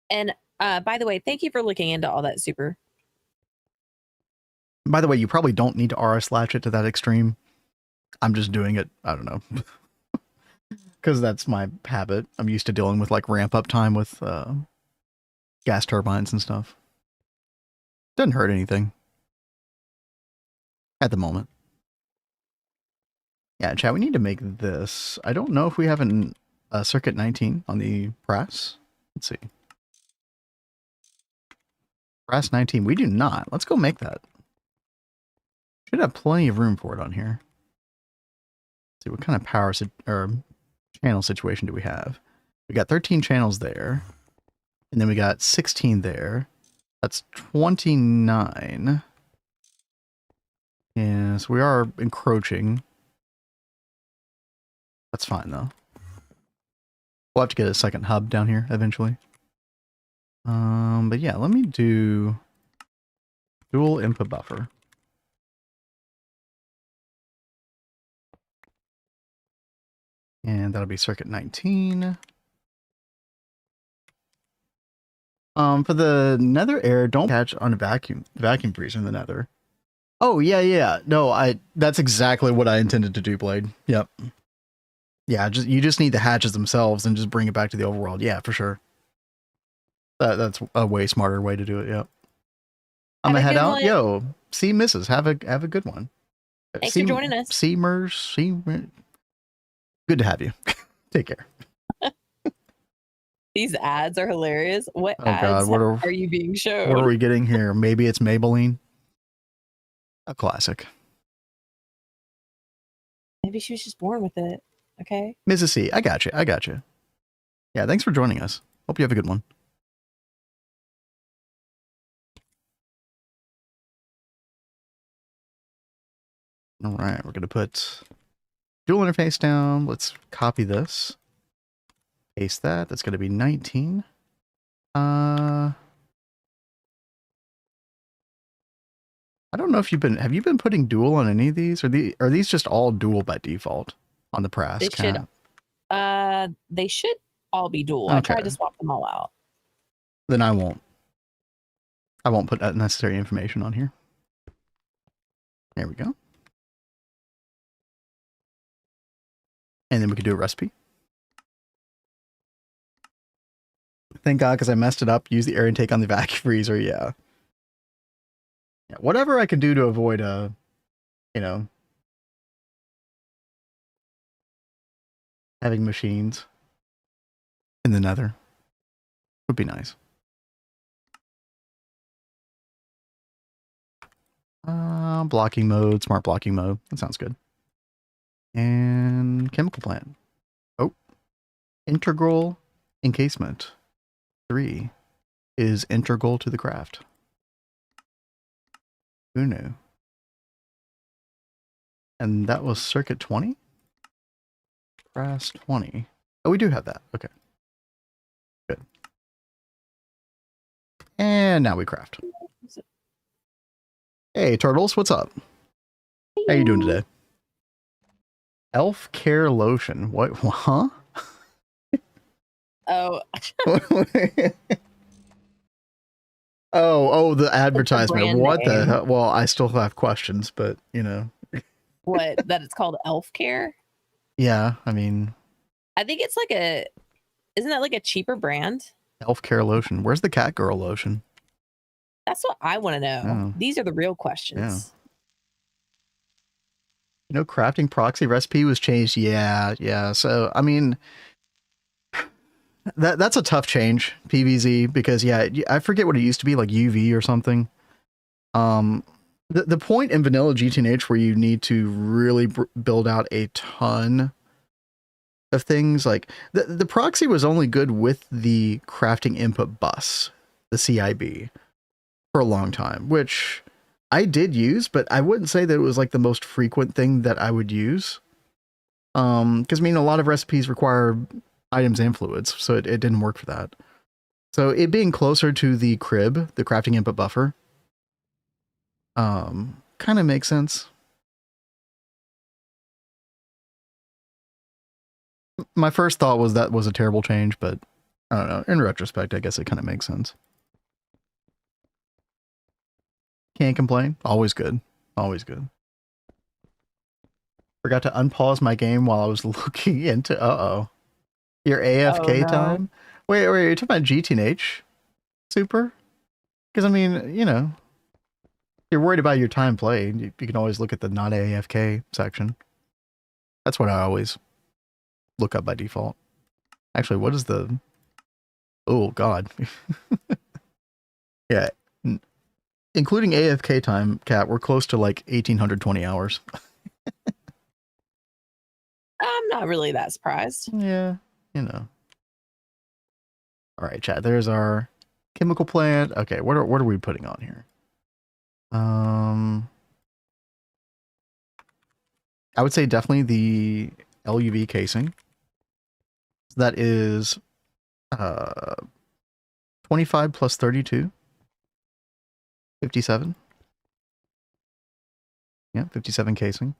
And by the way, thank you for looking into all that, Super. By the way, you probably don't need to RS latch it to that extreme. I'm just doing it. I don't know. Because that's my habit. I'm used to dealing with like ramp up time with gas turbines and stuff. Doesn't hurt anything. At the moment. Yeah, chat, we need to make this. I don't know if we have a circuit 19 on the brass. Let's see. Brass 19. We do not. Let's go make that. Should have plenty of room for it on here. Let's see, what kind of power or channel situation do we have? We got 13 channels there. And then we got 16 there. That's 29. Yeah, so we are encroaching. That's fine, though. We'll have to get a second hub down here eventually. But yeah, let me do dual input buffer. And that'll be circuit 19. For the nether air, don't catch on a vacuum freezer in the nether. Oh, yeah. No, that's exactly what I intended to do, Blade. Yep. Yeah, you just need the hatches themselves and just bring it back to the overworld. Yeah, for sure. That's a way smarter way to do it, yep. I'm gonna head out. Yo, see Mrs. Have a good one. Thanks for joining us. See Mers, good to have you. Take care. These ads are hilarious. What ads are you being shown? What are we getting here? Maybe it's Maybelline. A classic. Maybe she was just born with it. Okay. Mrs. C, I got you. Yeah, thanks for joining us. Hope you have a good one. All right, we're going to put dual interface down. Let's copy this. Paste that. That's going to be 19. I don't know if have you been putting dual on any of these? Are these just all dual by default on the press? They should all be dual. Okay. I tried to swap them all out. Then I won't put that necessary information on here. There we go. And then we could do a recipe. Thank God, because I messed it up. Use the air intake on the vacuum freezer. Yeah. Whatever I can do to avoid having machines in the nether would be nice. Blocking mode, smart blocking mode. That sounds good. And chemical plant. Oh, integral encasement 3 is integral to the craft. Who knew? And that was circuit 20? Brass 20. Oh, we do have that. Okay. Good. And now we craft. Hey, turtles, what's up? How you doing today? Elf Care Lotion. What? Huh? Oh. Oh, the advertisement. What the hell? Well, I still have questions, but you know. What? That it's called Elf Care? Yeah, I mean. I think it's like isn't that like a cheaper brand? Elf Care Lotion. Where's the cat girl lotion? That's what I want to know. Oh. These are the real questions. Yeah. You know, crafting proxy recipe was changed. Yeah. So, I mean, that's a tough change, PVZ, because yeah, I forget what it used to be, like UV or something. The point in vanilla GTNH where you need to really build out a ton of things, like the proxy was only good with the crafting input bus, the CIB. for a long time, which I did use, but I wouldn't say that it was like the most frequent thing that I would use. Because I mean, a lot of recipes require items and fluids, so it didn't work for that. So it being closer to the crib, the crafting input buffer, kind of makes sense. My first thought was that was a terrible change, but I don't know. In retrospect, I guess it kind of makes sense. Can't complain. Always good. Always good. Forgot to unpause my game while I was looking into... Uh-oh. Your AFK time? Wait, you're talking about GTNH? Super? Because, I mean, you know, you're worried about your time played. You can always look at the not AFK section. That's what I always look up by default. Actually, what is the... Oh, God. Yeah. Including AFK time, Cat, we're close to like 1,820 hours. I'm not really that surprised. Yeah, you know. All right, chat. There's our chemical plant. Okay, what are we putting on here? I would say definitely the LUV casing. That is 25 plus 32. 57. Yeah, 57 casing.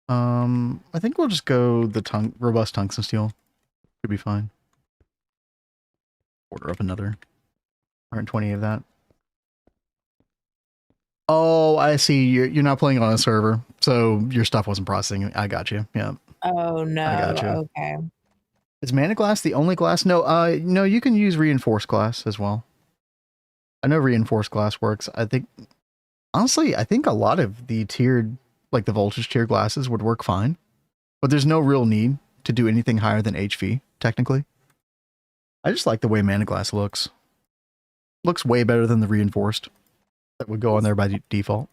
I think we'll just go the robust tungsten steel. Should be fine. Order up another 120 of that. Oh, I see. You're not playing on a server, so your stuff wasn't processing. I got you. Yeah. Oh no. I got you. Okay. Is mana glass the only glass? No. No. You can use reinforced glass as well. I know reinforced glass works. I think, honestly, I think a lot of the tiered, like the voltage tier glasses would work fine, but there's no real need to do anything higher than HV, technically. I just like the way mana glass looks. Looks way better than the reinforced that would go on there by default.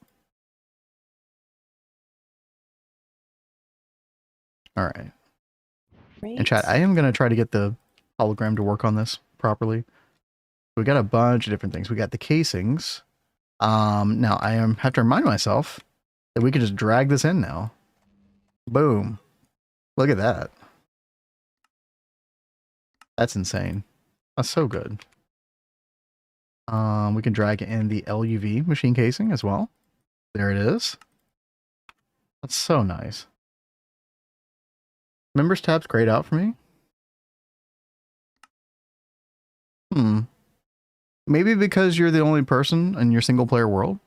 All right. Great. And chat, I am going to try to get the hologram to work on this properly. We got a bunch of different things. We got the casings. Now I have to remind myself that we can just drag this in now. Boom. Look at that. That's insane. That's so good. We can drag in the LUV machine casing as well. There it is. That's so nice. Members tab's grayed out for me. Maybe because you're the only person in your single player world?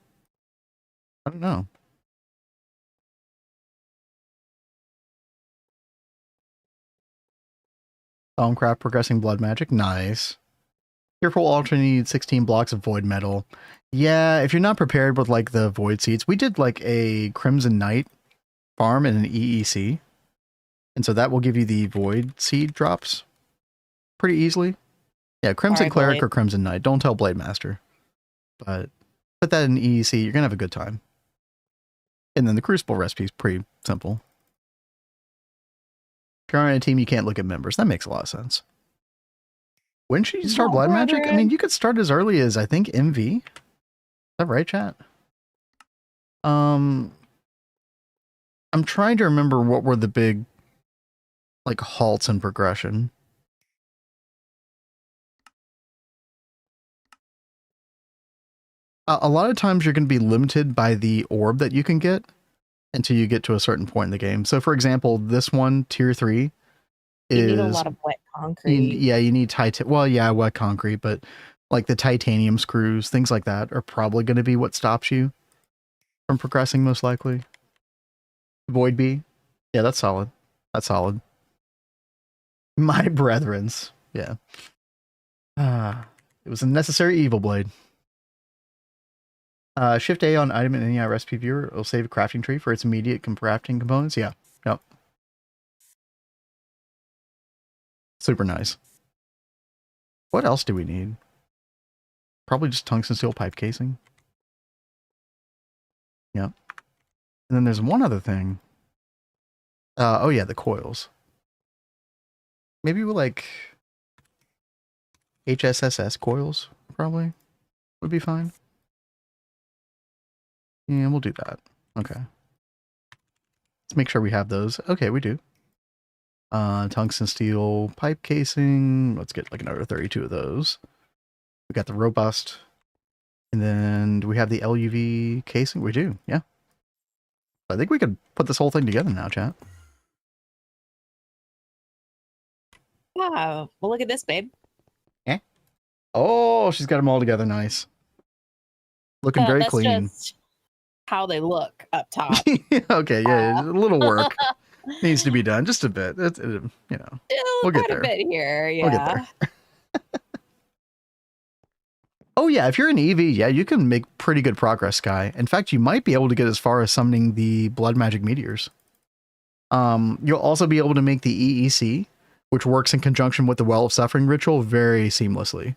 I don't know. Thaumcraft progressing blood magic. Nice. Fearful Ultra needs 16 blocks of void metal. Yeah, if you're not prepared with like the void seeds, we did like a Crimson Knight farm and an EEC. And so that will give you the void seed drops pretty easily. Yeah, Crimson Cleric or Crimson Knight. Don't tell Blade Master. But put that in EEC, you're going to have a good time. And then the Crucible recipe is pretty simple. If you're on a team, you can't look at members. That makes a lot of sense. When should you start Blood Magic? I mean, you could start as early as, I think, MV. Is that right, chat? I'm trying to remember what were the big, like, halts in progression. A lot of times you're going to be limited by the orb that you can get until you get to a certain point in the game. So, for example, this one, Tier 3, is... You need a lot of wet concrete. You need wet concrete, but like the titanium screws, things like that are probably going to be what stops you from progressing most likely. Void Bee. Yeah, that's solid. That's solid. My brethrens. Yeah. It was a necessary evil blade. Shift A on item in any recipe viewer. It'll save a crafting tree for its immediate crafting components. Yeah. Yep. Super nice. What else do we need? Probably just tungsten steel pipe casing. Yep. And then there's one other thing. Oh yeah, the coils. Maybe we're like HSSS coils, probably. would be fine. Yeah, we'll do that. Okay. Let's make sure we have those. Okay, we do. Tungsten steel pipe casing. Let's get like another 32 of those. We got the robust. And then do we have the LUV casing? We do, yeah. I think we could put this whole thing together now, chat. Wow. Well, look at this, babe. Eh? Oh, she's got them all together. Nice. Looking very that's clean. Just how they look up top. Okay, yeah, a little work needs to be done, just a bit. You know, we'll get there. A bit here, yeah. We'll get there. Oh yeah, if you're an EV, yeah, you can make pretty good progress, Sky. In fact, you might be able to get as far as summoning the blood magic meteors. You'll also be able to make the EEC, which works in conjunction with the Well of Suffering ritual very seamlessly.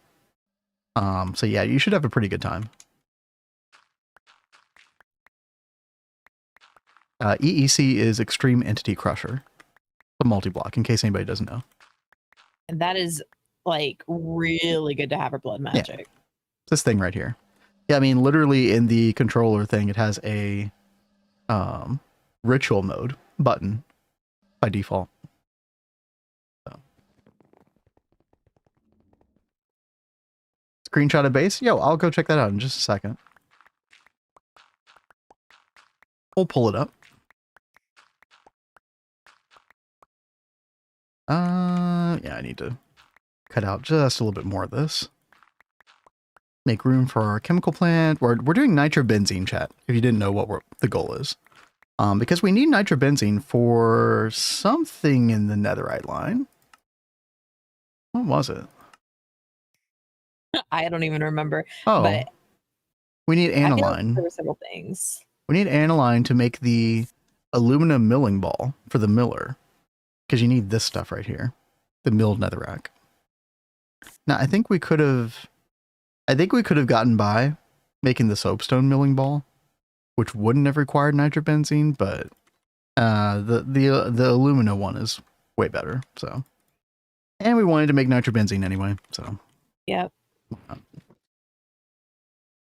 So yeah, you should have a pretty good time. EEC is Extreme Entity Crusher. The multi-block, in case anybody doesn't know. And that is like really good to have for blood magic. Yeah. This thing right here. Yeah, I mean, literally in the controller thing, it has a ritual mode button by default. So. Screenshot of base? Yo, I'll go check that out in just a second. We'll pull it up. Yeah, I need to cut out just a little bit more of this. Make room for our chemical plant. We're doing nitrobenzene, chat, if you didn't know what the goal is. Because we need nitrobenzene for something in the netherite line. What was it? I don't even remember. Oh, but we need aniline. Like there were several things. We need aniline to make the aluminum milling ball for the miller. Because you need this stuff right here. The milled netherrack. Now, I think we could have gotten by making the soapstone milling ball, which wouldn't have required nitrobenzene, but the alumina one is way better. So, and we wanted to make nitrobenzene anyway. So, yep.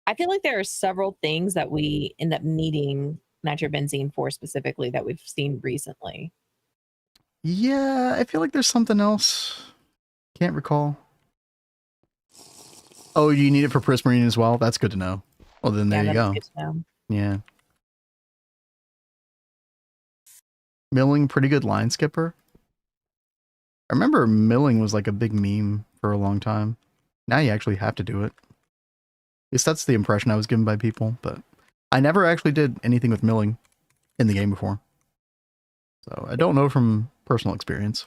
I feel like there are several things that we end up needing nitrobenzene for specifically that we've seen recently. Yeah, I feel like there's something else. Can't recall. Oh, you need it for prismarine as well? That's good to know. Well, then there you go. Good to know. Yeah. Milling, pretty good line skipper. I remember milling was like a big meme for a long time. Now you actually have to do it. At least that's the impression I was given by people, but I never actually did anything with milling in the game before. So I don't know from personal experience.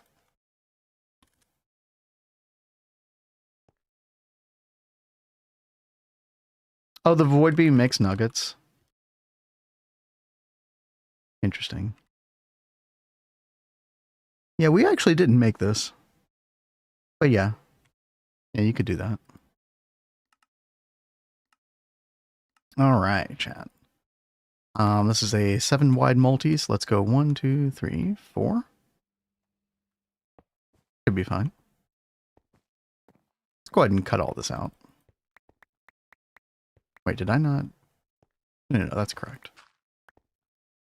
Oh, the void beam makes nuggets. Interesting. Yeah, we actually didn't make this. But yeah. Yeah, you could do that. All right, chat. This is a 7 wide multis. Let's go 1, 2, 3, 4. Should be fine. Let's go ahead and cut all this out. Wait, did I not? No, that's correct.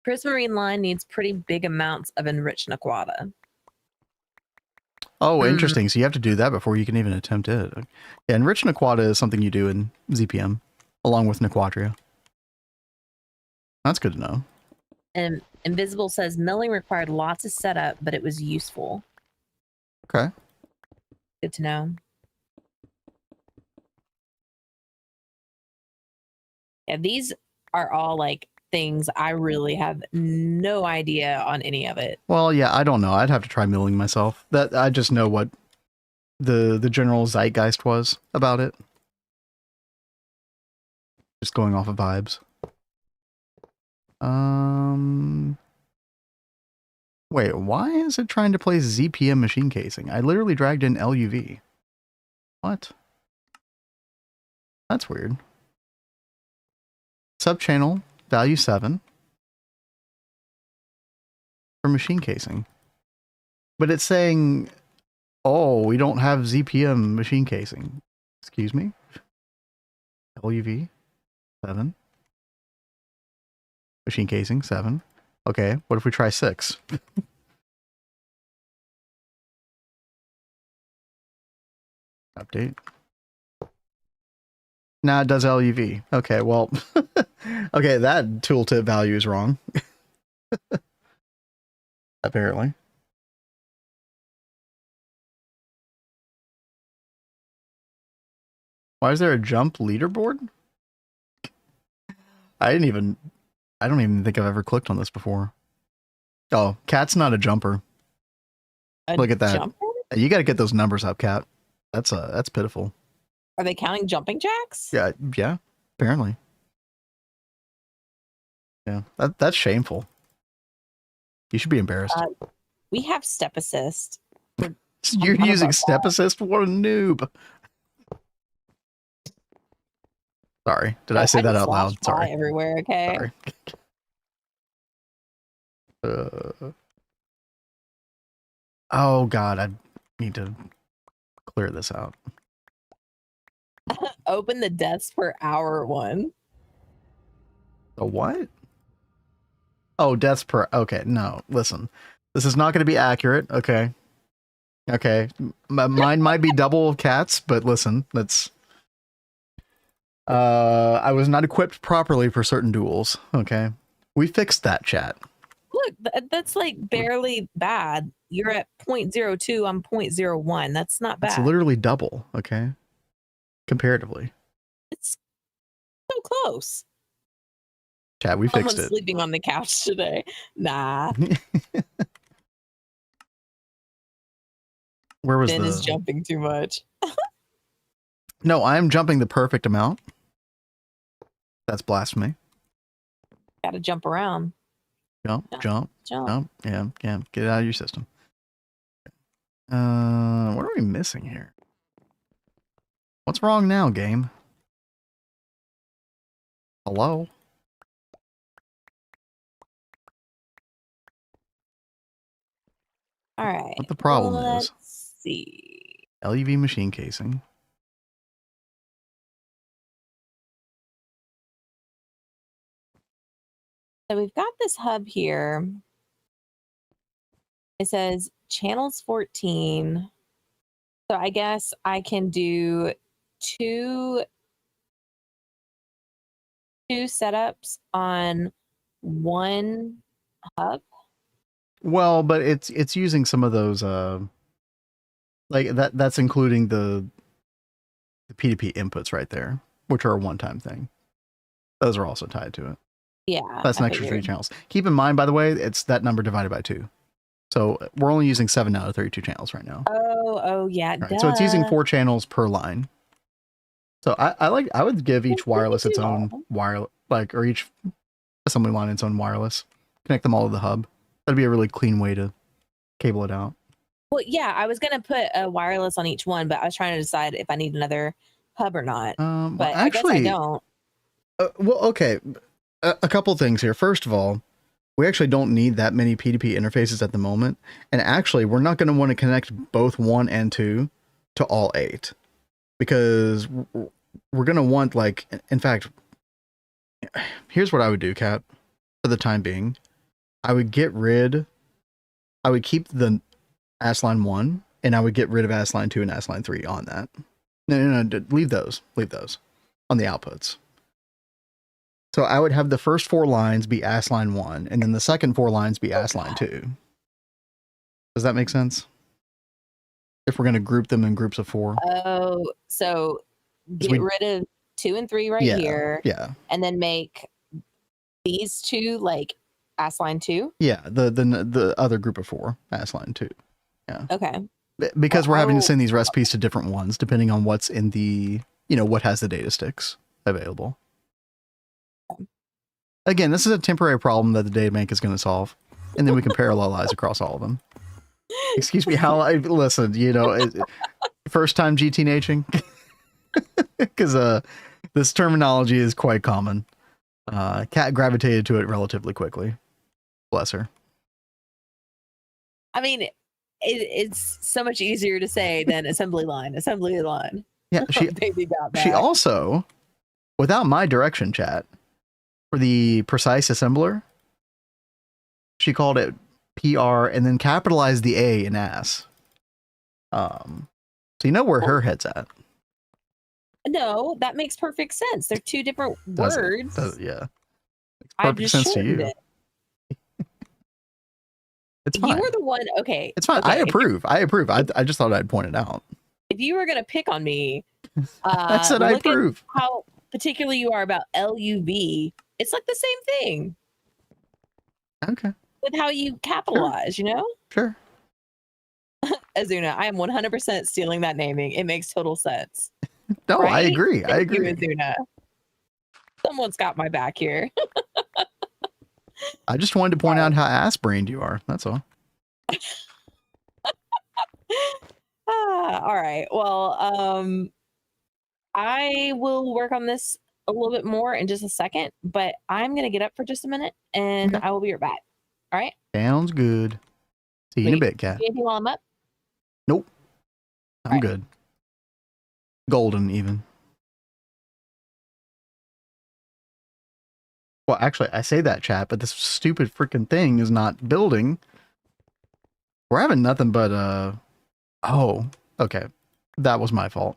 Prismarine line needs pretty big amounts of enriched Naquata. Oh, interesting. So you have to do that before you can even attempt it. Yeah, enriched Naquata is something you do in ZPM, along with Naquatria. That's good to know. And Invisible says milling required lots of setup, but it was useful. Okay. Good to know. Yeah, these are all like things I really have no idea on any of it. Well, yeah, I don't know. I'd have to try milling myself. That I just know what the general zeitgeist was about it. Just going off of vibes. Wait, why is it trying to place ZPM machine casing? I literally dragged in LUV. What? That's weird. Subchannel, value 7. For machine casing. But it's saying, oh, we don't have ZPM machine casing. Excuse me? LUV 7. Machine casing 7. Okay, what if we try 6? Update. Nah, it does LUV. Okay, well, okay, that tooltip value is wrong. Apparently. Why is there a jump leaderboard? I don't even think I've ever clicked on this before. Oh, Cat's not a jumper. Look at that. Jumper? You got to get those numbers up, Cat. That's pitiful. Are they counting jumping jacks? Yeah, apparently. Yeah, that's shameful. You should be embarrassed. We have step assist. You're using step assist? What a noob. Sorry, did I say that out loud? Sorry. Everywhere, okay? Sorry. Oh God, I need to clear this out. Open the deaths per hour one. A what? Oh, deaths per. Okay, no. Listen, this is not going to be accurate. Okay. Mine might be double of Cat's, but listen, that's. I was not equipped properly for certain duels. Okay, we fixed that, chat. Look, that's like barely bad. You're at 0.02. I'm 0.01. That's not bad. It's literally double. Okay, comparatively. It's so close. Chat, we fixed Someone's it. sleeping on the couch today. Nah. Where was Ben is jumping too much. No, I'm jumping the perfect amount. That's blasphemy. Gotta jump around. Jump. Yeah. Get it out of your system. What are we missing here? What's wrong now, game? Hello? All right. What the problem is? Let's see. LUV machine casing. So we've got this hub here. It says channels 14. So I guess I can do two setups on one hub. Well, but it's using some of those like that's including the P2P inputs right there, which are a one-time thing. Those are also tied to it. Yeah. That's an extra 3 channels. Keep in mind, by the way, it's that number divided by 2. So we're only using 7 out of 32 channels right now. Oh yeah. Right, so it's using 4 channels per line. So I would give each wireless its own or each assembly line its own wireless. Connect them all to the hub. That'd be a really clean way to cable it out. Well, yeah, I was gonna put a wireless on each one, but I was trying to decide if I need another hub or not. But actually, I guess I don't. Well, okay. A couple things here. First of all, we actually don't need that many P2P interfaces at the moment. And actually, we're not going to want to connect both 1 and 2 to all 8. Because we're going to want, like, in fact, here's what I would do, Kat, for the time being. I would keep the ASLine 1, and I would get rid of ASLine 2 and ASLine 3 on that. No, leave those on the outputs. So I would have the first 4 lines be ASLine 1, and then the second 4 lines be ASLine 2. Does that make sense? If we're going to group them in groups of 4. Oh, so get rid of 2 and 3 here. Yeah. And then make these 2 like ASLine 2. Yeah, the other group of 4, ASLine 2. Yeah. Okay. Because we're having to send these recipes to different ones depending on what's in the, what has the data sticks available. Again, this is a temporary problem that the data bank is going to solve, and then we can parallelize across all of them. Excuse me, listen, first time GTNHing? Because this terminology is quite common. Kat gravitated to it relatively quickly. Bless her. I mean, it's so much easier to say than assembly line. Yeah, she also without my direction, chat, for the precise assembler, she called it PR and then capitalized the A in ass. So you know where her head's at. No, that makes perfect sense. They're two different words. Yeah. Makes I perfect just sense to shortened you. it. It's fine. You were the one. Okay. It's fine. Okay, I approve. I approve. I just thought I'd point it out. If you were going to pick on me, I said I look at approve. how particular you are about LUV. It's like the same thing. Okay. With how you capitalize, you know? Sure. Azuna, I am 100% stealing that naming. It makes total sense. No, right? I agree. Thank I agree. you, Azuna. Someone's got my back here. I just wanted to point out how ass-brained you are. That's all. All right. Well, I will work on this a little bit more in just a second, but I'm going to get up for just a minute and I will be right back. All right. Sounds good. See you in a bit, Kat. Anything while I'm up? Nope. I'm good. Golden, even. Well, actually, I say that, chat, but this stupid freaking thing is not building. We're having nothing but, oh, okay. That was my fault.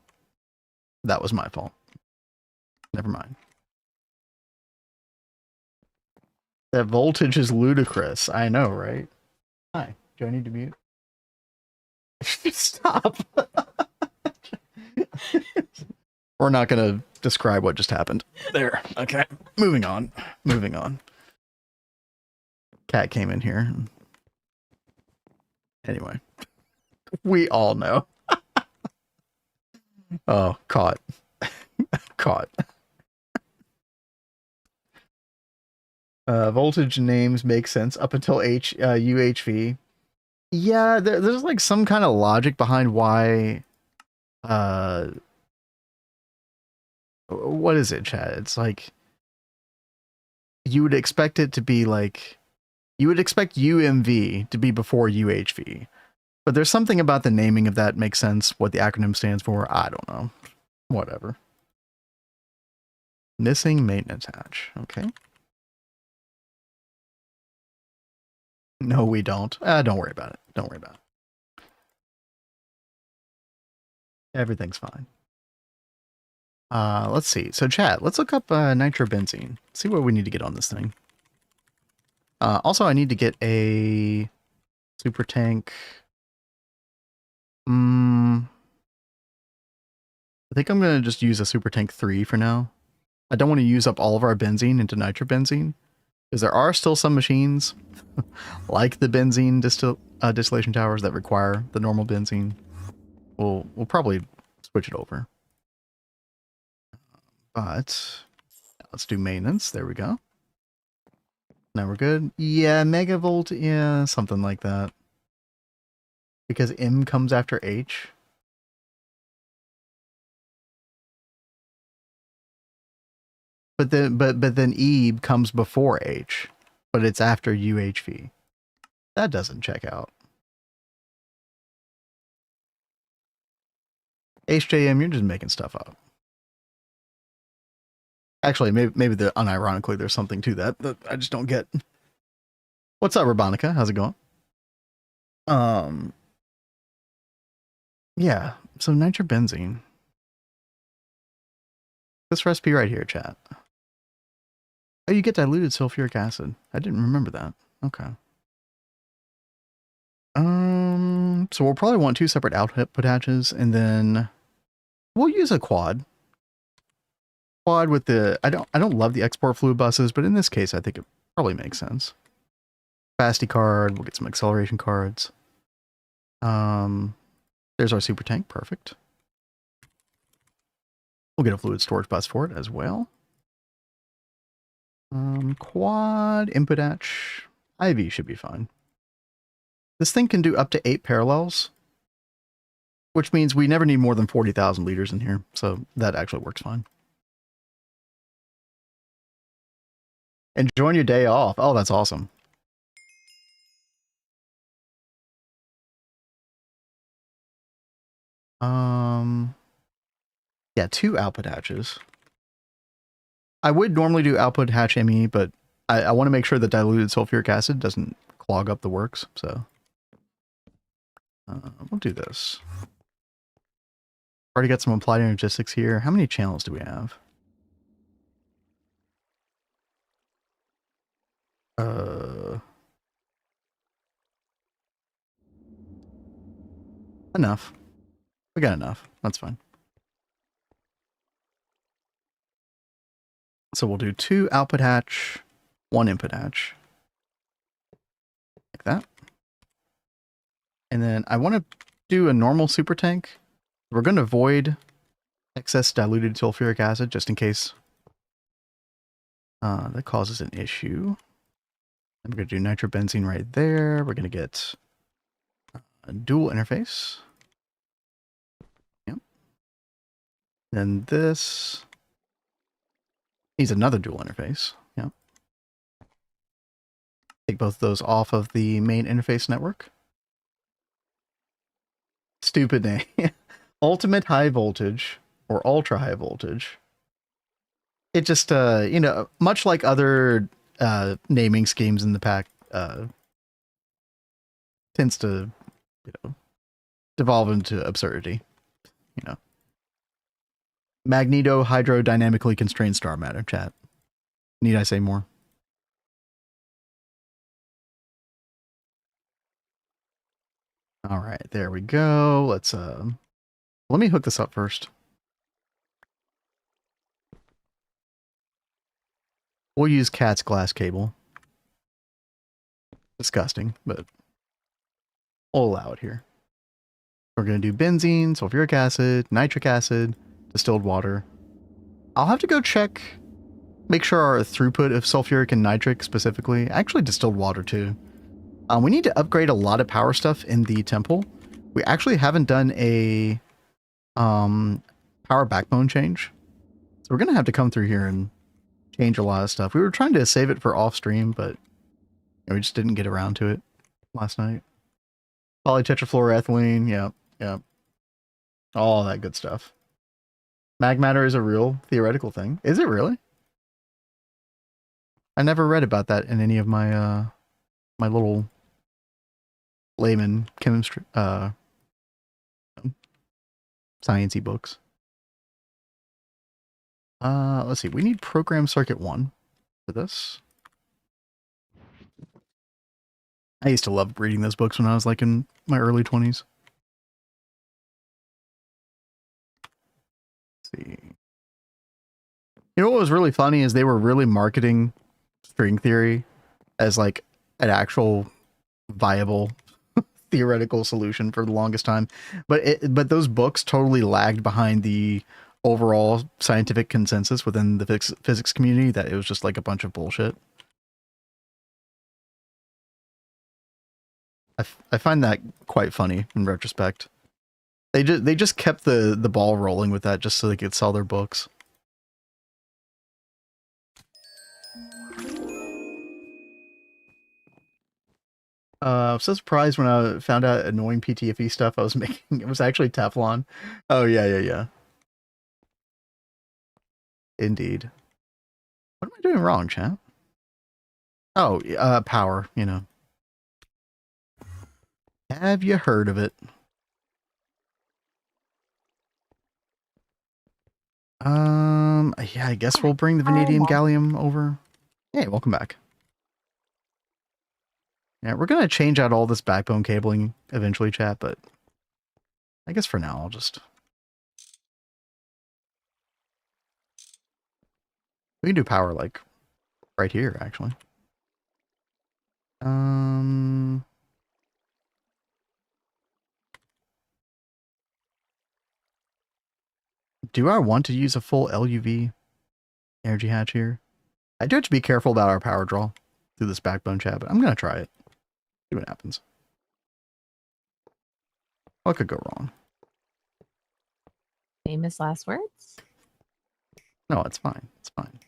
That was my fault. Never mind. That voltage is ludicrous. I know, right? Hi. Do I need to mute? Stop. We're not going to describe what just happened. There. Okay. Moving on. Moving on. Cat came in here. Anyway. We all know. Oh, caught. Caught. Voltage names make sense up until UHV. Yeah, there's like some kind of logic behind why what is it, chat? It's like you would expect it to be like you would expect UMV to be before UHV. But there's something about the naming of that makes sense, what the acronym stands for. I don't know. Whatever. Missing maintenance hatch. Okay. No, we don't. Don't worry about it. Don't worry about it. Everything's fine. Let's see. So chat, let's look up nitrobenzene. See what we need to get on this thing. Also, I need to get a super tank. I think I'm going to just use a super tank 3 for now. I don't want to use up all of our benzene into nitrobenzene. Because there are still some machines, like the benzene distillation towers, that require the normal benzene. We'll probably switch it over. But let's do maintenance. There we go. Now we're good. Yeah, megavolt, yeah, something like that. Because M comes after H. But then E comes before H, but it's after UHV. That doesn't check out. HJM, you're just making stuff up. Actually, maybe unironically, there's something to that I just don't get. What's up, Robonica? How's it going? Yeah. So nitrobenzene. This recipe right here, chat. Oh, you get diluted sulfuric acid. I didn't remember that. Okay. So we'll probably want 2 separate output hatches, and then we'll use a quad. Quad with the I don't love the export fluid buses, but in this case I think it probably makes sense. Capacity card, we'll get some acceleration cards. There's our super tank, perfect. We'll get a fluid storage bus for it as well. Quad, input hatch, IV should be fine. This thing can do up to 8 parallels, which means we never need more than 40,000 liters in here, so that actually works fine. Enjoying your day off. Oh, that's awesome. Yeah, 2 output hatches. I would normally do output hatch ME, but I want to make sure that diluted sulfuric acid doesn't clog up the works. So we'll do this. Already got some applied energistics here. How many channels do we have? Enough. We got enough. That's fine. So we'll do 2 output hatch, 1 input hatch. Like that. And then I want to do a normal super tank. We're going to avoid excess diluted sulfuric acid just in case that causes an issue. And we're going to do nitrobenzene right there. We're going to get a dual interface. Yep. Then this needs another dual interface. Yep. Take both of those off of the main interface network. Stupid name. Ultimate high voltage or ultra high voltage. It just, you know, much like other naming schemes in the pack, tends to, you know, devolve into absurdity. You know, magneto hydrodynamically constrained star matter. Chat. Need I say more? All right, there we go. Let's let me hook this up first. We'll use cat's glass cable. Disgusting, but we'll allow it here. We're going to do benzene, sulfuric acid, nitric acid, distilled water. I'll have to go check, make sure our throughput of sulfuric and nitric specifically, actually distilled water too. We need to upgrade a lot of power stuff in the temple. We actually haven't done a power backbone change. So we're going to have to come through here and change a lot of stuff. We were trying to save it for off stream, but you know, we just didn't get around to it last night. Polytetrafluoroethylene, yep. All that good stuff. Mag matter is a real theoretical thing. Is it really? I never read about that in any of my my little layman chemistry sciencey books. Let's see. We need program circuit 1 for this. I used to love reading those books when I was like in my early 20s. Let's see. You know what was really funny is they were really marketing string theory as like an actual viable theoretical solution for the longest time, but those books totally lagged behind the overall scientific consensus within the physics community that it was just like a bunch of bullshit. I find that quite funny in retrospect. They just kept the ball rolling with that just so they could sell their books. I was so surprised when I found out annoying PTFE stuff I was making. It was actually Teflon. Oh, yeah. Indeed. What am I doing wrong, chat? Oh, power, you know. Have you heard of it? Yeah, I guess we'll bring the vanadium gallium over. Hey, welcome back. Yeah, we're going to change out all this backbone cabling eventually, chat, but I guess for now, I'll just... We can do power, like, right here, actually. Do I want to use a full LUV energy hatch here? I do have to be careful about our power draw through this backbone chat, but I'm going to try it. See what happens. What could go wrong? Famous last words? No, it's fine. It's fine.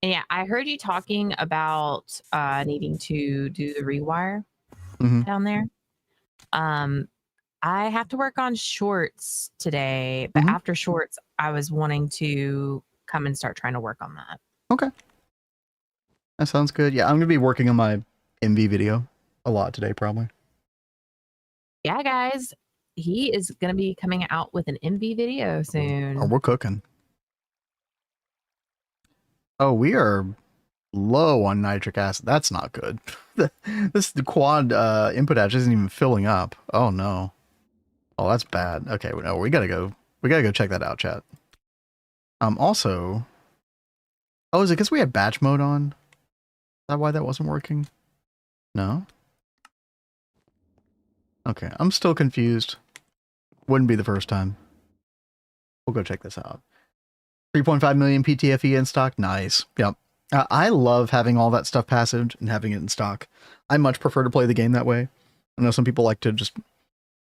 Yeah, I heard you talking about needing to do the rewire down there. I have to work on shorts today, but after shorts, I was wanting to come and start trying to work on that. Okay. That sounds good. Yeah, I'm going to be working on my MV video a lot today, probably. Yeah, guys, he is going to be coming out with an MV video soon. Oh, we're cooking. Oh, we are low on nitric acid. That's not good. The quad input hatch isn't even filling up. Oh no. Oh, that's bad. Okay, no, we gotta go check that out, chat. Also, oh, is it because we had batch mode on? Is that why that wasn't working? No? Okay, I'm still confused. Wouldn't be the first time. We'll go check this out. 3.5 million PTFE in stock. Nice. Yep. I love having all that stuff passive and having it in stock. I much prefer to play the game that way. I know some people like to just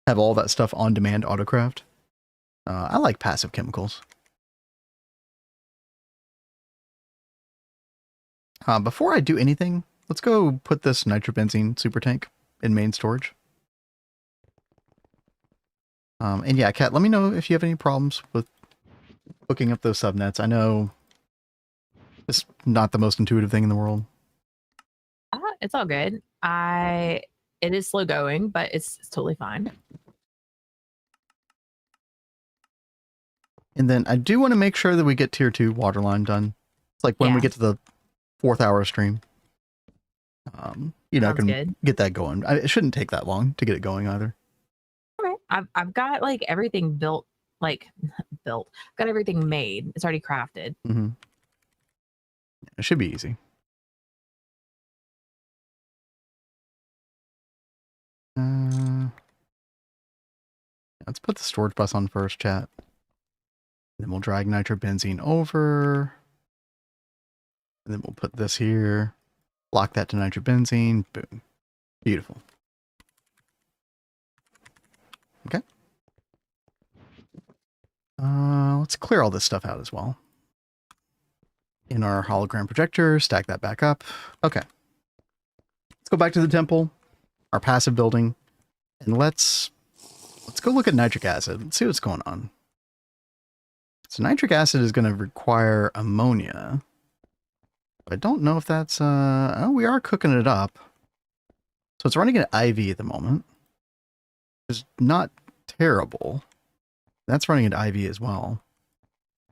have all that stuff on demand autocraft. I like passive chemicals. Before I do anything, let's go put this nitrobenzene super tank in main storage. And yeah, Kat, let me know if you have any problems with hooking up those subnets. I know it's not the most intuitive thing in the world. It's all good. It is slow going, but it's totally fine. And then I do want to make sure that we get tier 2 waterline done. It's like when we get to the 4th hour stream. You know, I can get that going. It shouldn't take that long to get it going either. Okay. I've got like everything built, got everything made. It's already crafted. Mm-hmm. It should be easy. Let's put the storage bus on first, chat. Then we'll drag nitrobenzene over. And then we'll put this here. Lock that to nitrobenzene. Boom. Beautiful. Okay. Let's clear all this stuff out as well. In our hologram projector, stack that back up. Okay. Let's go back to the temple, our passive building, and let's go look at nitric acid. Let's see what's going on. So nitric acid is going to require ammonia. But I don't know if that's, oh, we are cooking it up. So it's running an IV at the moment. It's not terrible. That's running an IV as well.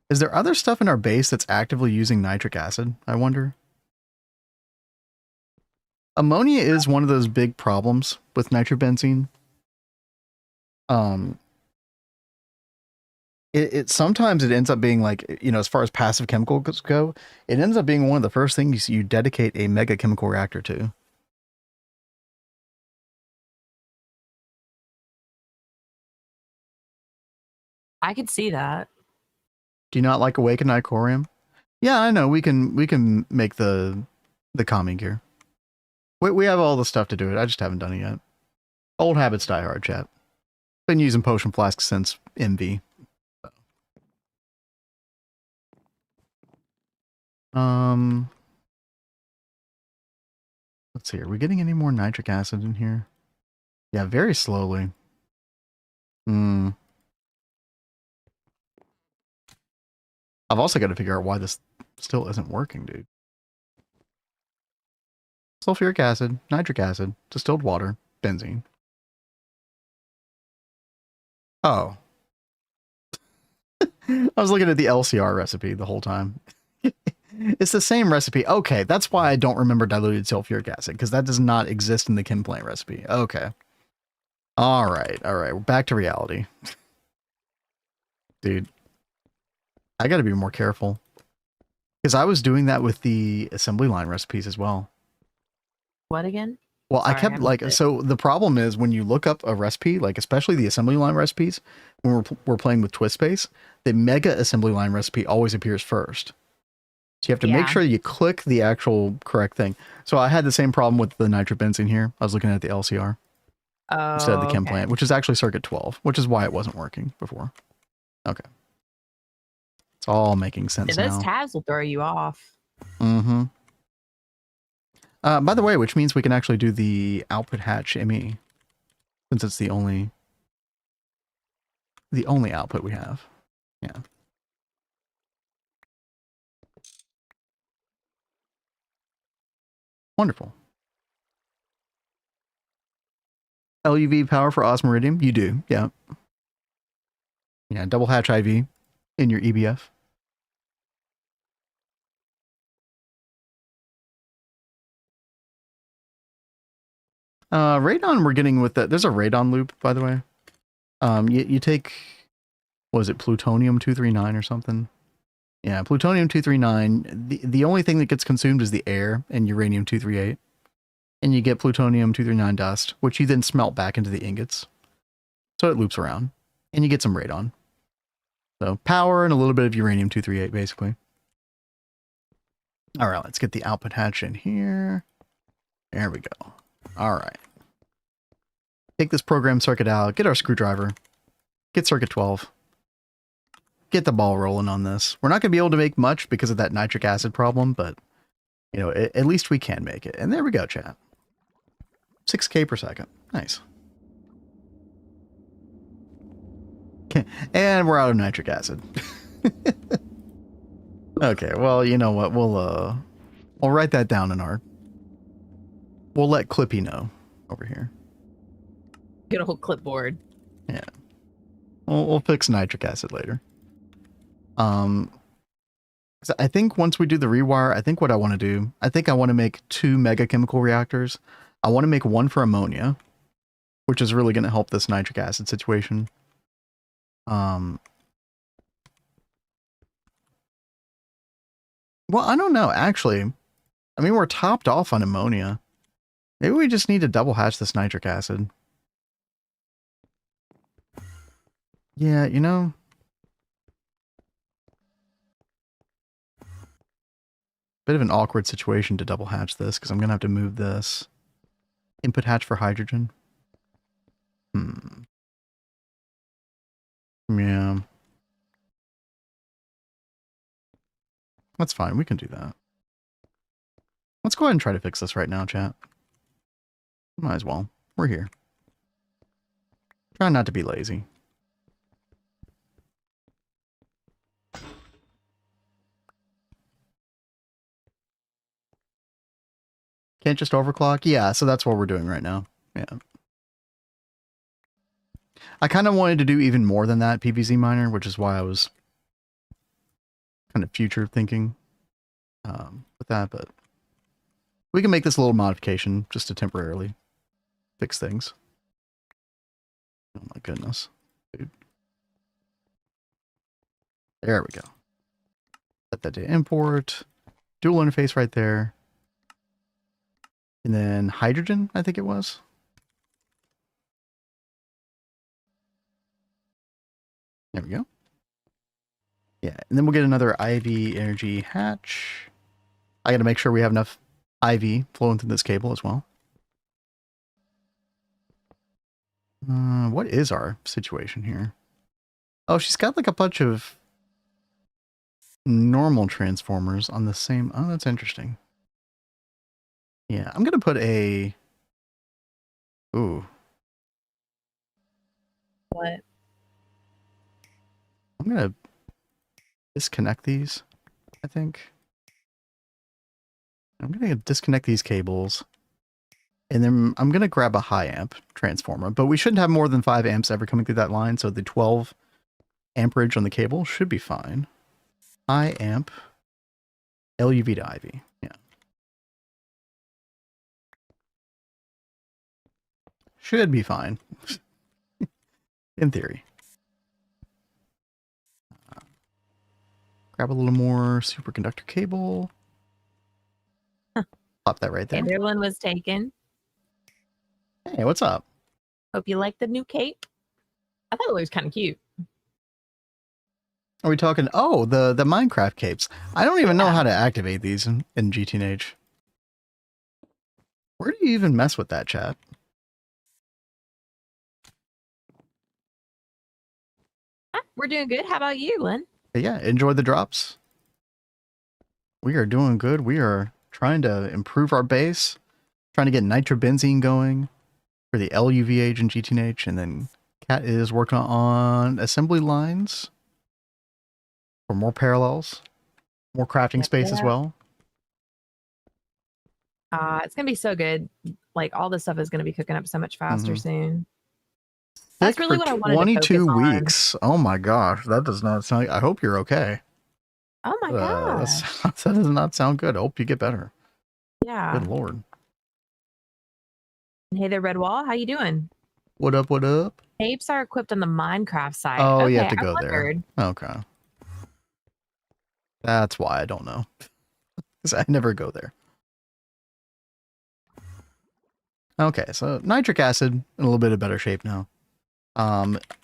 Is there other stuff in our base that's actively using nitric acid, I wonder? Ammonia is one of those big problems with nitrobenzene. Sometimes it ends up being like, you know, as far as passive chemicals go, it ends up being one of the first things you dedicate a mega chemical reactor to. I could see that. Do you not like Awakened Icorium? Yeah, I know. We can make the calming gear. We have all the stuff to do it. I just haven't done it yet. Old habits die hard, chat. Been using potion flasks since MV. Let's see. Are we getting any more nitric acid in here? Yeah, very slowly. I've also got to figure out why this still isn't working, dude. Sulfuric acid, nitric acid, distilled water, benzene. Oh. I was looking at the LCR recipe the whole time. It's the same recipe. Okay, that's why I don't remember diluted sulfuric acid, because that does not exist in the chem plant recipe. Okay. All right. We're back to reality. Dude. I got to be more careful. Because I was doing that with the assembly line recipes as well. What again? Well, sorry, I kept like, so the problem is when you look up a recipe, like especially the assembly line recipes, when we're playing with twist space, the mega assembly line recipe always appears first. So you have to make sure you click the actual correct thing. So I had the same problem with the nitrobenzene here. I was looking at the LCR instead of the chem plant, which is actually circuit 12, which is why it wasn't working before. Okay. It's all making sense now. Those tabs will throw you off. Mm-hmm. By the way, which means we can actually do the output hatch ME, since it's the only output we have. Yeah. Wonderful. LUV power for osmiridium? You do, yeah. Yeah, double hatch IV in your EBF. Radon we're getting with that. There's a radon loop, by the way. You take, was it plutonium-239 or something? Yeah, plutonium-239. The only thing that gets consumed is the air and uranium-238. And you get plutonium-239 dust, which you then smelt back into the ingots. So it loops around. And you get some radon. So power and a little bit of uranium-238, basically. All right, let's get the output hatch in here. There we go. All right. Take this program circuit out, get our screwdriver, get circuit 12, get the ball rolling on this. We're not going to be able to make much because of that nitric acid problem, but, you know, at least we can make it. And there we go, chat. 6K per second. Nice. Okay, and we're out of nitric acid. Okay, well, you know what? We'll write that down in our... We'll let Clippy know over here. Get a whole clipboard. Yeah. We'll fix nitric acid later. I think once we do the rewire, I think what I want to do, I think I want to make 2 mega chemical reactors. I want to make one for ammonia, which is really going to help this nitric acid situation. Well, I don't know, actually. I mean, we're topped off on ammonia. Maybe we just need to double hatch this nitric acid. Yeah, you know. Bit of an awkward situation to double hatch this, because I'm going to have to move this. Input hatch for hydrogen. Yeah. That's fine, we can do that. Let's go ahead and try to fix this right now, chat. Might as well. We're here. Try not to be lazy. Can't just overclock? Yeah, so that's what we're doing right now. Yeah. I kind of wanted to do even more than that PVZ miner, which is why I was kind of future thinking with that, but we can make this a little modification just to temporarily fix things. Oh my goodness, dude. There we go. Set that to import. Dual interface right there. And then hydrogen, I think it was. There we go. Yeah, and then we'll get another IV energy hatch. I got to make sure we have enough IV flowing through this cable as well. What is our situation here? Oh, she's got like a bunch of normal transformers on the same... Oh, that's interesting. Yeah, I'm going to put a... Ooh. What? I'm going to disconnect these, I think. I'm going to disconnect these cables. And then I'm going to grab a high amp transformer. But we shouldn't have more than 5 amps ever coming through that line. So the 12 amperage on the cable should be fine. High amp LUV to IV. Yeah. Should be fine. In theory. Grab a little more superconductor cable. Pop that right there. Everyone was taken. Hey, what's up? Hope you like the new cape. I thought it was kind of cute. Are we talking... Oh, the Minecraft capes. I don't even know how to activate these in GTNH. Where do you even mess with that, chat? We're doing good. How about you, Lynn? Yeah, enjoy the drops. We are doing good. We are trying to improve our base. Trying to get nitrobenzene going for the LuV-Age and GTNH. And then Cat is working on assembly lines for more parallels. More crafting space as well. It's gonna be so good. Like all this stuff is gonna be cooking up so much faster soon. That's Thick really for what I wanted to 22 focus on. weeks. Oh my gosh, that does not sound. I hope you're okay. Oh my gosh. That does not sound good. I hope you get better. Yeah. Good lord. Hey there, Redwall. How you doing? What up? What up? Apes are equipped on the Minecraft site. Oh, okay, you have to I go wondered. there. Okay. That's why I don't know. Because I never go there. Okay, so nitric acid in a little bit of better shape now.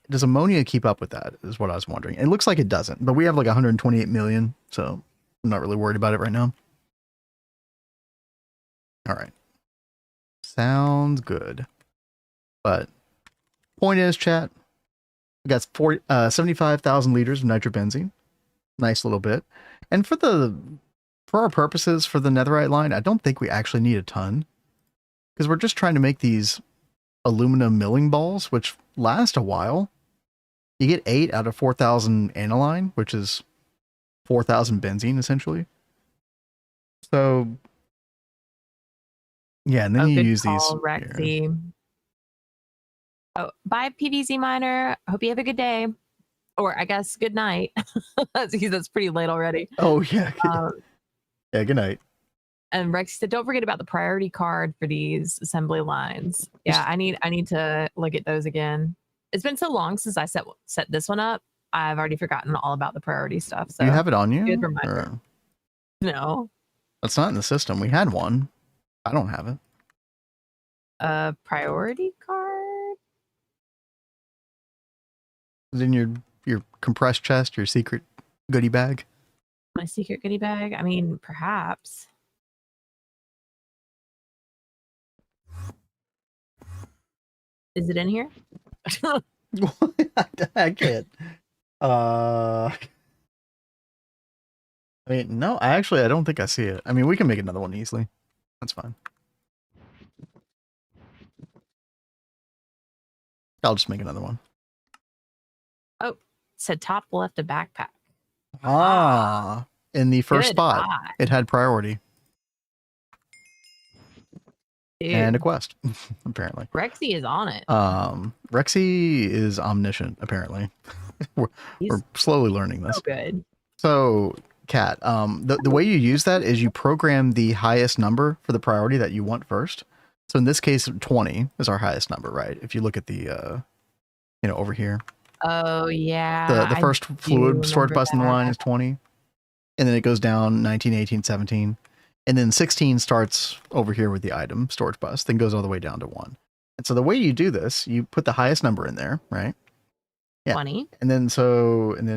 Does ammonia keep up with that is what I was wondering. It looks like it doesn't, but we have like 128 million, so I'm not really worried about it right now. All right. Sounds good. But point is, chat, we got 75,000 liters of nitrobenzene. Nice little bit. And for our purposes for the netherite line, I don't think we actually need a ton. Because we're just trying to make these aluminum milling balls, which last a while. You get 8 out of 4,000 aniline, which is 4,000 benzene, essentially. So, yeah, and then you use these. Rexy. Oh, bye, PVZ Miner. Hope you have a good day. Or I guess good night. That's pretty late already. Oh, yeah. Yeah, good night. And Rex said, don't forget about the priority card for these assembly lines. Yeah, I need to look at those again. It's been so long since I set this one up. I've already forgotten all about the priority stuff. So you have it on you? Good reminder. Or... No. That's not in the system. We had one. I don't have it. A priority card? Is it in your compressed chest, your secret goodie bag? My secret goodie bag? I mean, perhaps. Is it in here? I can't. I mean, no, I don't think I see it. I mean, we can make another one easily. That's fine. I'll just make another one. Oh, it said top left a backpack. In the first Good spot, eye. it had priority. Dude. And a quest, apparently. Rexy is on it. Rexy is omniscient, apparently. we're slowly learning this. So good. So, Kat, the way you use that is you program the highest number for the priority that you want first. So in this case, 20 is our highest number, right? If you look at the, over here. Oh, yeah. The first fluid storage bus in the line is 20. And then it goes down 19, 18, 17. And then 16 starts over here with the item storage bus, then goes all the way down to 1. And so the way you do this, you put the highest number in there, right? Yeah. 20. And then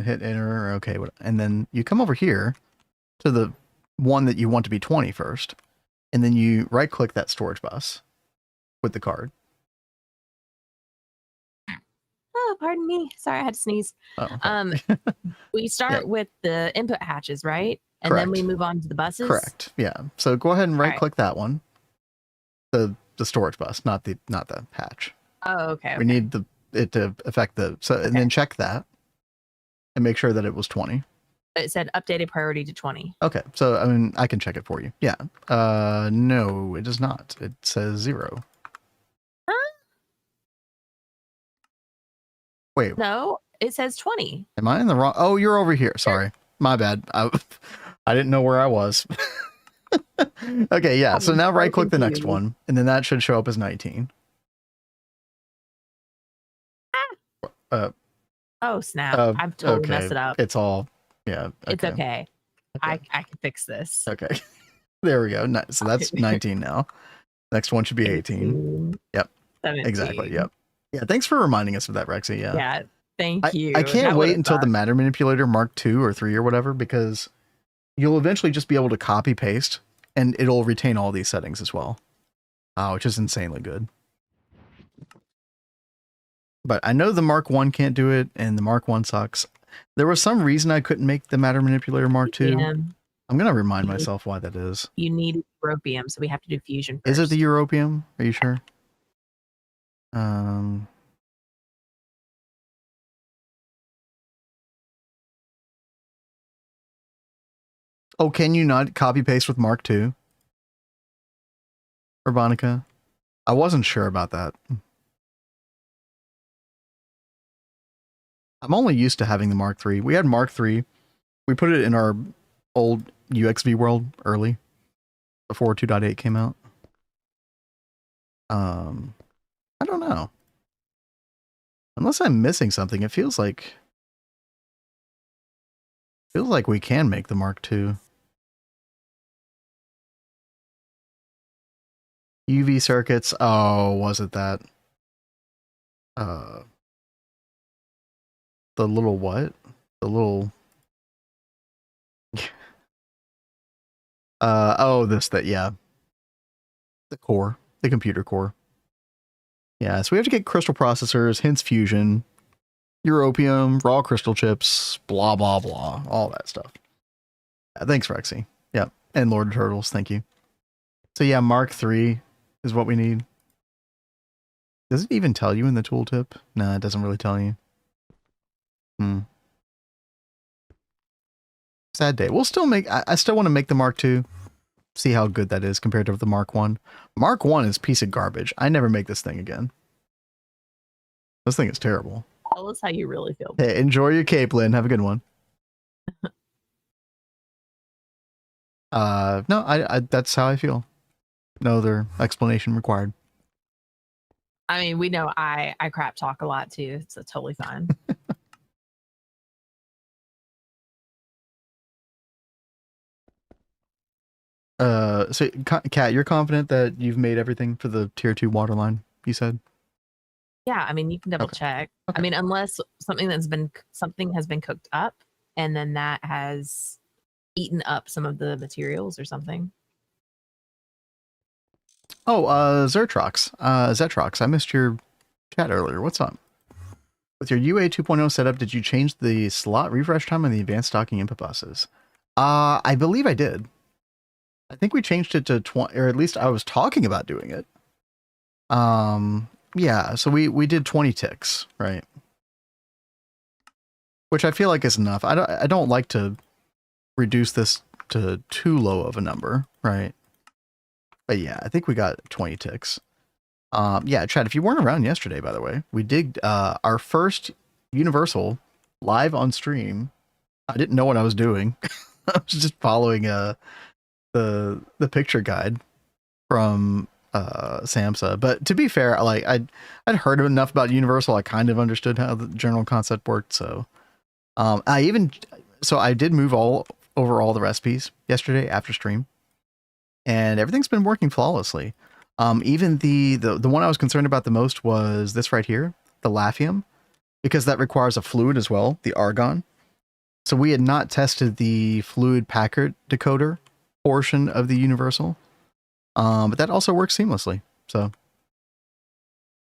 hit enter. Okay. And then you come over here to the one that you want to be 20 first. And then you right click that storage bus with the card. Oh, pardon me. Sorry, I had to sneeze. Oh, okay. We start with the input hatches, right? And Correct. then we move on to the buses. Correct. Yeah. So go ahead and right click that one. The storage bus, not the hatch. Oh, okay. We need it to affect and then check that and make sure that it was 20. It said updated priority to 20. Okay. So I mean, I can check it for you. Yeah. No, it does not. It says 0. Huh? Wait. No, it says 20. Am I in the wrong? Oh, you're over here. Sorry. My bad. I didn't know where I was. Okay, yeah. So now right click the next one, and then that should show up as 19. Oh, snap. I've totally messed it up. It's all, yeah. Okay. It's okay. I can fix this. Okay. There we go. So that's 19 now. Next one should be 18. Yep. 17. Exactly. Yep. Yeah. Thanks for reminding us of that, Rexy. Yeah. Yeah. Thank you. I can't wait until the matter manipulator Mark 2 or 3 or whatever, because you'll eventually just be able to copy paste and it'll retain all these settings as well. Which is insanely good. But I know the Mark 1 can't do it and the Mark 1 sucks. There was some reason I couldn't make the matter manipulator Mark 2. I'm going to remind myself why that is. You need europium, so we have to do fusion first. Is it the europium? Are you sure? Oh, can you not copy paste with Mark 2? Urbanica. I wasn't sure about that. I'm only used to having the Mark III. We had Mark III. We put it in our old UXV world early, before 2.8 came out. I don't know. Unless I'm missing something, it feels like we can make the Mark II. UV circuits. Oh, was it that? The little what? The little oh, yeah. The core, the computer core. Yeah, so we have to get crystal processors, hence fusion, europium, raw crystal chips, blah blah blah, all that stuff. Yeah, thanks, Rexy. Yep, and Lord of Turtles, thank you. So yeah, Mark III is what we need. Does it even tell you in the tooltip? No, it doesn't really tell you. Sad day. We'll still make, I still want to make the Mark II. See how good that is compared to the Mark 1. Mark 1 is a piece of garbage. I never make this thing again. This thing is terrible. Tell us how you really feel. Hey, enjoy your cape, Lynn. Have a good one. No, I that's how I feel. No other explanation required. I mean, we know I crap talk a lot too, so totally fine. So Kat, you're confident that you've made everything for the tier 2 waterline, you said? Yeah, I mean, you can double check. Okay. I mean, unless something has been cooked up and then that has eaten up some of the materials or something. Oh, Zetrox, I missed your chat earlier. What's up? With your UA 2.0 setup, did you change the slot refresh time on the advanced docking input buses? I believe I did. I think we changed it to 20, or at least I was talking about doing it. Yeah, so we did 20 ticks, right? Which I feel like is enough. I don't like to reduce this to too low of a number, right? But yeah, I think we got 20 ticks. Yeah, Chad, if you weren't around yesterday, by the way, we did our first Universal live on stream. I didn't know what I was doing. I was just following the picture guide from Samsa. But to be fair, like I'd heard enough about Universal. I kind of understood how the general concept worked. So I did move over all the recipes yesterday after stream, and everything's been working flawlessly. Even the one I was concerned about the most was this right here, the Lafium, because that requires a fluid as well, the argon. So we had not tested the fluid packet decoder portion of the Universal, but that also works seamlessly. So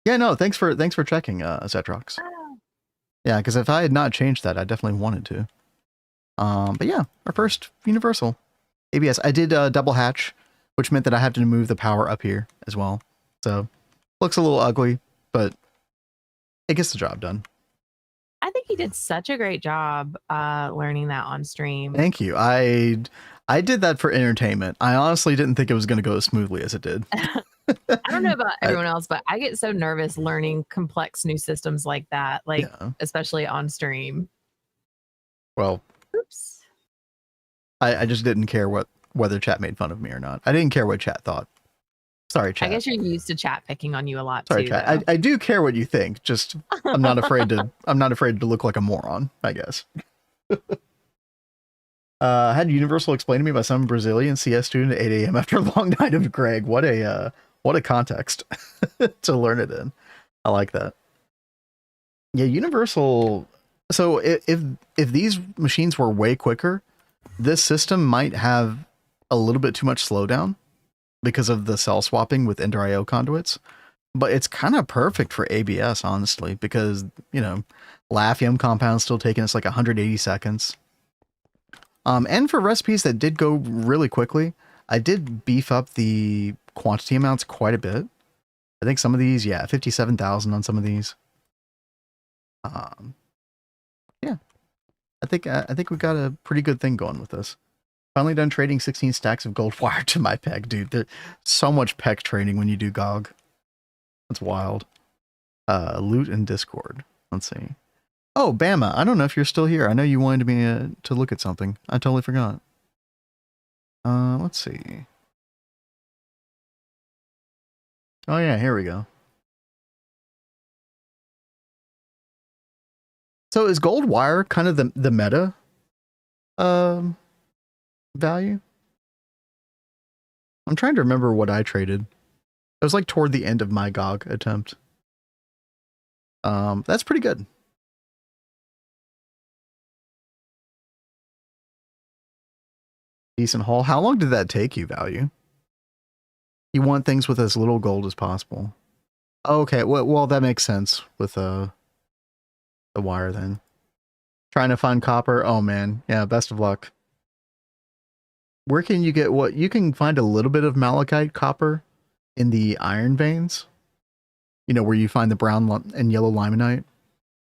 yeah, no, thanks for checking, Zetrox. Yeah, because if I had not changed that, I definitely wanted to. But yeah, our first Universal ABS. I did double hatch, which meant that I had to move the power up here as well. So looks a little ugly, but it gets the job done. I think you did such a great job learning that on stream. Thank you. I did that for entertainment. I honestly didn't think it was going to go as smoothly as it did. I don't know about everyone else, but I get so nervous learning complex new systems like that, like especially on stream. Well, oops. I just didn't care whether chat made fun of me or not. I didn't care what chat thought. Sorry, chat. I guess you're used to chat picking on you a lot. Sorry, too, chat. I do care what you think. Just I'm not afraid to look like a moron, I guess. I had Universal explained to me by some Brazilian CS student at 8 a.m. after a long night of Greg. What a context to learn it in. I like that. Yeah, Universal. So if these machines were way quicker, this system might have a little bit too much slowdown because of the cell swapping with Ender IO conduits. But it's kind of perfect for ABS, honestly, because, you know, Lafium compound's still taking us like 180 seconds. And for recipes that did go really quickly, I did beef up the quantity amounts quite a bit. I think some of these, 57,000 on some of these. Yeah, I think we got a pretty good thing going with this. Finally done trading 16 stacks of gold wire to my peg, dude. There's so much peg trading when you do GOG. That's wild. Loot and Discord. Let's see. Oh, Bama, I don't know if you're still here. I know you wanted me to look at something. I totally forgot. Let's see. Oh yeah, here we go. So is gold wire kind of the meta value? I'm trying to remember what I traded. It was like toward the end of my GOG attempt. That's pretty good. Decent haul. How long did that take you, value? You want things with as little gold as possible. Okay, well that makes sense with the wire then. Trying to find copper. Oh man, yeah. Best of luck. Where can you get what? You can find a little bit of malachite copper in the iron veins. You know, where you find the brown and yellow limonite.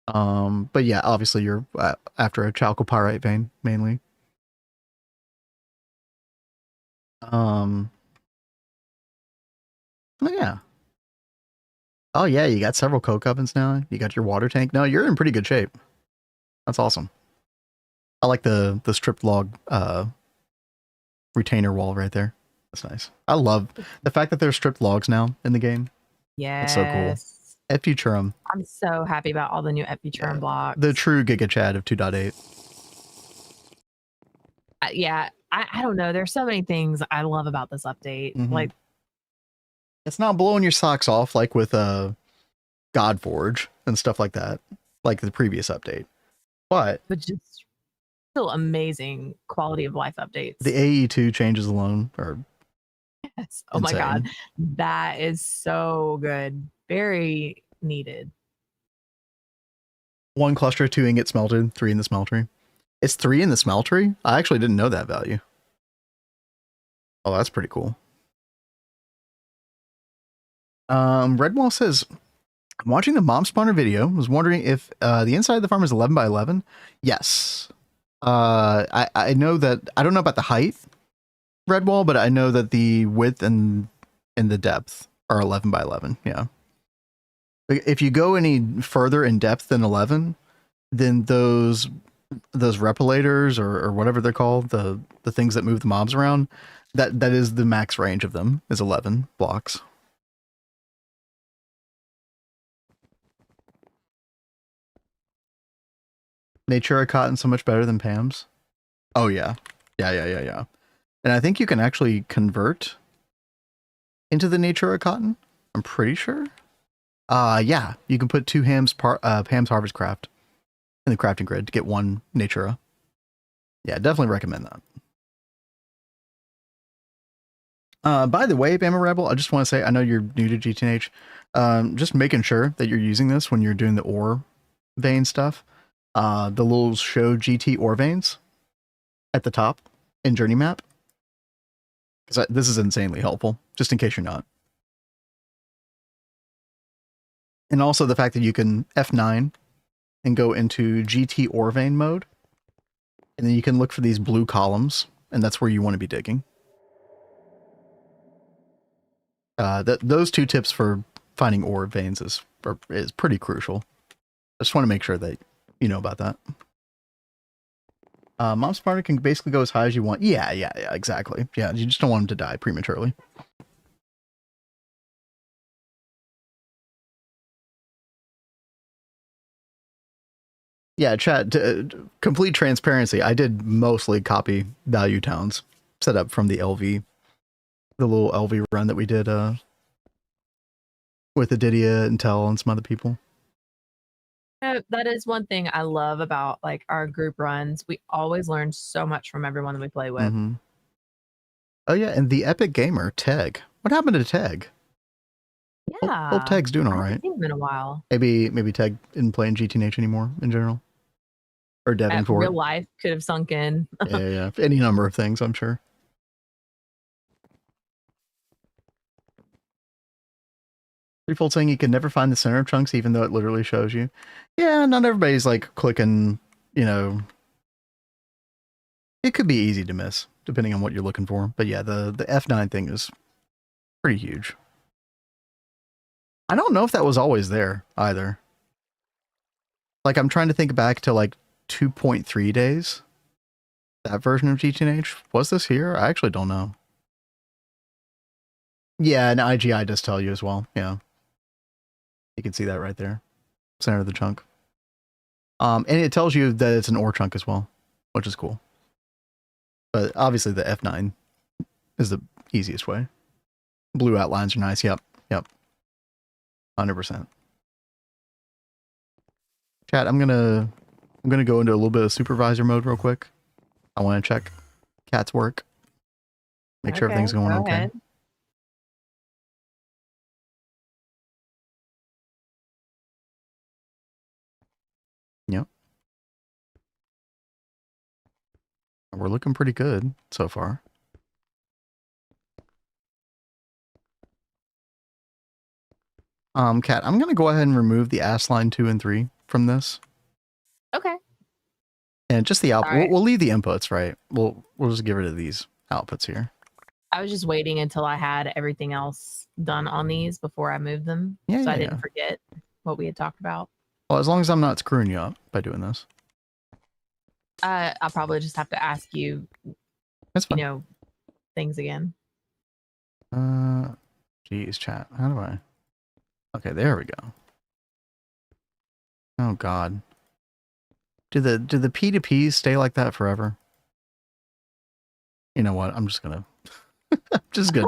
But yeah, obviously you're after a chalcopyrite vein mainly. Oh yeah. Oh yeah, you got several coke ovens now. You got your water tank. No, you're in pretty good shape. That's awesome. I like the stripped log retainer wall right there. That's nice. I love the fact that there's stripped logs now in the game. Yeah, it's so cool. Et Futurum. I'm so happy about all the new Et Futurum blocks. The true Giga Chad of 2.8. Yeah, I don't know. There's so many things I love about this update. Like, it's not blowing your socks off like with Godforge and stuff like that, like the previous update. But just still amazing quality of life updates. The AE2 changes alone are yes. Oh insane. My god, that is so good. Very needed. 1 cluster, 2 ingot smelted, 3 in the smeltery. It's 3 in the smeltery? I actually didn't know that value. Oh, that's pretty cool. Redwall says, I'm watching the mom spawner video. Was wondering if the inside of the farm is 11 by 11. Yes. I know that, I don't know about the height, Redwall, but I know that the width and the depth are 11 by 11. Yeah. If you go any further in depth than 11, then those repelators or whatever they're called, the things that move the mobs around, that is the max range of them is 11 blocks. Natura cotton so much better than Pam's. Oh yeah. Yeah. And I think you can actually convert into the Natura cotton. I'm pretty sure. Yeah, you can put 2 Pam's Harvest Craft in the crafting grid to get 1 Natura. Yeah, definitely recommend that. By the way, Bama Rebel, I just want to say, I know you're new to GTNH. Just making sure that you're using this when you're doing the ore vein stuff. The little show GT ore veins at the top in journey map. Because this is insanely helpful, just in case you're not. And also the fact that you can F9 and go into GT ore vein mode. And then you can look for these blue columns, and that's where you want to be digging. Those 2 tips for finding ore veins is pretty crucial. I just want to make sure that you know about that. Mom Sparta can basically go as high as you want. Yeah, exactly. Yeah, you just don't want them to die prematurely. Yeah, chat, complete transparency. I did mostly copy value towns set up from the LV, the little LV run that we did with Adidia, Intel, and some other people. That is one thing I love about like our group runs. We always learn so much from everyone that we play with. Oh yeah, and the Epic Gamer, Teg. What happened to Teg? Yeah. Hope Teg's doing all right. I haven't seen him in a while. Maybe Teg isn't playing GTNH anymore in general. Or Devin for real life could have sunk in. yeah. Any number of things, I'm sure. Threefold saying you can never find the center of chunks even though it literally shows you. Yeah, not everybody's like clicking, you know, It could be easy to miss, depending on what you're looking for. But yeah, the F9 thing is pretty huge. I don't know if that was always there either. Like, I'm trying to think back to like 2.3 days. That version of GTNH. Was this here? I actually don't know. Yeah, and IGI does tell you as well. Yeah. You can see that right there. Center of the chunk. And it tells you that it's an ore chunk as well, which is cool. But obviously the F9 is the easiest way. Blue outlines are nice. Yep. 100%. Chat, I'm gonna go into a little bit of supervisor mode real quick. I want to check Cat's work. Make sure everything's going okay. Ahead. Yep. We're looking pretty good so far. Cat, I'm going to go ahead and remove the ass line 2 and 3 from this. Okay. And just the output. Right. We'll leave the inputs, right? We'll just get rid of these outputs here. I was just waiting until I had everything else done on these before I moved them. Yeah, so I didn't forget what we had talked about. Well, as long as I'm not screwing you up by doing this. I'll probably just have to ask you, That's fine. you know, things again. Geez, chat. How do I? Okay, there we go. Oh God. Do the P2Ps stay like that forever? You know what? I'm just gonna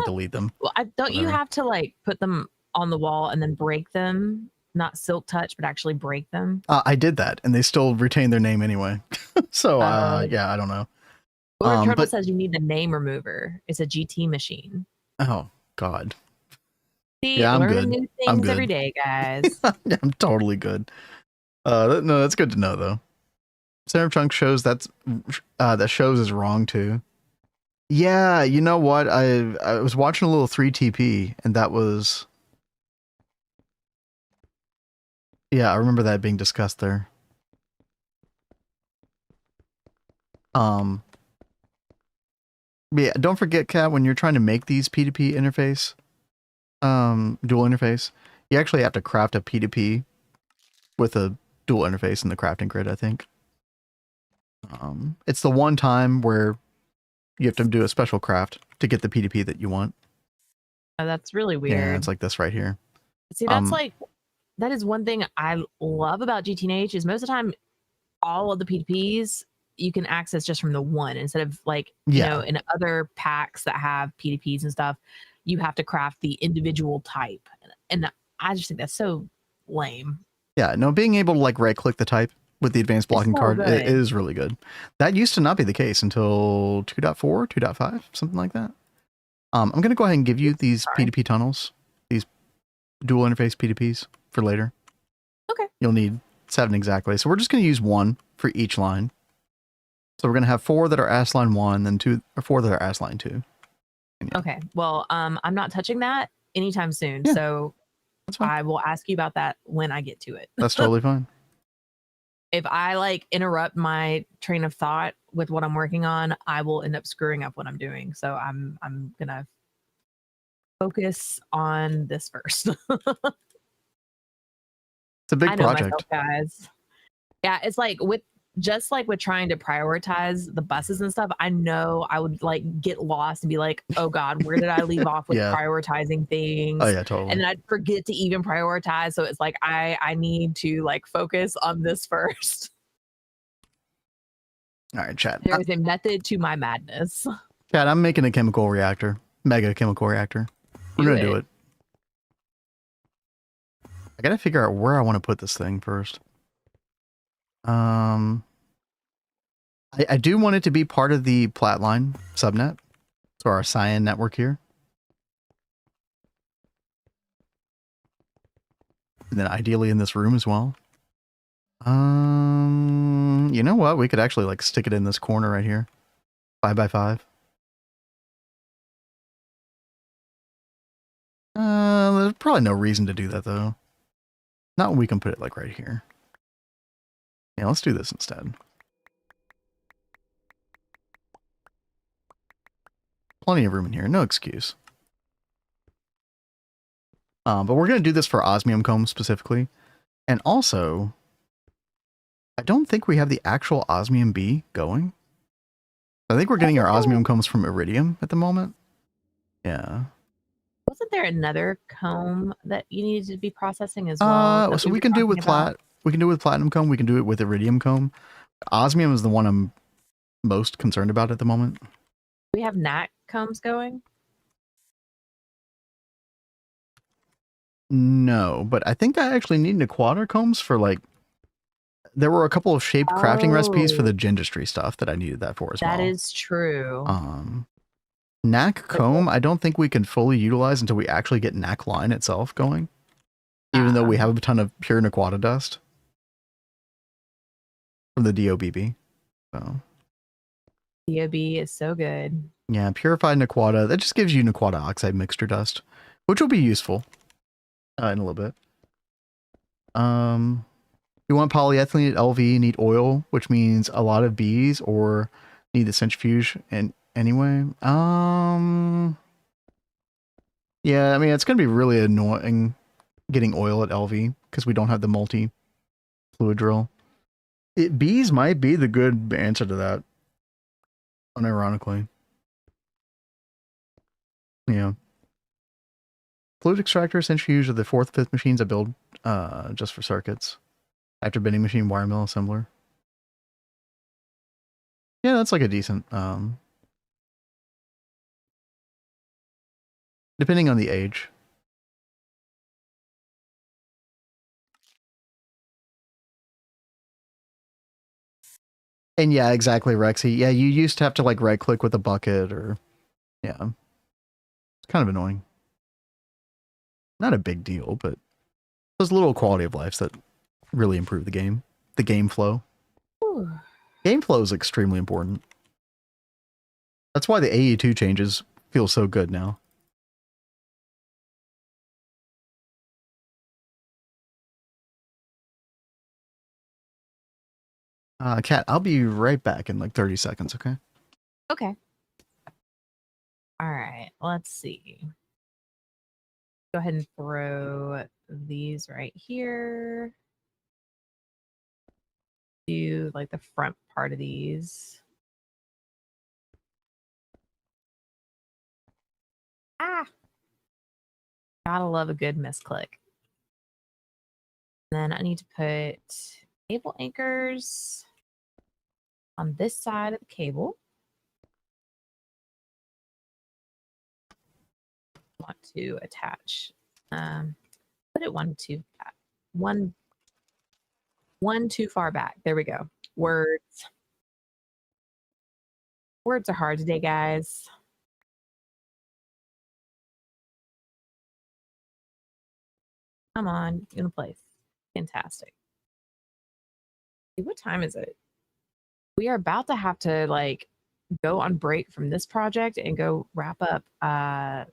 delete them. Well, don't you have to like put them on the wall and then break them? Not silk touch, but actually break them. I did that, and they still retain their name anyway. So yeah, I don't know. Or Turtle says you need the name remover. It's a GT machine. Oh God. See, yeah, I'm learning good. new things every day, guys. Yeah, I'm totally good. No, that's good to know though. Center of chunk shows that shows is wrong too. Yeah, you know what? I was watching a little 3TP, and that was. Yeah, I remember that being discussed there. Yeah, don't forget, Kat, when you're trying to make these P2P interface, dual interface, you actually have to craft a P2P with a dual interface in the crafting grid, I think. It's the one time where you have to do a special craft to get the P2P that you want. Oh, that's really weird. Yeah, it's like this right here. See, that's that is one thing I love about GTNH is most of the time, all of the P2Ps you can access just from the one instead of like, you know, in other packs that have P2Ps and stuff, you have to craft the individual type. And I just think that's so lame. Yeah, no, being able to like right click the type with the advanced blocking card it is really good. That used to not be the case until 2.4, 2.5, something like that. I'm going to go ahead and give you these P2P tunnels, these dual interface P2Ps for later. Okay. You'll need 7 exactly. So we're just going to use 1 for each line. So we're going to have 4 that are ass line 1, then 2 or 4 that are ass line 2. Okay. Well, I'm not touching that anytime soon. Yeah, so I will ask you about that when I get to it. That's totally fine. If I like interrupt my train of thought with what I'm working on, I will end up screwing up what I'm doing. So I'm gonna focus on this first. It's a big project, myself, guys. Yeah, it's like with trying to prioritize the buses and stuff, I know I would like get lost and be like, oh God, where did I leave off with prioritizing things? Oh yeah, totally. And then I'd forget to even prioritize. So it's like I need to like focus on this first. All right, chat. There is a method to my madness. Chat, I'm making a chemical reactor. Mega chemical reactor. We're gonna do it. I gotta figure out where I want to put this thing first. I do want it to be part of the Platline subnet. So our cyan network here. And then ideally in this room as well. You know what? We could actually like stick it in this corner right here. 5x5. There's probably no reason to do that though. Not when we can put it like right here. Yeah, let's do this instead. plenty of room in here. No excuse. But we're going to do this for osmium comb specifically. And also, I don't think we have the actual osmium bee going. I think we're getting our osmium combs from iridium at the moment. Yeah. Wasn't there another comb that you needed to be processing as well? So we can do it with we can do it with platinum comb. We can do it with iridium comb. Osmium is the one I'm most concerned about at the moment. We have NAC combs going. No, but I think I actually need Nequator combs for like. There were a couple of shaped crafting recipes for the gingistry stuff that I needed that for as well. That is true. NAC comb, I don't think we can fully utilize until we actually get NAC line itself going. Even though we have a ton of pure Nequata dust from the DOBB. So. DOB is so good. Yeah, purified Nequata. That just gives you Nequata oxide mixture dust, which will be useful in a little bit. You want polyethylene at LV, need oil, which means a lot of bees, or need the centrifuge. And anyway, yeah, I mean, it's going to be really annoying getting oil at LV because we don't have the multi-fluid drill. Bees might be the good answer to that, unironically. Yeah. Fluid extractor, centrifuge are the 4th, 5th machines I build just for circuits. After bending machine, wire mill, assembler. Yeah, that's like a decent, depending on the age. And yeah, exactly, Rexy. Yeah, you used to have to like right click with a bucket or, yeah. It's kind of annoying. Not a big deal, but those little quality of lives that really improve the game. The game flow. Ooh. Game flow is extremely important. That's why the AE2 changes feel so good now. Kat, I'll be right back in like 30 seconds, okay? Okay. All right, let's see. Go ahead and throw these right here. Do like the front part of these. Ah! Gotta love a good misclick. Then I need to put cable anchors on this side of the cable. Want to attach. Put it one too far back. There we go. Words are hard today, guys. Come on, in a place. Fantastic. What time is it? We are about to have to like go on break from this project and go wrap up Tier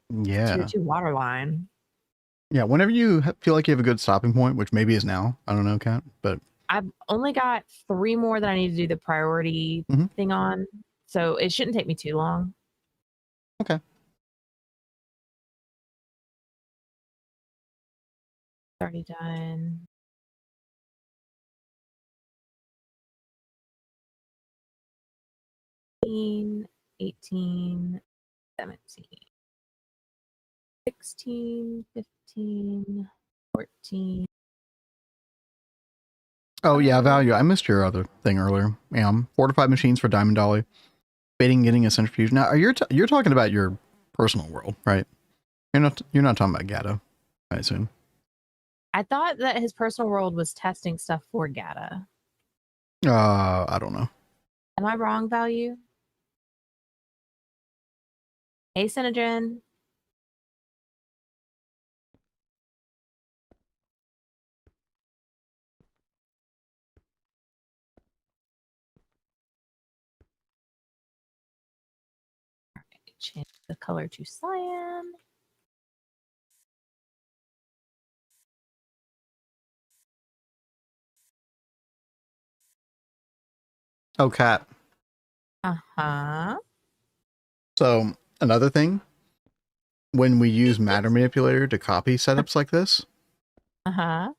2 Waterline. Yeah, whenever you feel like you have a good stopping point, which maybe is now. I don't know, Kat, but I've only got 3 more that I need to do the priority thing on, so it shouldn't take me too long. Okay. Already done. 18, 17, 16, 15, 14. Oh yeah, value. I missed your other thing earlier. 4 to 5 machines for Diamond Dolly. Baiting, getting a centrifuge. Now, you're talking about your personal world, right? You're not talking about Gato, I assume. I thought that his personal world was testing stuff for Gata. I don't know. Am I wrong, Value? Hey, Synogen. All right, change the color to cyan. Oh, Kat. Uh-huh. So Another thing, when we use matter manipulator to copy setups like this. Sorry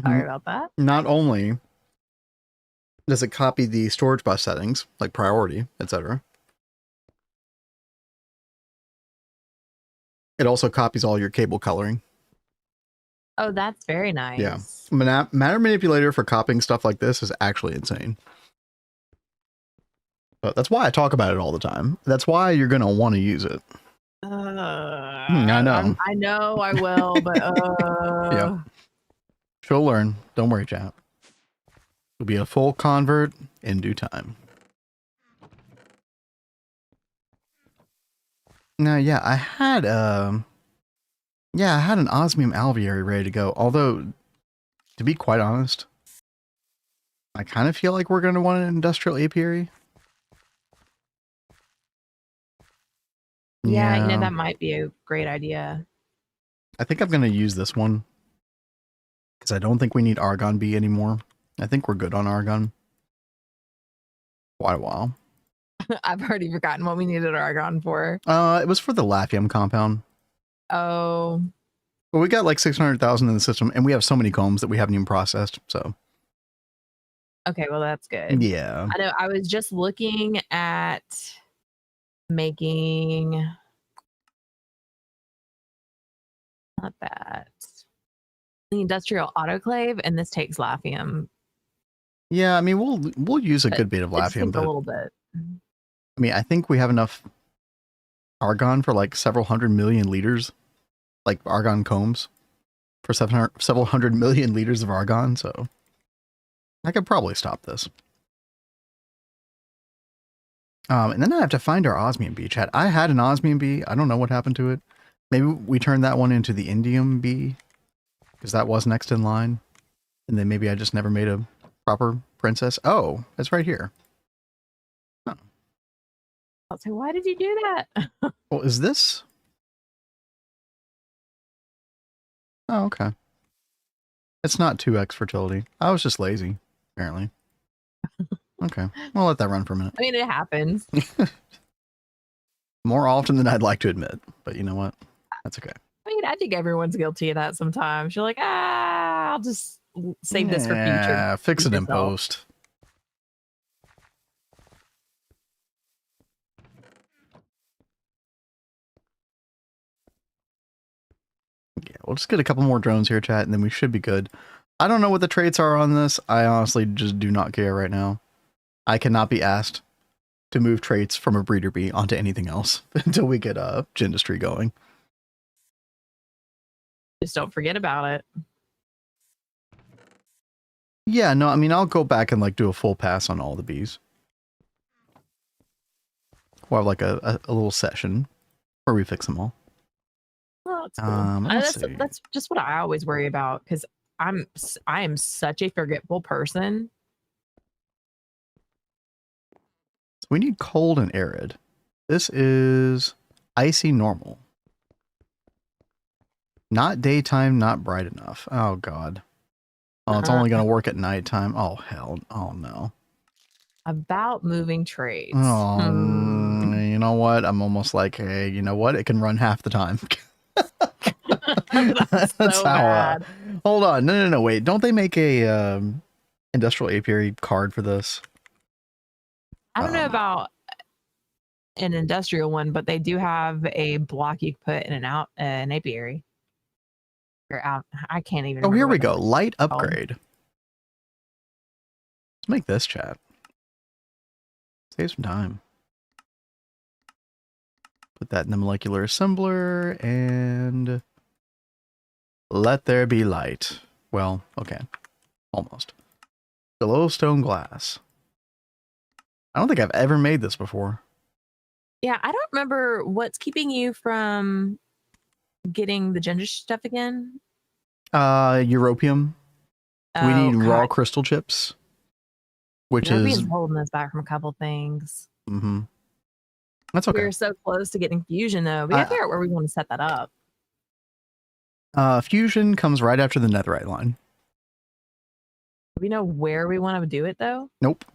about that. Not only does it copy the storage bus settings, like priority, etc. It also copies all your cable coloring. Oh, that's very nice. Yeah. Matter manipulator for copying stuff like this is actually insane. But that's why I talk about it all the time. That's why you're going to want to use it. I know. I know I will, but yeah. She'll learn. Don't worry, chat. You'll be a full convert in due time. Now, yeah, I had an osmium alveary ready to go. Although, to be quite honest, I kind of feel like we're going to want an industrial apiary. Yeah, you know, that might be a great idea. I think I'm going to use this one because I don't think we need argon bee anymore. I think we're good on argon. Quite a while. I've already forgotten what we needed argon for. It was for the Lafium compound. Oh. Well, we got like 600,000 in the system, and we have so many combs that we haven't even processed, so. Okay, well, that's good. Yeah. I know, I was just looking at making... Not that. The industrial autoclave, and this takes Lafium. Yeah, I mean, we'll use a good bit of Lafium, but a little bit. I mean, I think we have enough argon for like several hundred million liters, like argon combs for several hundred million liters of argon. So I could probably stop this. And then I have to find our osmium bee, chat. I had an osmium bee. I don't know what happened to it. Maybe we turned that one into the indium bee because that was next in line. And then maybe I just never made a proper princess. Oh, it's right here. Huh. I'll say, why did you do that? Well, is this? Oh, okay. It's not 2x fertility. I was just lazy, apparently. Okay, we'll let that run for a minute. I mean, it happens. More often than I'd like to admit, but you know what? That's okay. I mean, I think everyone's guilty of that sometimes. You're like, I'll just save this for future. Yeah, fix it in post. Yeah, we'll just get a couple more drones here, chat, and then we should be good. I don't know what the traits are on this. I honestly just do not care right now. I cannot be asked to move traits from a breeder bee onto anything else until we get Gindustry going. Just don't forget about it. Yeah, no, I mean, I'll go back and like do a full pass on all the bees. We'll have like a little session where we fix them all. Well, that's cool. That's just what I always worry about because I am such a forgetful person. So we need cold and arid. This is icy normal. Not daytime, not bright enough. Oh, God. Oh, it's only going to work at nighttime. Oh, hell. Oh, no. About moving trades. Oh, you know what? I'm almost like, hey, you know what? It can run half the time. That's so bad. Hold on. No, wait. Don't they make a industrial apiary card for this? I don't know about an industrial one, but they do have a block you can put in an apiary. Or out. I can't even. Oh, here we go. Light upgrade. Let's make this, chat. Save some time. Put that in the molecular assembler and let there be light. Well, okay. Almost. Glowstone glass. I don't think I've ever made this before. Yeah, I don't remember what's keeping you from getting the ginger stuff again. Europium. We need raw crystal chips. Which is holding us back from a couple things. Mm-hmm. That's okay. We're so close to getting fusion though. We have to figure out where we want to set that up. Fusion comes right after the netherite line. Do we know where we want to do it though? Nope.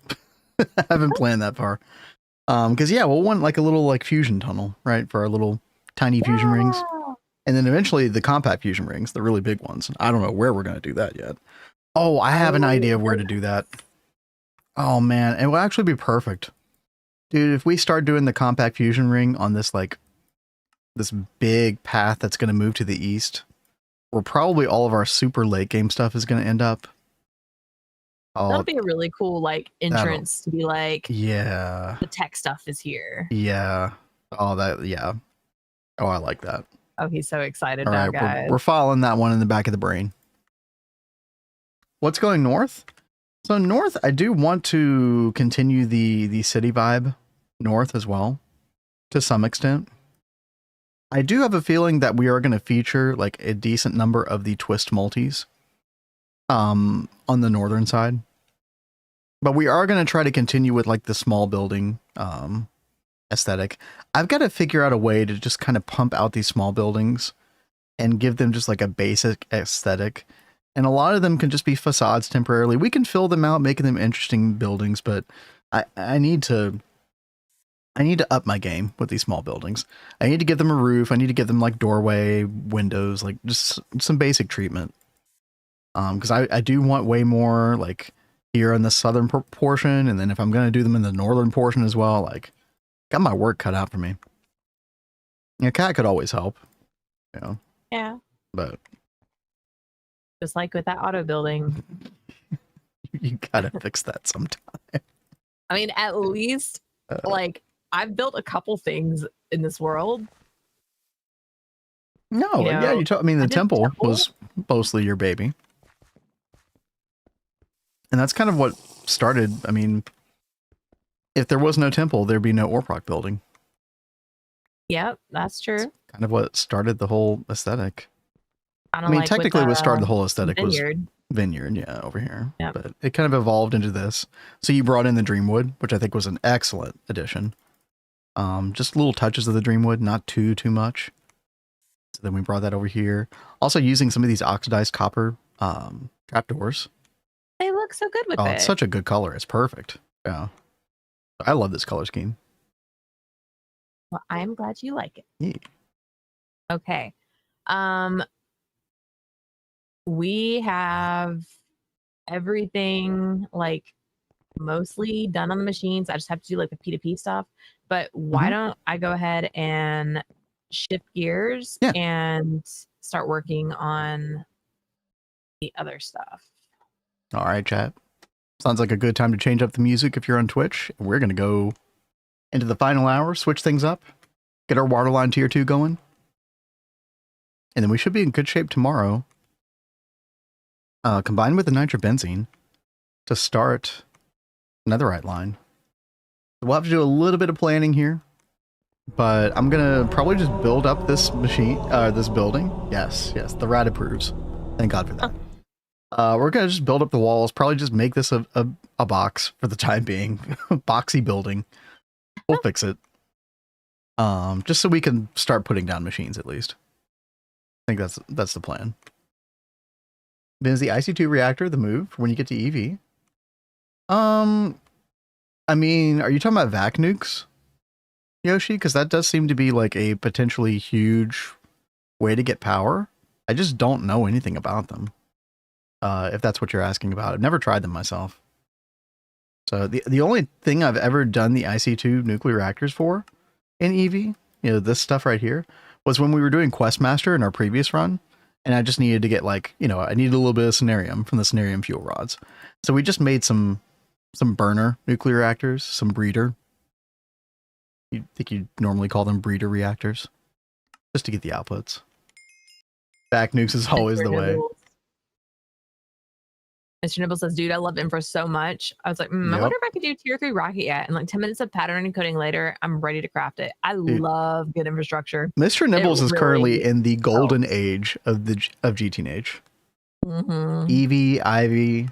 I haven't planned that far. Because yeah, we'll want like a little like fusion tunnel, right, for our little tiny fusion rings, and then eventually the compact fusion rings, the really big ones. I don't know where we're gonna do that yet. Oh, I have an idea of where to do that. Oh man, it will actually be perfect, dude. If we start doing the compact fusion ring on this like this big path that's gonna move to the east, where probably all of our super late game stuff is gonna end up. That'll be a really cool like entrance to be like, yeah, the tech stuff is here. Yeah. Oh, that, yeah. Oh, I like that. Oh, he's so excited All now, right, guys. we're following that one in the back of the brain. What's going north? So north, I do want to continue the city vibe north as well, to some extent. I do have a feeling that we are going to feature like a decent number of the twist multis on the northern side. But we are going to try to continue with like the small building aesthetic. I've got to figure out a way to just kind of pump out these small buildings and give them just like a basic aesthetic. And a lot of them can just be facades temporarily. We can fill them out, making them interesting buildings, but I need to up my game with these small buildings. I need to give them a roof. I need to give them like doorway, windows, like just some basic treatment. Because I do want way more like here in the southern portion, and then if I'm going to do them in the northern portion as well, like got my work cut out for me. Yeah, cat could always help, you know. Yeah. But just like with that auto building, you gotta fix that sometime. I mean, at least like I've built a couple things in this world. No, you know, yeah, you told. I mean, the temple was mostly your baby, and that's kind of what started. I mean, if there was no temple, there'd be no Orprock building. Yep, that's true. It's kind of what started the whole aesthetic. I mean, like technically, what started the whole aesthetic vineyard. was vineyard, yeah, over here. Yep. But it kind of evolved into this. So you brought in the Dreamwood, which I think was an excellent addition. Just little touches of the Dreamwood, not too much. So then we brought that over here. Also using some of these oxidized copper trapdoors. They look so good with it. Oh, it's such a good color. It's perfect. Yeah. I love this color scheme. Well, I'm glad you like it. Yeah. Okay. We have everything like mostly done on the machines. I just have to do like the P2P stuff. But why don't I go ahead and shift gears and start working on the other stuff? All right, chat. Sounds like a good time to change up the music if you're on Twitch. We're going to go into the final hour, switch things up, get our Waterline tier 2 going. And then we should be in good shape tomorrow. Combined with the nitrobenzene to start netherite line. We'll have to do a little bit of planning here, but I'm gonna probably just build up this machine, this building. Yes, the rat approves. Thank God for that. We're gonna just build up the walls. Probably just make this a box for the time being, boxy building. We'll fix it. Just so we can start putting down machines at least. I think that's the plan. Then is the IC2 reactor the move when you get to EV? I mean, are you talking about vac nukes, Yoshi? Because that does seem to be like a potentially huge way to get power. I just don't know anything about them. If that's what you're asking about. I've never tried them myself. So the only thing I've ever done the IC2 nuclear reactors for in EV, you know, this stuff right here, was when we were doing Questmaster in our previous run. And I just needed to get like, you know, I needed a little bit of Cenarium from the Cenarium fuel rods. So we just made some burner nuclear reactors, some breeder. You'd think you'd normally call them breeder reactors. Just to get the outputs. Vac nukes is always the way. Mr. Nibble says, dude, I love Infra so much. I was like, I wonder if I could do tier 3 rocket yet. And like 10 minutes of pattern and coding later, I'm ready to craft it. I love good infrastructure. Mr. Nibbles is currently in the golden age of GTNH. Eevee, Ivy.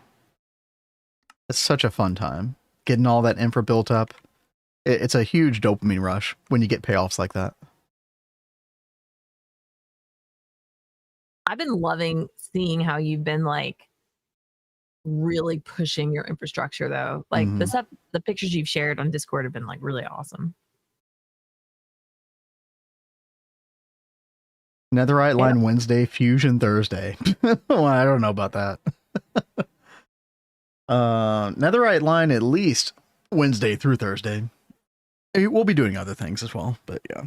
It's such a fun time. Getting all that infra built up. It's a huge dopamine rush when you get payoffs like that. I've been loving seeing how you've been like really pushing your infrastructure though. Like the pictures you've shared on Discord have been like really awesome. Netherite line Wednesday, fusion Thursday. Well, I don't know about that. Netherite line at least Wednesday through Thursday. We'll be doing other things as well, but yeah.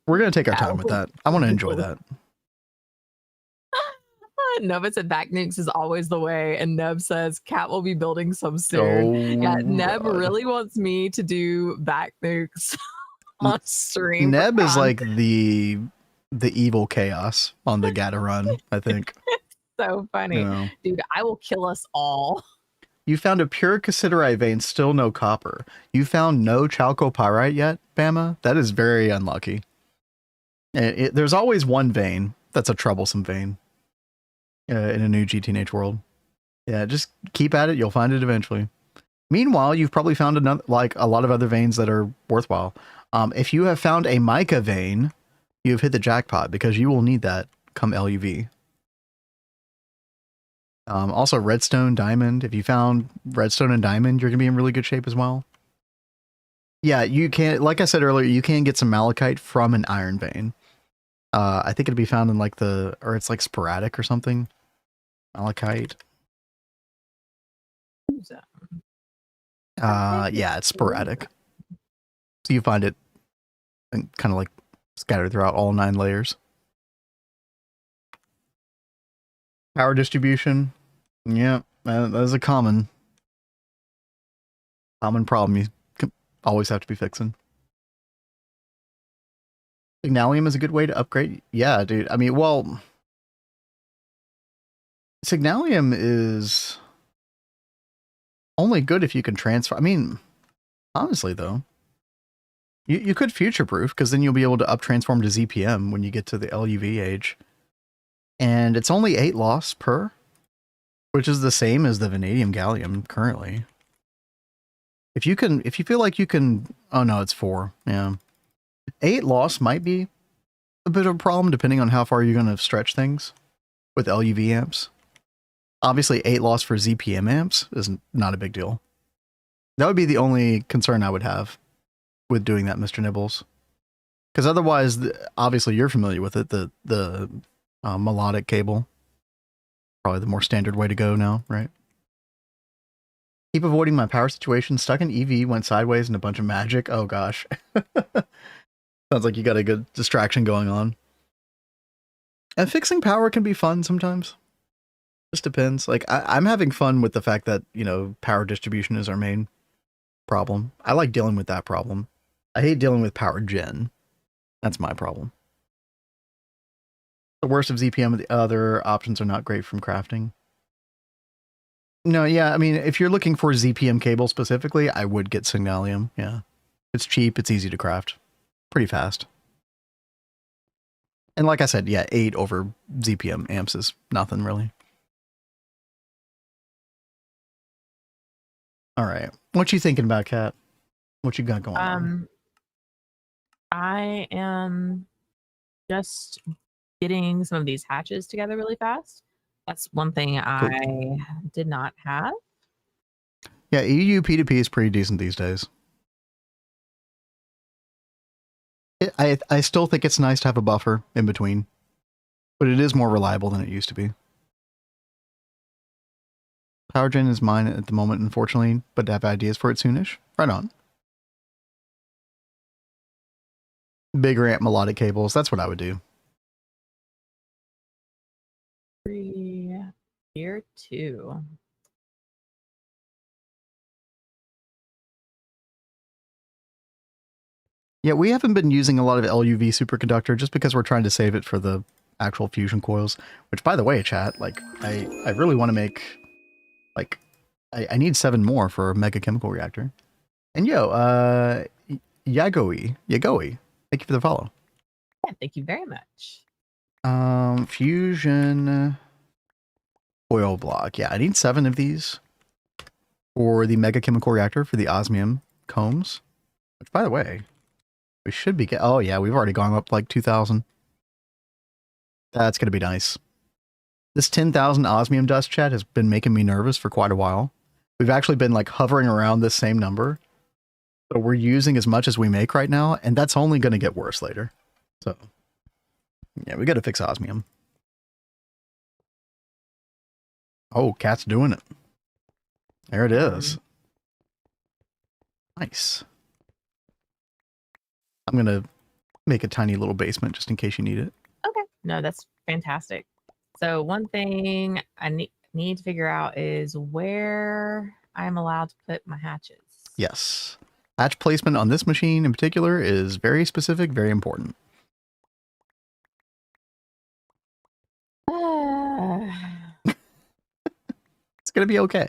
We're going to take our time with that. I want to enjoy that. Nova said back nukes is always the way, and Neb says Cat will be building some soon. Yeah, Neb really wants me to do back nukes on stream. Neb is like the evil chaos on the Gata run, I think. So funny. Dude, I will kill us all. You found a pure cassiterite vein, still no copper. You found no chalcopyrite yet, Bama? That is very unlucky. There's always one vein that's a troublesome vein in a new GTNH world. Yeah, just keep at it. You'll find it eventually. Meanwhile, you've probably found another, like a lot of other veins that are worthwhile. If you have found a mica vein, you've hit the jackpot because you will need that come LUV. Also redstone, diamond. If you found redstone and diamond, you're going to be in really good shape as well. Yeah, you can, like I said earlier, you can get some malachite from an iron vein. I think it'd be found in like or it's like sporadic or something. Malachite. Yeah, it's sporadic. So you find it kind of like scattered throughout all 9 layers. Power distribution. Yeah, that is a common problem you always have to be fixing. Signalium is a good way to upgrade. Yeah, dude. I mean, well, Signalium is only good if you can transfer. I mean, honestly, though, you could future-proof because then you'll be able to up-transform to ZPM when you get to the LuV-Age. And it's only 8 loss per, which is the same as the vanadium gallium currently. If you feel like you can, oh no, it's 4. Yeah. 8 loss might be a bit of a problem depending on how far you're going to stretch things with LUV amps. Obviously 8 loss for ZPM amps is not a big deal. That would be the only concern I would have with doing that, Mr. Nibbles. Because otherwise, obviously you're familiar with it, the melodic cable. Probably the more standard way to go now, right? Keep avoiding my power situation. Stuck in EV, went sideways and a bunch of magic. Oh gosh. Sounds like you got a good distraction going on. And fixing power can be fun sometimes. Just depends. Like I'm having fun with the fact that, you know, power distribution is our main problem. I like dealing with that problem. I hate dealing with power gen. That's my problem. The worst of ZPM, the other options are not great from crafting. No, yeah, I mean, if you're looking for ZPM cable specifically, I would get Signalium, yeah. It's cheap, it's easy to craft. Pretty fast. And like I said, yeah, 8 over ZPM amps is nothing, really. Alright, what you thinking about, Kat? What you got going on? I am just getting some of these hatches together really fast. That's one thing I did not have. Yeah, EU P2P is pretty decent these days. I still think it's nice to have a buffer in between, but it is more reliable than it used to be. Power gen is mine at the moment, unfortunately, but I have ideas for it soonish. Right on. Bigger amp melodic cables, that's what I would do. Here too. Yeah, we haven't been using a lot of LUV superconductor just because we're trying to save it for the actual fusion coils. Which, by the way, chat, like I really want to make, like, I need 7 more for a mega chemical reactor. And yo, Yagoi, thank you for the follow. Yeah, thank you very much. Fusion oil block. Yeah, I need 7 of these for the mega chemical reactor for the osmium combs. Which, by the way, we should be oh yeah, we've already gone up like 2,000. That's gonna be nice. This 10,000 osmium dust, chat, has been making me nervous for quite a while. We've actually been like hovering around this same number. So we're using as much as we make right now, and that's only going to get worse later. So, yeah, we got to fix osmium. Oh, cat's doing it. There it is. Nice. I'm going to make a tiny little basement just in case you need it. Okay. No, that's fantastic. So one thing I need to figure out is where I'm allowed to put my hatches. Yes. Hatch placement on this machine in particular is very specific, very important. It's going to be okay.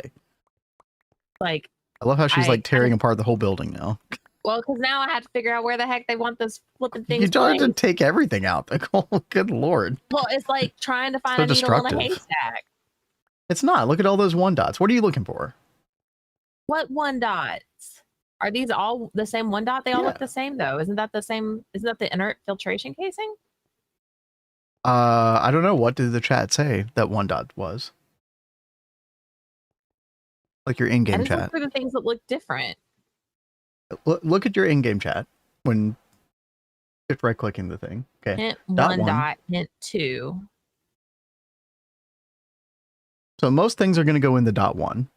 Like, I love how she's like tearing apart the whole building now. Well, because now I have to figure out where the heck they want this flipping thing. You don't have to take everything out. Oh, good Lord. Well, it's like trying to find a needle in a haystack. It's not. Look at all those 1 dots. What are you looking for? What 1 dots? Are these all the same 1 dot? They all look the same, though. Isn't that the same? Isn't that the inert filtration casing? I don't know. What did the chat say that 1 dot was? Like your in-game chat. Look for the things that look different. Look at your in-game chat when shift right-clicking the thing. Okay. Hint 1 dot, hint 2. So most things are going to go in the dot 1,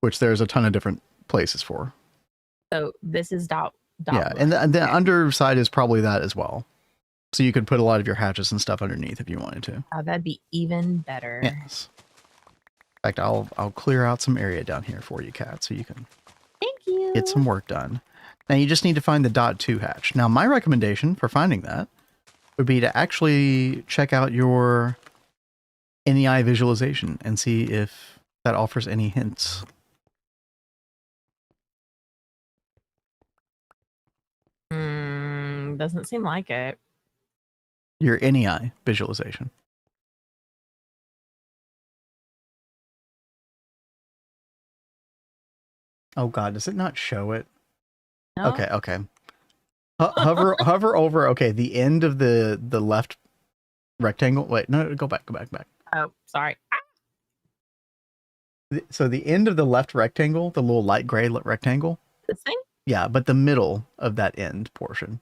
which there's a ton of different places for. So this is dot yeah, 1. and the underside is probably that as well. So you could put a lot of your hatches and stuff underneath if you wanted to. Oh, that'd be even better. Yes. In fact, I'll clear out some area down here for you, Kat, so you can get some work done. Now you just need to find the dot 2 hatch. Now my recommendation for finding that would be to actually check out your NEI visualization and see if that offers any hints. Doesn't seem like it. Your NEI visualization. Oh God, does it not show it? No? Okay. Hover over. Okay, the end of the left rectangle. Wait, no, go back. Oh, sorry. So the end of the left rectangle, the little light gray rectangle. This thing? Yeah, but the middle of that end portion.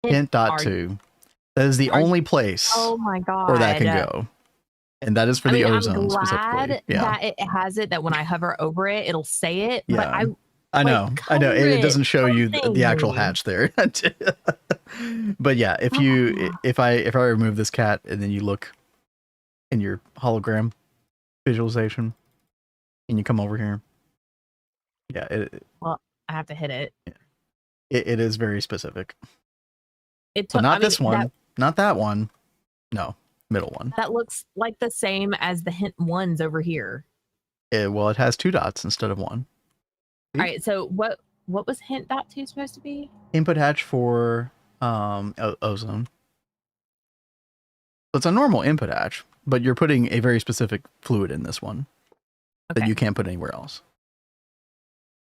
Hint dot 2. That is the only place. Oh my God. Where that can go. And that is for the ozone specifically. Yeah. That it has it, that when I hover over it, it'll say it. Yeah. But I know. It doesn't show you the actual hatch there. But yeah, if I remove this cat and then you look in your hologram visualization and you come over here. Yeah. Well, I have to hit it. Yeah. It is very specific. But not this one. Not that one. No. Middle one. That looks like the same as the hint 1s over here. Well, it has 2 dots instead of 1. All right, so what was hint dot 2 supposed to be? Input hatch for ozone. So it's a normal input hatch, but you're putting a very specific fluid in this one that you can't put anywhere else.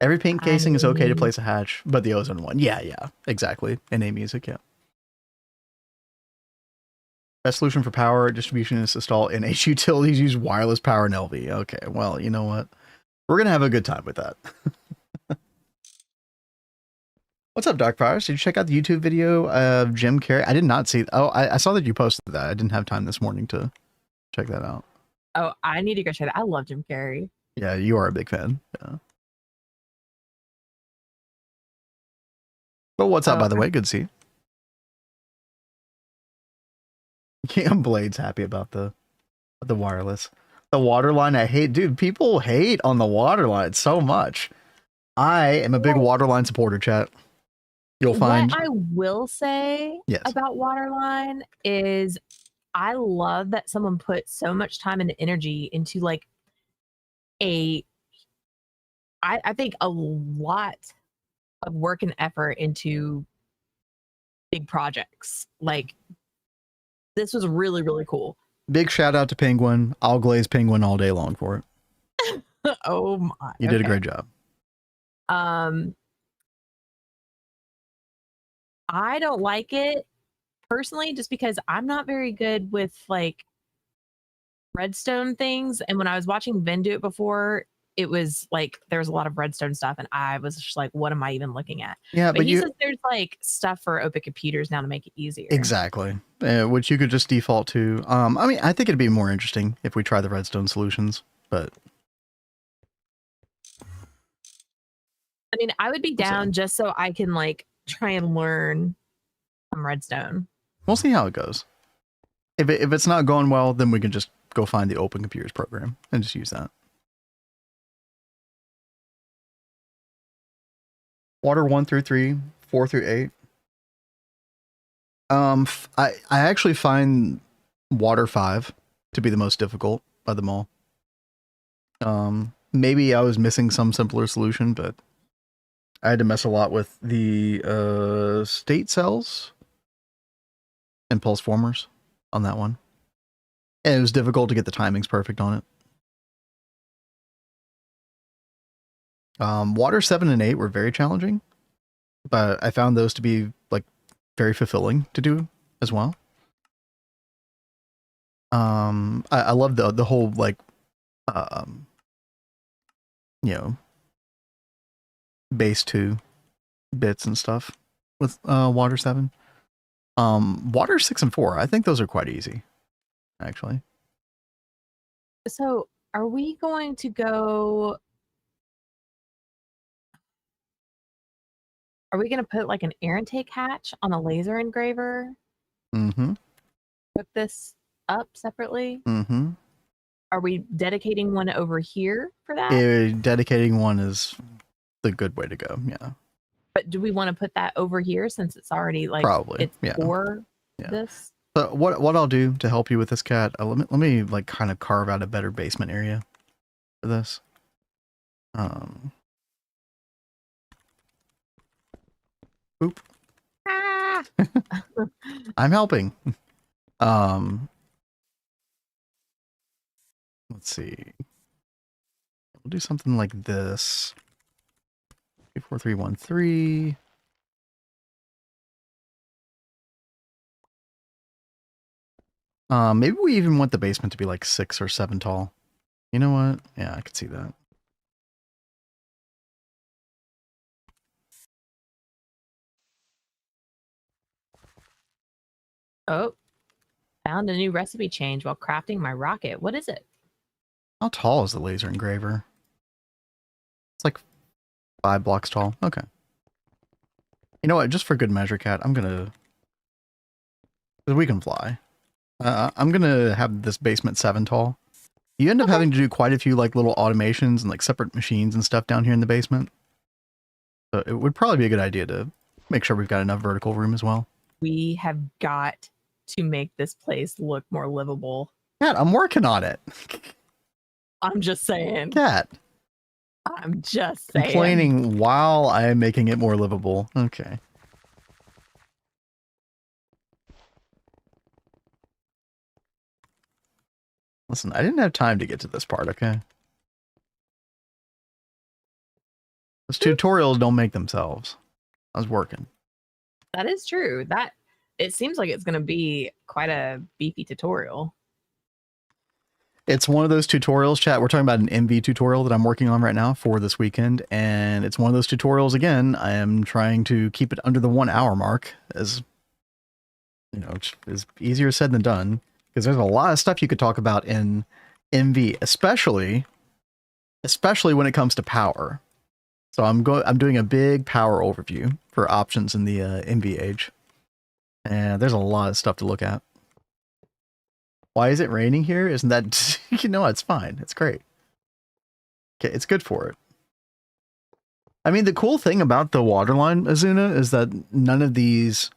Every pink casing is okay to place a hatch, but the ozone one. Yeah, exactly. NA music, yeah. Best solution for power distribution is to install NH utilities, use wireless power in LV. Okay, well, you know what? We're going to have a good time with that. What's up, Darkfires? Did you check out the YouTube video of Jim Carrey? I did not see. Oh, I saw that you posted that. I didn't have time this morning to check that out. Oh, I need to go check that. I love Jim Carrey. Yeah, you are a big fan. Yeah. But what's up, by the way? Good to see you. Cam Blade's happy about the wireless. The Waterline, I hate. Dude, people hate on the Waterline so much. I am a big Waterline supporter, chat. You'll find. What I will say about Waterline is I love that someone put so much time and energy into like I think a lot of work and effort into big projects. Like, this was really, really cool. Big shout out to Penguin. I'll glaze Penguin all day long for it. Oh my. You did a great job. I don't like it personally just because I'm not very good with like redstone things. And when I was watching Ben do it before, it was like there was a lot of redstone stuff, and I was just like, what am I even looking at? Yeah, but he says there's like stuff for open computers now to make it easier. Exactly. Which you could just default to. I mean, I think it'd be more interesting if we try the redstone solutions, but I mean, I would be down just so I can like try and learn some redstone. We'll see how it goes. If it's not going well, then we can just go find the Open Computers program and just use that. Water 1 through 3, 4 through 8. I actually find Water 5 to be the most difficult by them all. Maybe I was missing some simpler solution, but I had to mess a lot with the state cells and pulse formers on that one. And it was difficult to get the timings perfect on it. Water 7 and 8 were very challenging, but I found those to be like very fulfilling to do as well. I love the whole like you know, base 2 bits and stuff with Water 7. Water 6 and 4, I think those are quite easy, actually. So are we going to go... Are we going to put like an air intake hatch on a laser engraver? Mm-hmm. Hook this up separately? Mm-hmm. Are we dedicating one over here for that? Dedicating one is the good way to go, yeah. But do we want to put that over here since it's already like probably it's for this? So what I'll do to help you with this, Cat, let me like kind of carve out a better basement area for this. Oop. Ah! I'm helping. Let's see. We'll do something like this. 4313. Maybe we even want the basement to be like 6 or 7 tall. You know what? Yeah, I could see that. Oh, found a new recipe change while crafting my rocket. What is it? How tall is the laser engraver? It's like 5 blocks tall. Okay. You know what? Just for good measure, Cat, I'm gonna... Because we can fly. I'm gonna have this basement 7 tall. You end up having to do quite a few like little automations and like separate machines and stuff down here in the basement. So it would probably be a good idea to make sure we've got enough vertical room as well. We have got to make this place look more livable. Cat, I'm working on it. I'm just saying. Cat. I'm just saying. Complaining while I am making it more livable. Okay. Listen, I didn't have time to get to this part, okay? Those tutorials don't make themselves. I was working. That is true. That it seems like it's going to be quite a beefy tutorial. It's one of those tutorials, chat. We're talking about an MV tutorial that I'm working on right now for this weekend. And it's one of those tutorials, again, I am trying to keep it under the 1 hour mark, as, you know, is easier said than done. Because there's a lot of stuff you could talk about in MV, especially when it comes to power. So I'm doing a big power overview for options in the LuV-Age. And there's a lot of stuff to look at. Why is it raining here? Isn't that... You know, it's fine. It's great. Okay, it's good for it. I mean, the cool thing about the Waterline, Azuna, is that none of these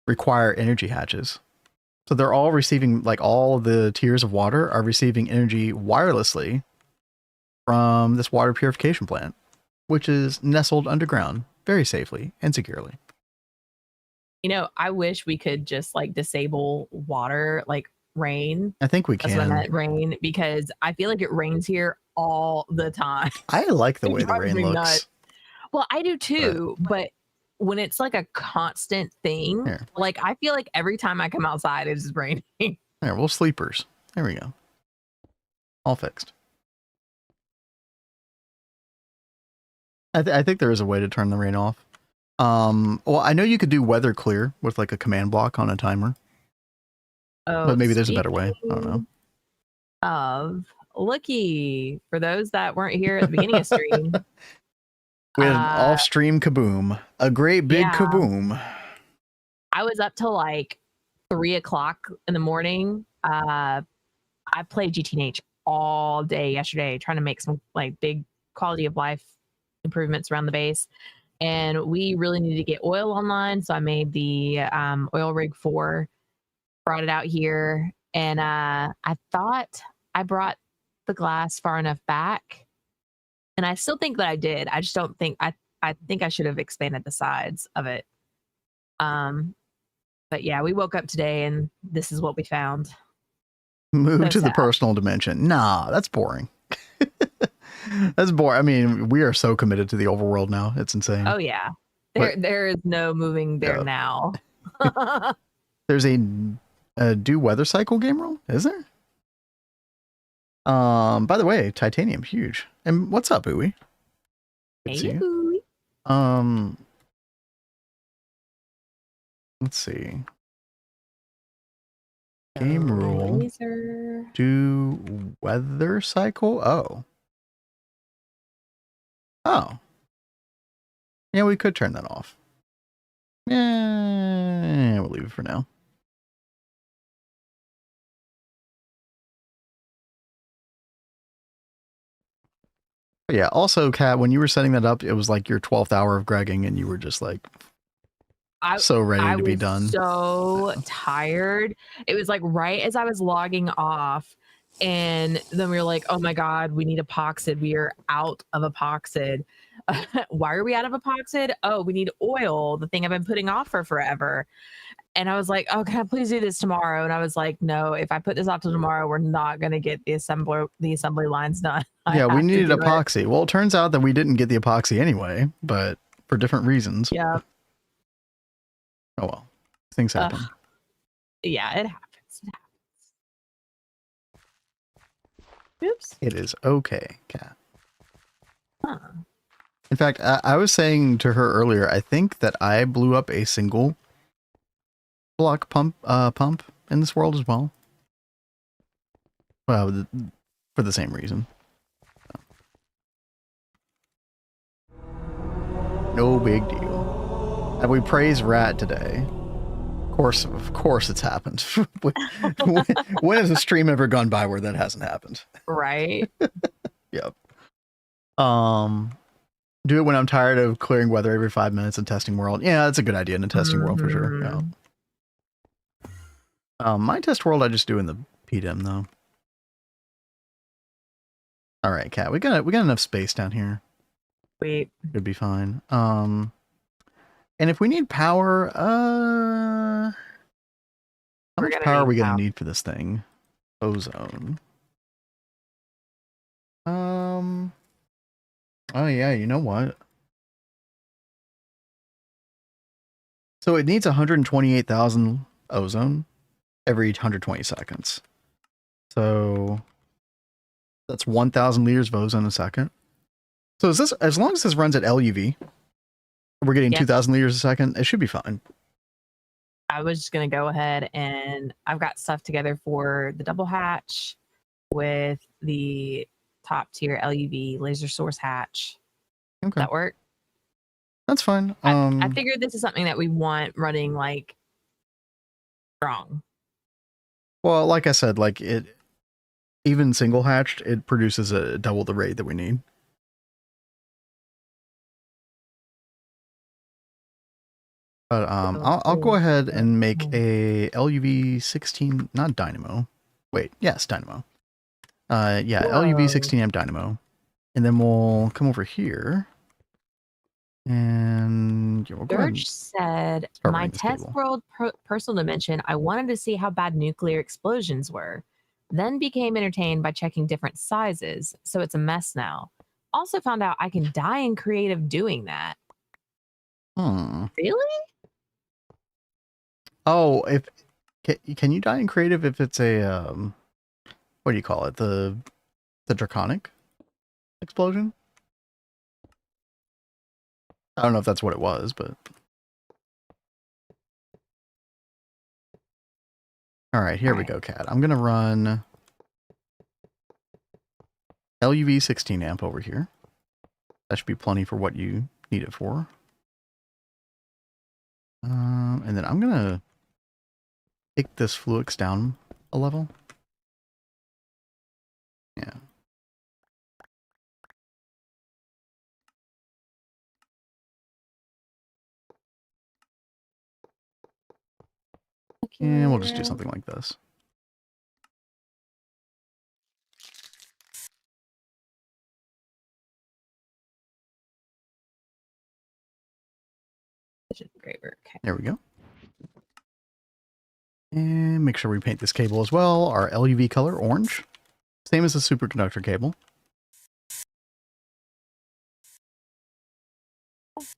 require energy hatches. So they're all receiving, like all the tiers of water are receiving energy wirelessly from this water purification plant, which is nestled underground very safely and securely. You know, I wish we could just like disable water, like rain. I think we can. That's what I meant, rain, because I feel like it rains here all the time. I like the way the rain looks. Nuts. Well, I do too, but when it's like a constant thing, like I feel like every time I come outside, it's raining. There, we'll sleepers. There we go. All fixed. I think there is a way to turn the rain off. Well, I know you could do weather clear with like a command block on a timer. Oh, but maybe there's a better way. I don't know. Of looky, for those that weren't here at the beginning of stream. We had an off-stream kaboom. A great big kaboom. I was up till like 3 o'clock in the morning. I played GTNH all day yesterday, trying to make some like big quality of life improvements around the base. And we really needed to get oil online. So I made the oil rig 4, brought it out here. And I thought I brought the glass far enough back. And I still think that I did. I just don't think, I think I should have expanded the sides of it. But yeah, we woke up today and this is what we found. Move to the personal dimension. Nah, that's boring. That's boring. I mean, we are so committed to the overworld now. It's insane. Oh yeah. There is no moving there now. There's a do weather cycle game rule, is there? By the way, titanium, huge. And what's up, Ooey? Good to see you. Let's see. Game rule. Do weather cycle? Oh. Yeah, we could turn that off. Yeah, we'll leave it for now. But yeah, also, Kat, when you were setting that up, it was like your 12th hour of gregging and you were just like so ready to be done. So tired. It was like right as I was logging off, and then we were like, oh my God, we need epoxid. We are out of epoxid. Why are we out of epoxid? Oh, we need oil, the thing I've been putting off for forever. And I was like, oh, can I please do this tomorrow? And I was like, no, if I put this off till tomorrow, we're not going to get the assembly lines done. Yeah, we needed epoxy. Well, it turns out that we didn't get the epoxy anyway, but for different reasons. Yeah. Oh, well, things happen. Yeah, it happens. It happens. Oops. It is okay, Kat. Huh. In fact, I was saying to her earlier, I think that I blew up a single block pump in this world as well. Well, for the same reason. No big deal. Have we praised Rat today? Of course it's happened. When has a stream ever gone by where that hasn't happened? Right. Yep. Do it when I'm tired of clearing weather every 5 minutes and testing world. Yeah, that's a good idea in a testing world for sure. Yeah. My test world I just do in the PDM though. All right, Kat, we got enough space down here. Wait. It'd be fine. And if we need power, how much power are we gonna need for this thing? Ozone. Oh yeah, you know what? So it needs 128,000 ozone every 120 seconds. So that's 1,000 liters of ozone a second. So is this, as long as this runs at LUV, we're getting 2,000 liters a second, it should be fine. I was just going to go ahead and I've got stuff together for the double hatch with the top tier LUV laser source hatch. Okay. Does that work? That's fine. I figured this is something that we want running like strong. Well, like I said, like it, even single hatched, it produces double the rate that we need. But I'll go ahead and make a LUV 16, not dynamo. Wait, yes, dynamo. Yeah, whoa. LUV 16 amp dynamo. And then we'll come over here. And we'll George said, my test world personal dimension, I wanted to see how bad nuclear explosions were. Then became entertained by checking different sizes. So it's a mess now. Also found out I can die in creative doing that. Really? Oh, can you die in creative if it's a what do you call it? The the draconic explosion. I don't know if that's what it was, but all right, here we go, Cat. I'm gonna run LUV 16 amp over here. That should be plenty for what you need it for. And then I'm gonna take this Fluix down a level. Yeah. And we'll just do something like this. Great work. Okay. There we go. And make sure we paint this cable as well. Our LUV color, orange. Same as the superconductor cable.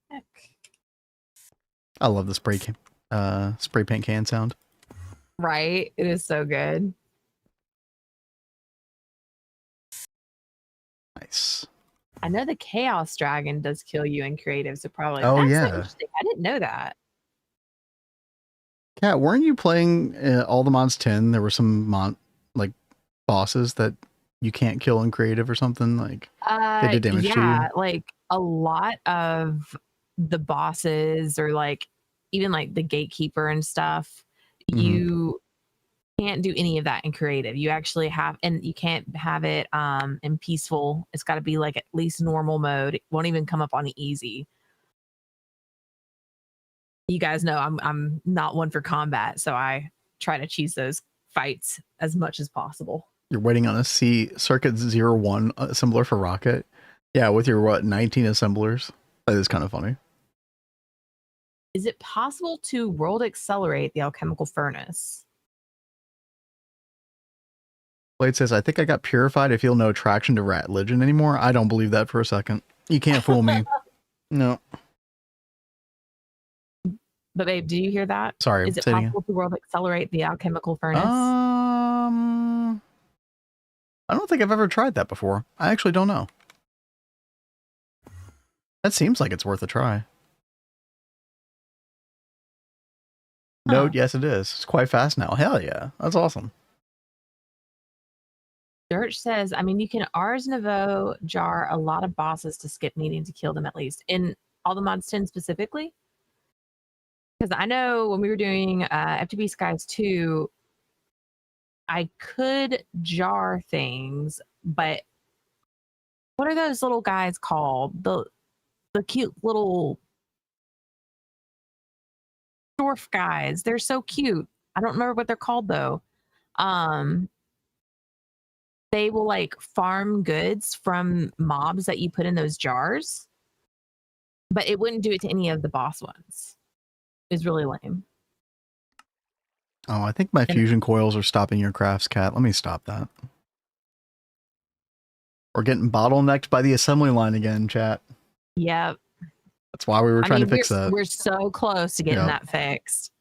Heck. I love the spray paint can sound. Right? It is so good. Nice. I know the Chaos Dragon does kill you in creative, so probably. Oh, That's yeah. so interesting. I didn't know that. Kat, weren't you playing all the mods 10? There were some bosses that you can't kill in creative or something, like they did damage to you. Yeah, like a lot of the bosses, or like even like the gatekeeper and stuff, you can't do any of that in creative. You actually have, and you can't have it in peaceful. It's got to be like at least normal mode. It won't even come up on the easy. You guys know I'm not one for combat, so I try to cheese those fights as much as possible. You're waiting on a C Circuit 01 assembler for Rocket. Yeah, with your 19 assemblers. That is kind of funny. Is it possible to world accelerate the alchemical furnace? Blade says, I think I got purified. I feel no attraction to rat legend anymore. I don't believe that for a second. You can't fool me. No. But babe, do you hear that? Sorry. Is it possible to world accelerate the alchemical furnace? I don't think I've ever tried that before. I actually don't know. That seems like it's worth a try. Note, yes it is. It's quite fast now. Hell yeah. That's awesome. Dirt says, I mean, you can Ars Nouveau jar a lot of bosses to skip needing to kill them at least. In all the mods 10 specifically? Because I know when we were doing FTB Skies 2, I could jar things, but what are those little guys called? The cute little dwarf guys. They're so cute. I don't remember what they're called though. They will like farm goods from mobs that you put in those jars, but it wouldn't do it to any of the boss ones. It's really lame. Oh, I think my fusion coils are stopping your crafts, Cat. Let me stop that. We're getting bottlenecked by the assembly line again, chat. Yep. That's why we were trying to fix that. We're so close to getting that fixed.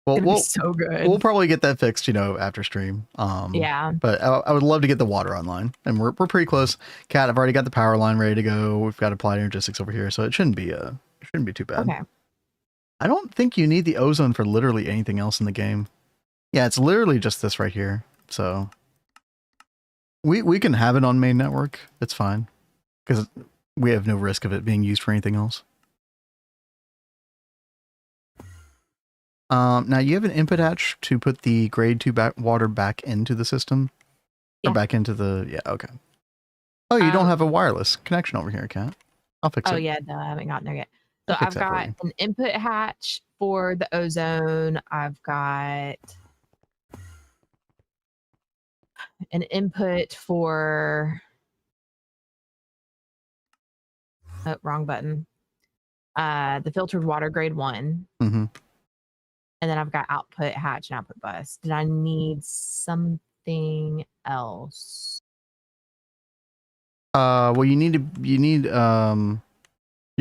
Well, we'll be so good. We'll probably get that fixed, after stream. Yeah. But I would love to get the water online, and we're pretty close. Cat, I've already got the power line ready to go. We've got applied energistics over here, so it shouldn't be too bad. Okay. I don't think you need the ozone for literally anything else in the game. Yeah, it's literally just this right here. So we can have it on main network. It's fine because we have no risk of it being used for anything else. Now you have an input hatch to put the grade 2 water back into the system, or back into the okay. Oh, you don't have a wireless connection over here, Kat. I'll fix it. Oh yeah, no, I haven't gotten there yet. So I've got an input hatch for the ozone. I've got an input for wrong button. The filtered water grade 1. Mm-hmm. And then I've got output hatch and output bus. Did I need something else? Well, you're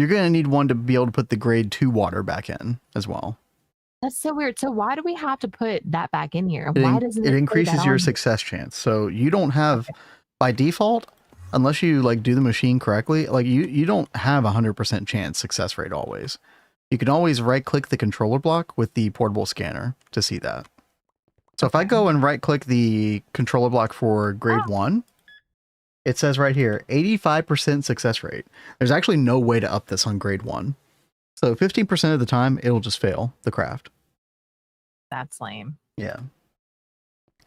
going to need one to be able to put the grade 2 water back in as well. That's so weird. So why do we have to put that back in here? Why doesn't it increases your success chance? So you don't have, by default, unless you like do the machine correctly, like you don't have 100% chance success rate always. You can always right click the controller block with the portable scanner to see that. So if I go and right click the controller block for grade 1, it says right here, 85% success rate. There's actually no way to up this on grade 1. So 15% of the time, it'll just fail the craft. That's lame. Yeah.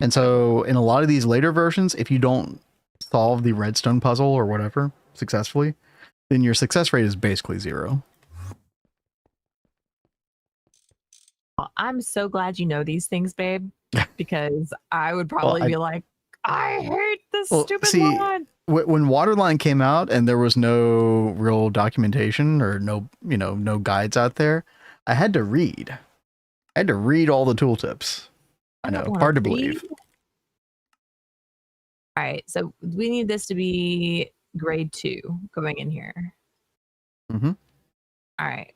And so in a lot of these later versions, if you don't solve the redstone puzzle or whatever successfully, then your success rate is basically 0. Well, I'm so glad you know these things, babe, because I would probably be like, I hate this stupid one. When Waterline came out and there was no real documentation or no guides out there, I had to read. I had to read all the tooltips. I know, hard to believe. All right, so we need this to be grade 2 going in here. Mm-hmm. All right.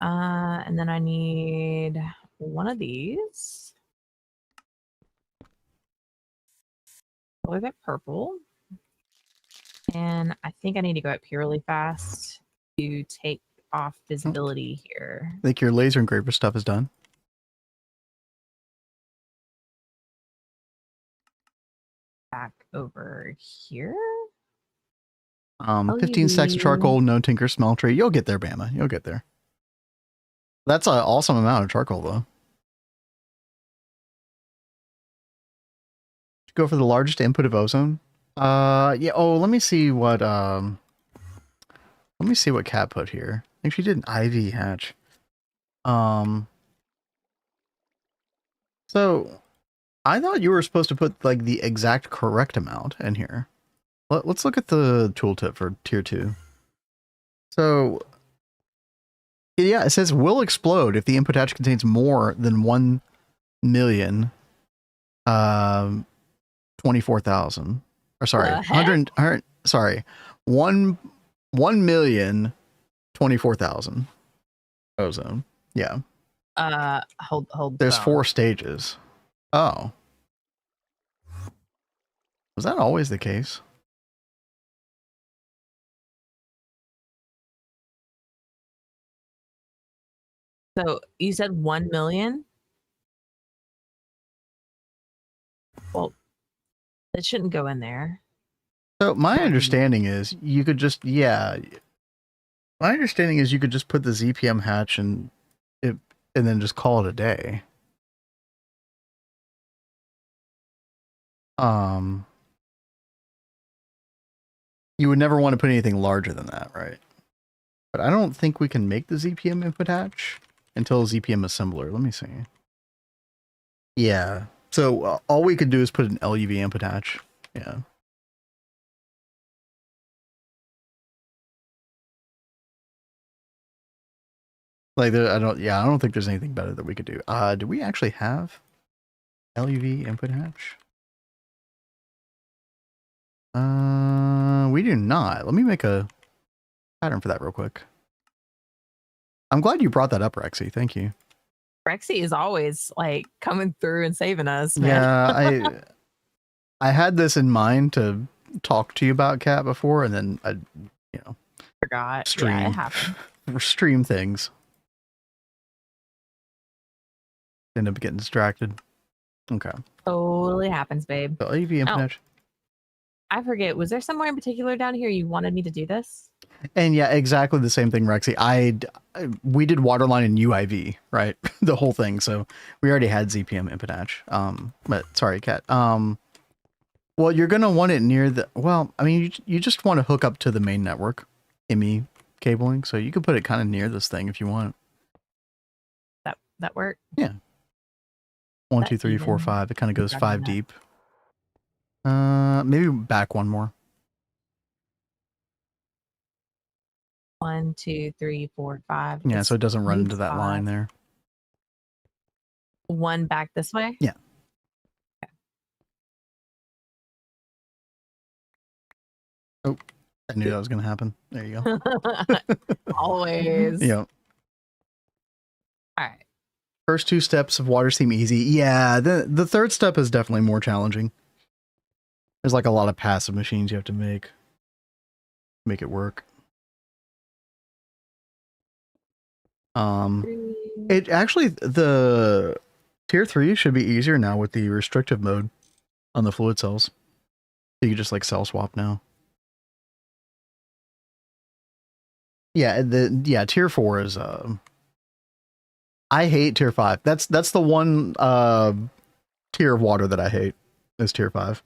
And then I need one of these. Color that purple. And I think I need to go up here really fast to take off visibility here. I think your laser engraver stuff is done. Back over here. 15 stacks of charcoal, no tinker smeltery. You'll get there, Bama. You'll get there. That's an awesome amount of charcoal, though. Go for the largest input of ozone. Yeah. Oh, let me see what Kat put here. I think she did an IV hatch. So I thought you were supposed to put like the exact correct amount in here. Let's look at the tooltip for tier 2. So yeah, it says will explode if the input hatch contains more than 1 million 24,000. Or sorry, 100 sorry. 1,024,000 ozone. Yeah. Hold There's 4 stages. Oh. Was that always the case? So you said 1 million? Well, it shouldn't go in there. So my understanding is you could just, my understanding is you could just put the ZPM hatch and then just call it a day. You would never want to put anything larger than that, right? But I don't think we can make the ZPM input hatch until ZPM assembler. Let me see. Yeah. So all we could do is put an LUV input hatch. Yeah. Like I don't think there's anything better that we could do. Do we actually have LUV input hatch? We do not. Let me make a pattern for that real quick. I'm glad you brought that up, Rexy. Thank you. Rexy is always like coming through and saving us, man. Yeah, I had this in mind to talk to you about, Kat, before, and then I, forgot. Yeah, it happened. Stream things. End up getting distracted. Okay. Totally happens, babe. So LUV input hatch. I forget. Was there somewhere in particular down here you wanted me to do this? And yeah, exactly the same thing, Rexy. We did Waterline and UIV, right? The whole thing. So we already had ZPM input hatch. But sorry, Kat. Well, you're gonna want it near the. Well, I mean, you just want to hook up to the main network, ME cabling. So you could put it kind of near this thing if you want. That work? Yeah. 1, 2, 3, 4, 5. It kind of goes 5 deep. Maybe back one more. 1, 2, 3, 4, 5. Yeah, so it doesn't run into that line there. One back this way? Yeah. Okay. Oh, I knew that was going to happen. There you go. Always. Yeah. All right. First 2 steps of water seem easy. Yeah, the third step is definitely more challenging. There's like a lot of passive machines you have to make it work. It actually, the tier 3 should be easier now with the restrictive mode on the fluid cells. You can just like cell swap now. Yeah, tier 4 is I hate tier 5. That's the one tier of water that I hate, is tier 5.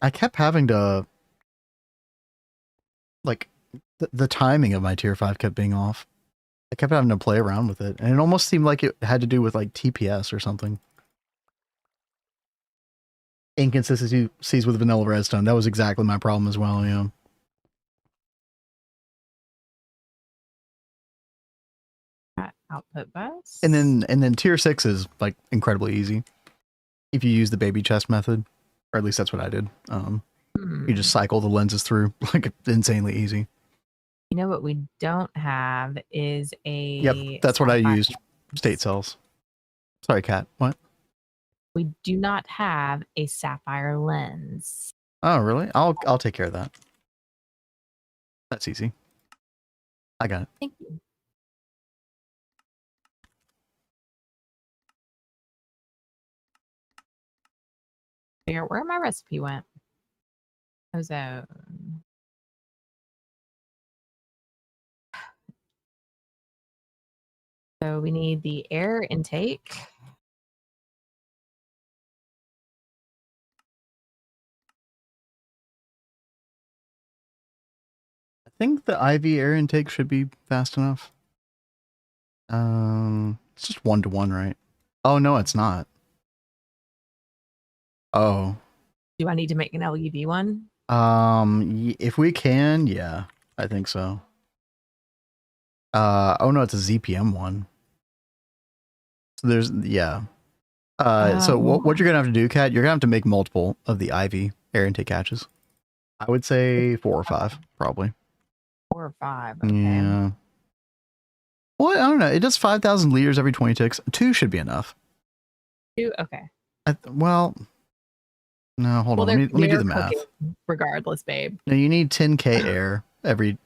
I kept having to like the timing of my tier 5 kept being off. I kept having to play around with it, and it almost seemed like it had to do with like TPS or something. Inconsistencies with vanilla redstone. That was exactly my problem as well, yeah. Output bus. And then tier 6 is like incredibly easy if you use the baby chest method, or at least that's what I did. You just cycle the lenses through, like insanely easy. You know what we don't have is a... Yep, that's what I used. State cells. Sorry, Kat. What? We do not have a sapphire lens. Oh, really? I'll take care of that. That's easy. I got it. Thank you. Figure out where my recipe went. Ozone. So we need the air intake. I think the IV air intake should be fast enough. It's just 1-to-1, right? Oh, no, it's not. Oh. Do I need to make an LUV one? If we can, yeah, I think so. Oh no, it's a ZPM one. So there's, yeah. So what you're gonna have to do, Kat, you're gonna have to make multiple of the IV air intake hatches. I would say 4 or 5, probably. 4 or 5. Okay. Yeah. Well, I don't know. It does 5,000 liters every 20 ticks. 2 should be enough. 2? Okay. Well, no, hold on. Let me do the math. Regardless, babe. No, you need 10k air every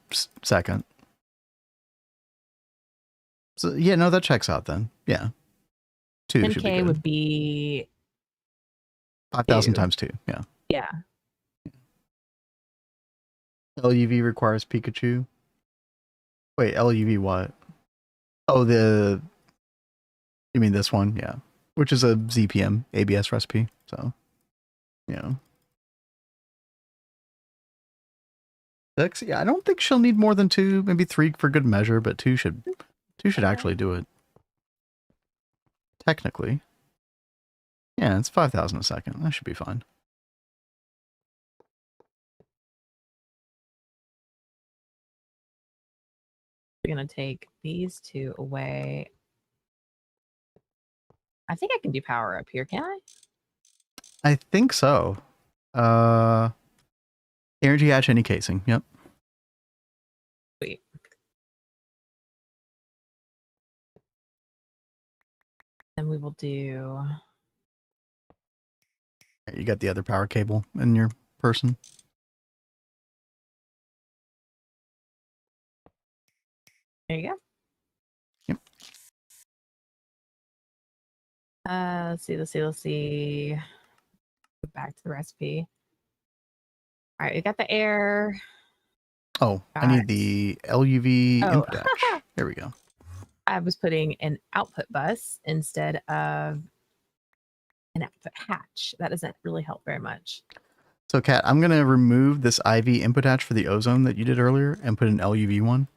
second. So yeah, no, that checks out then. Yeah. 2 should be 10k good. would be 5,000 times 2. Yeah. Yeah. LUV requires Pikachu. Wait, LUV what? Oh, you mean this one? Yeah. Which is a ZPM ABS recipe. So, yeah. 6? Yeah, I don't think she'll need more than 2, maybe 3 for good measure, but 2 should actually do it. Technically. Yeah, it's 5,000 a second. That should be fine. We're going to take these 2 away. I think I can do power up here, can I? I think so. Energy hatch, any casing. Yep. Sweet. Then we will do... You got the other power cable in your person. There you go. Yep. Let's see. Go back to the recipe. All right, we got the air. Oh, I need the LUV input hatch. There we go. I was putting an output bus instead of an output hatch. That doesn't really help very much. So, Kat, I'm going to remove this IV input hatch for the ozone that you did earlier and put an LUV one.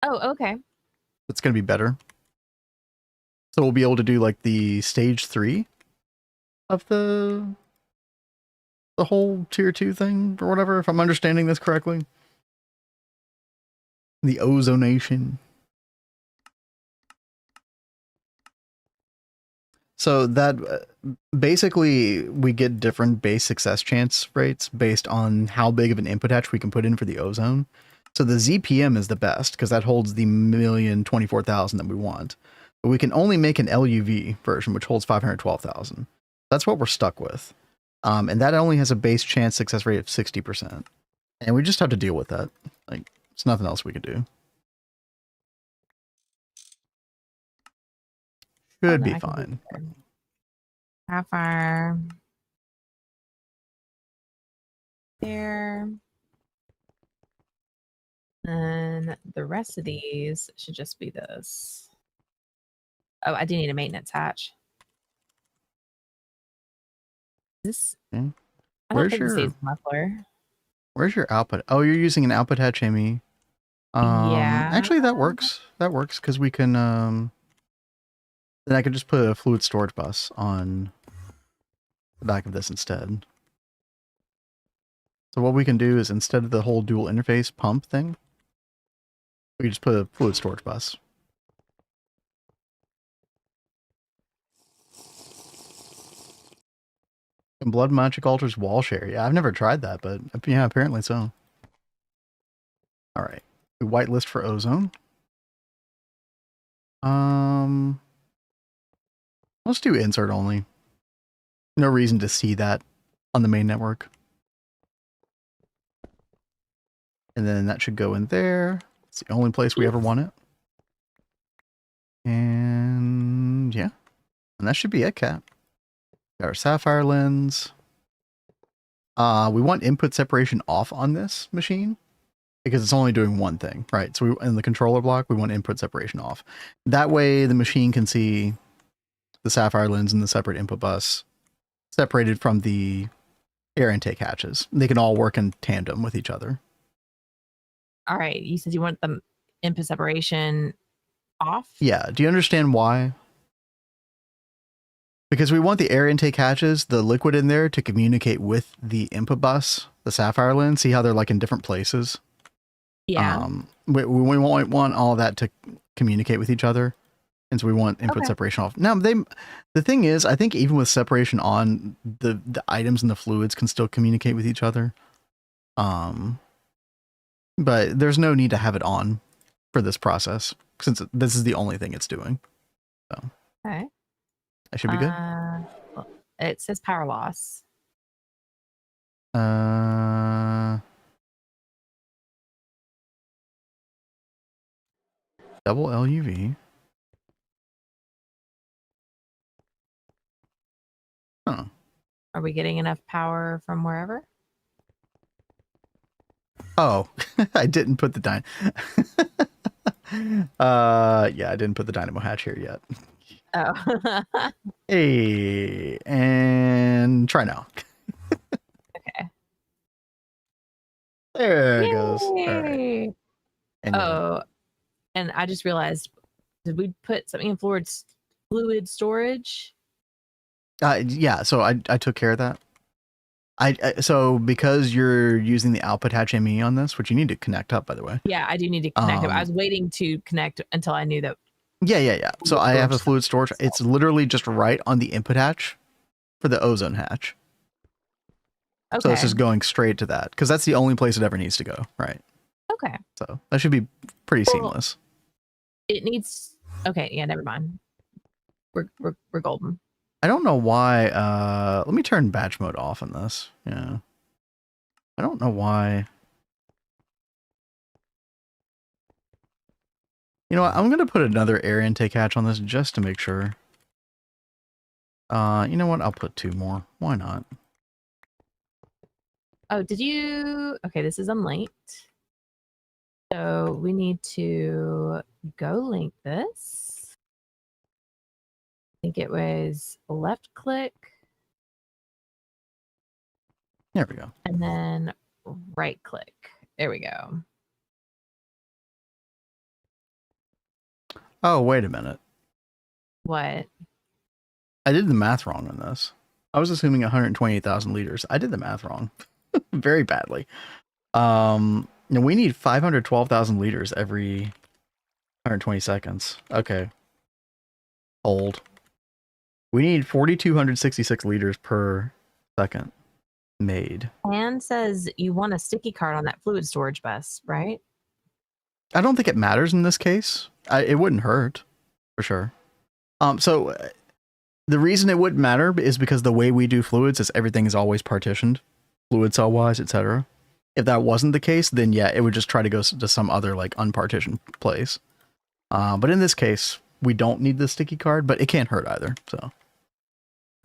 Oh, okay. It's going to be better. So we'll be able to do like the stage 3 of the whole tier 2 thing or whatever, if I'm understanding this correctly. The ozonation. So that basically we get different base success chance rates based on how big of an input hatch we can put in for the ozone. So the ZPM is the best because that holds the 1,024,000 that we want. But we can only make an LuV version, which holds 512,000. That's what we're stuck with. And that only has a base chance success rate of 60%. And we just have to deal with that. Like, it's nothing else we can do. Should be fine. How far? There. And the rest of these should just be this. Oh, I do need a maintenance hatch. This. Okay. I don't think this needs a muffler. Where's your output? Oh, you're using an output hatch, Amy. Yeah. Actually, that works. That works because we can. Then I could just put a fluid storage bus on the back of this instead. So what we can do is instead of the whole dual interface pump thing, we can just put a fluid storage bus. And blood magic alters wall share. Yeah, I've never tried that, but yeah, apparently so. All right, we whitelist for ozone. Let's do insert only. No reason to see that on the main network. And then that should go in there. It's the only place we ever want it. And yeah, and that should be it, Cat. Got our sapphire lens. We want input separation off on this machine because it's only doing one thing, right? So in the controller block, we want input separation off. That way the machine can see the sapphire lens and the separate input bus separated from the air intake hatches. They can all work in tandem with each other. All right. You said you want the input separation off? Yeah. Do you understand why? Because we want the air intake hatches, the liquid in there, to communicate with the input bus, the sapphire lens. See how they're like in different places? Yeah. We want all of that to communicate with each other. And so we want input separation off. Now, the thing is, I think even with separation on, the items and the fluids can still communicate with each other. But there's no need to have it on for this process since this is the only thing it's doing. So. Okay. That should be good. Well, it says power loss. Double LuV. Huh. Are we getting enough power from wherever? Oh, I didn't put the yeah, I didn't put the dynamo hatch here yet. Oh. Hey, and try now. Okay. There Yay! it goes. All right. And and I just realized, did we put something in fluid storage? Yeah, so I took care of that. So because you're using the output hatch ME on this, which you need to connect up, by the way. Yeah, I do need to connect up. I was waiting to connect until I knew that. Yeah. So I have a fluid storage. It's literally just right on the input hatch for the ozone hatch. Okay. So this is going straight to that because that's the only place it ever needs to go, right? Okay. So that should be pretty seamless. It needs. Okay. Yeah. Never mind. We're golden. I don't know why. Let me turn batch mode off on this. Yeah. I don't know why. You know what? I'm going to put another air intake hatch on this just to make sure. You know what? I'll put 2 more. Why not? Oh, did you? Okay, this is unlinked. So we need to go link this. I think it was left click. There we go. And then right click. There we go. Oh, wait a minute. What? I did the math wrong on this. I was assuming 128,000 liters. I did the math wrong. Very badly. We need 512,000 liters every 120 seconds. Okay. Hold. We need 4,266 liters per second made. Anne says you want a sticky card on that fluid storage bus, right? I don't think it matters in this case. It wouldn't hurt, for sure. So the reason it wouldn't matter is because the way we do fluids is everything is always partitioned, fluid cell wise, etc. If that wasn't the case, then yeah, it would just try to go to some other like unpartitioned place. But in this case, we don't need the sticky card, but it can't hurt either. So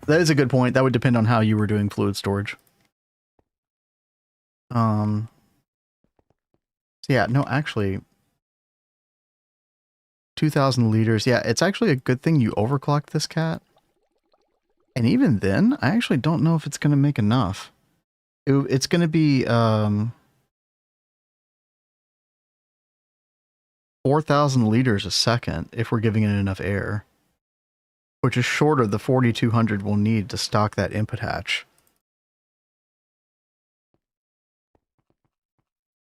that is a good point. That would depend on how you were doing fluid storage. So yeah, no, actually, 2,000 liters. Yeah, it's actually a good thing you overclocked this cat. And even then, I actually don't know if it's going to make enough. It's going to be 4,000 liters a second if we're giving it enough air, which is short of the 4,200 we'll need to stock that input hatch.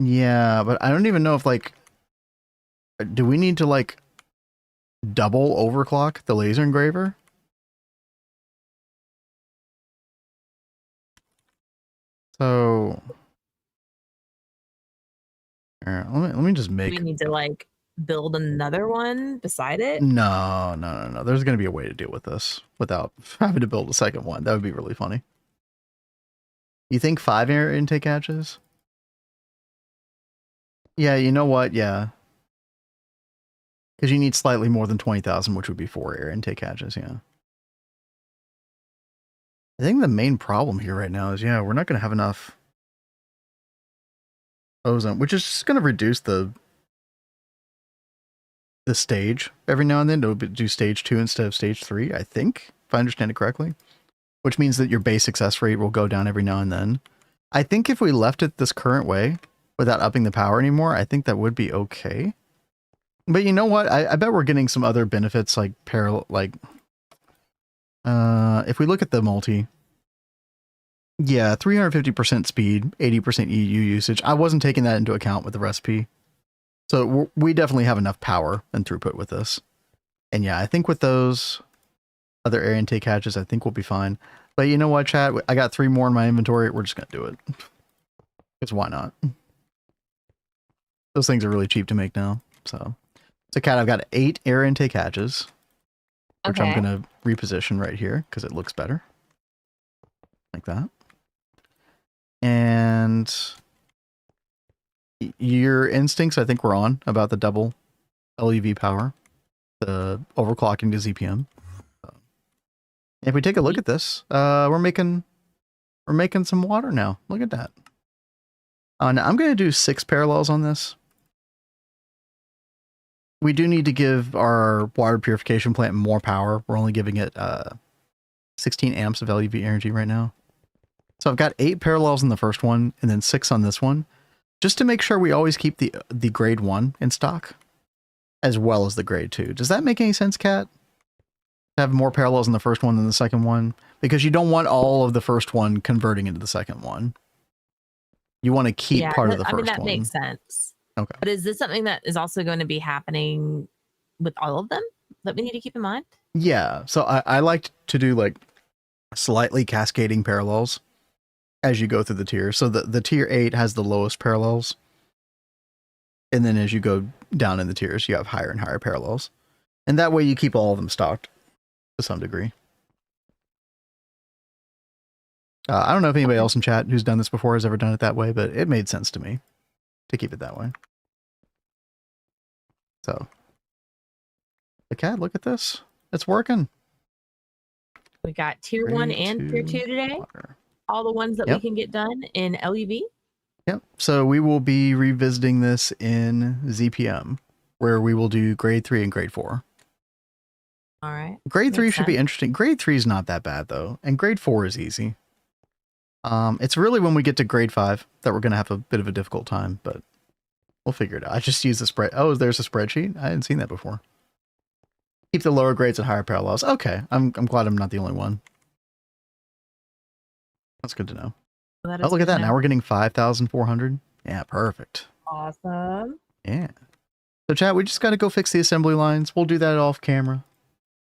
Yeah, but I don't even know if, like, do we need to, like, double overclock the laser engraver? So, here, let me just make... Do we need to, like, build another one beside it? No. There's going to be a way to deal with this without having to build a second one. That would be really funny. You think 5 air intake hatches? Yeah, you know what? Yeah. Because you need slightly more than 20,000, which would be 4 air intake hatches, yeah. I think the main problem here right now is, yeah, we're not going to have enough ozone, which is just going to reduce the stage every now and then to do stage 2 instead of stage 3, I think, if I understand it correctly. Which means that your base success rate will go down every now and then. I think if we left it this current way, without upping the power anymore, I think that would be okay. But you know what? I bet we're getting some other benefits like parallel, like if we look at the multi, yeah, 350% speed, 80% EU usage. I wasn't taking that into account with the recipe. So we definitely have enough power and throughput with this. And yeah, I think with those other air intake hatches, I think we'll be fine. But you know what, chat? I got 3 more in my inventory. We're just going to do it. Because why not? Those things are really cheap to make now. So cat, I've got 8 air intake hatches, which I'm going to reposition right here because it looks better. Like that. And your instincts, I think, were on about the double LUV power, the overclocking to ZPM. If we take a look at this, we're making some water now. Look at that. Now I'm going to do 6 parallels on this. We do need to give our water purification plant more power. We're only giving it 16 amps of LUV energy right now. So I've got 8 parallels in the first one and then 6 on this one, just to make sure we always keep the grade 1 in stock as well as the grade 2. Does that make any sense, Kat? To have more parallels in the first one than the second one? Because you don't want all of the first one converting into the second one. You want to keep part of the first one. That makes sense. Okay. But is this something that is also going to be happening with all of them that we need to keep in mind? Yeah. So I like to do like slightly cascading parallels as you go through the tiers. So the tier 8 has the lowest parallels. And then as you go down in the tiers, you have higher and higher parallels. And that way you keep all of them stocked to some degree. I don't know if anybody else in chat who's done this before has ever done it that way, but it made sense to me to keep it that way. So, the cat, look at this. It's working. We got tier 1 and tier 2 today. Water. All the ones that we can get done in LUV. Yep. So we will be revisiting this in ZPM, where we will do grade 3 and grade 4. All right. Grade 3 should be interesting. Grade 3 is not that bad, though. And grade 4 is easy. It's really when we get to grade 5 that we're going to have a bit of a difficult time, but we'll figure it out. I just use the spread. Oh, there's a spreadsheet? I hadn't seen that before. Keep the lower grades at higher parallels. Okay. I'm glad I'm not the only one. That's good to know. Well, oh, look at that. Now we're getting 5,400. Yeah, perfect. Awesome. Yeah. So chat, we just got to go fix the assembly lines. We'll do that off camera.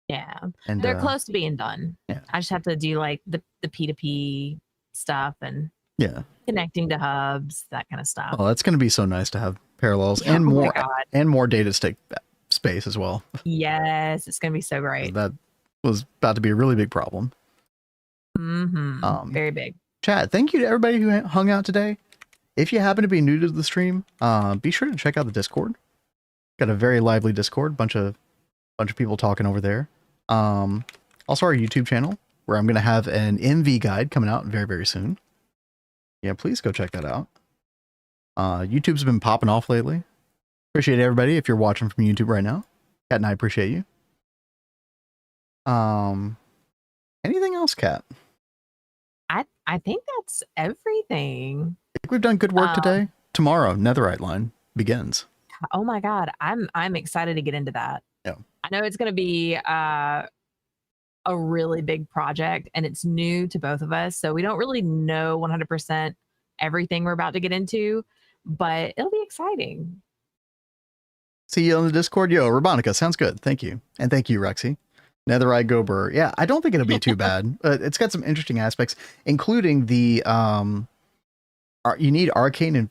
Yeah. And they're close to being done. Yeah. I just have to do like the P2P stuff and yeah, connecting to hubs, that kind of stuff. Oh, that's going to be so nice to have parallels Oh and my God. more data space as well. Yes, it's gonna be so great. That was about to be a really big problem. Very big. Chat, thank you to everybody who hung out today. If you happen to be new to the stream, be sure to check out the Discord. Got a very lively Discord, bunch of people talking over there. Also our YouTube channel, where I'm going to have an MV guide coming out very, very soon. Yeah, please go check that out. YouTube's been popping off lately. Appreciate everybody if you're watching from YouTube right now. Kat and I appreciate you. Anything else, Kat? I think that's everything. I think we've done good work today. Tomorrow, Netherite line begins. Oh my God, I'm excited to get into that. Yeah, I know it's going to be a really big project, and it's new to both of us, so we don't really know 100% everything we're about to get into, but it'll be exciting. See you on the Discord. Yo, Robonica, sounds good. Thank you, and thank you, Rexy. Netherite Gober. Yeah, I don't think it'll be too bad. It's got some interesting aspects, including the you need arcane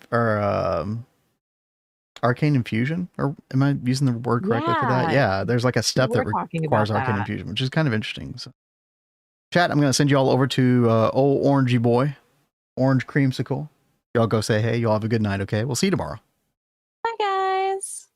arcane infusion, or am I using the word correctly for that? Yeah, there's like a step that requires arcane infusion, which is kind of interesting. So, chat, I'm gonna send you all over to old orangey boy, Orange Creamsicle. Y'all go say hey. Y'all have a good night. Okay, we'll see you tomorrow. Bye, guys.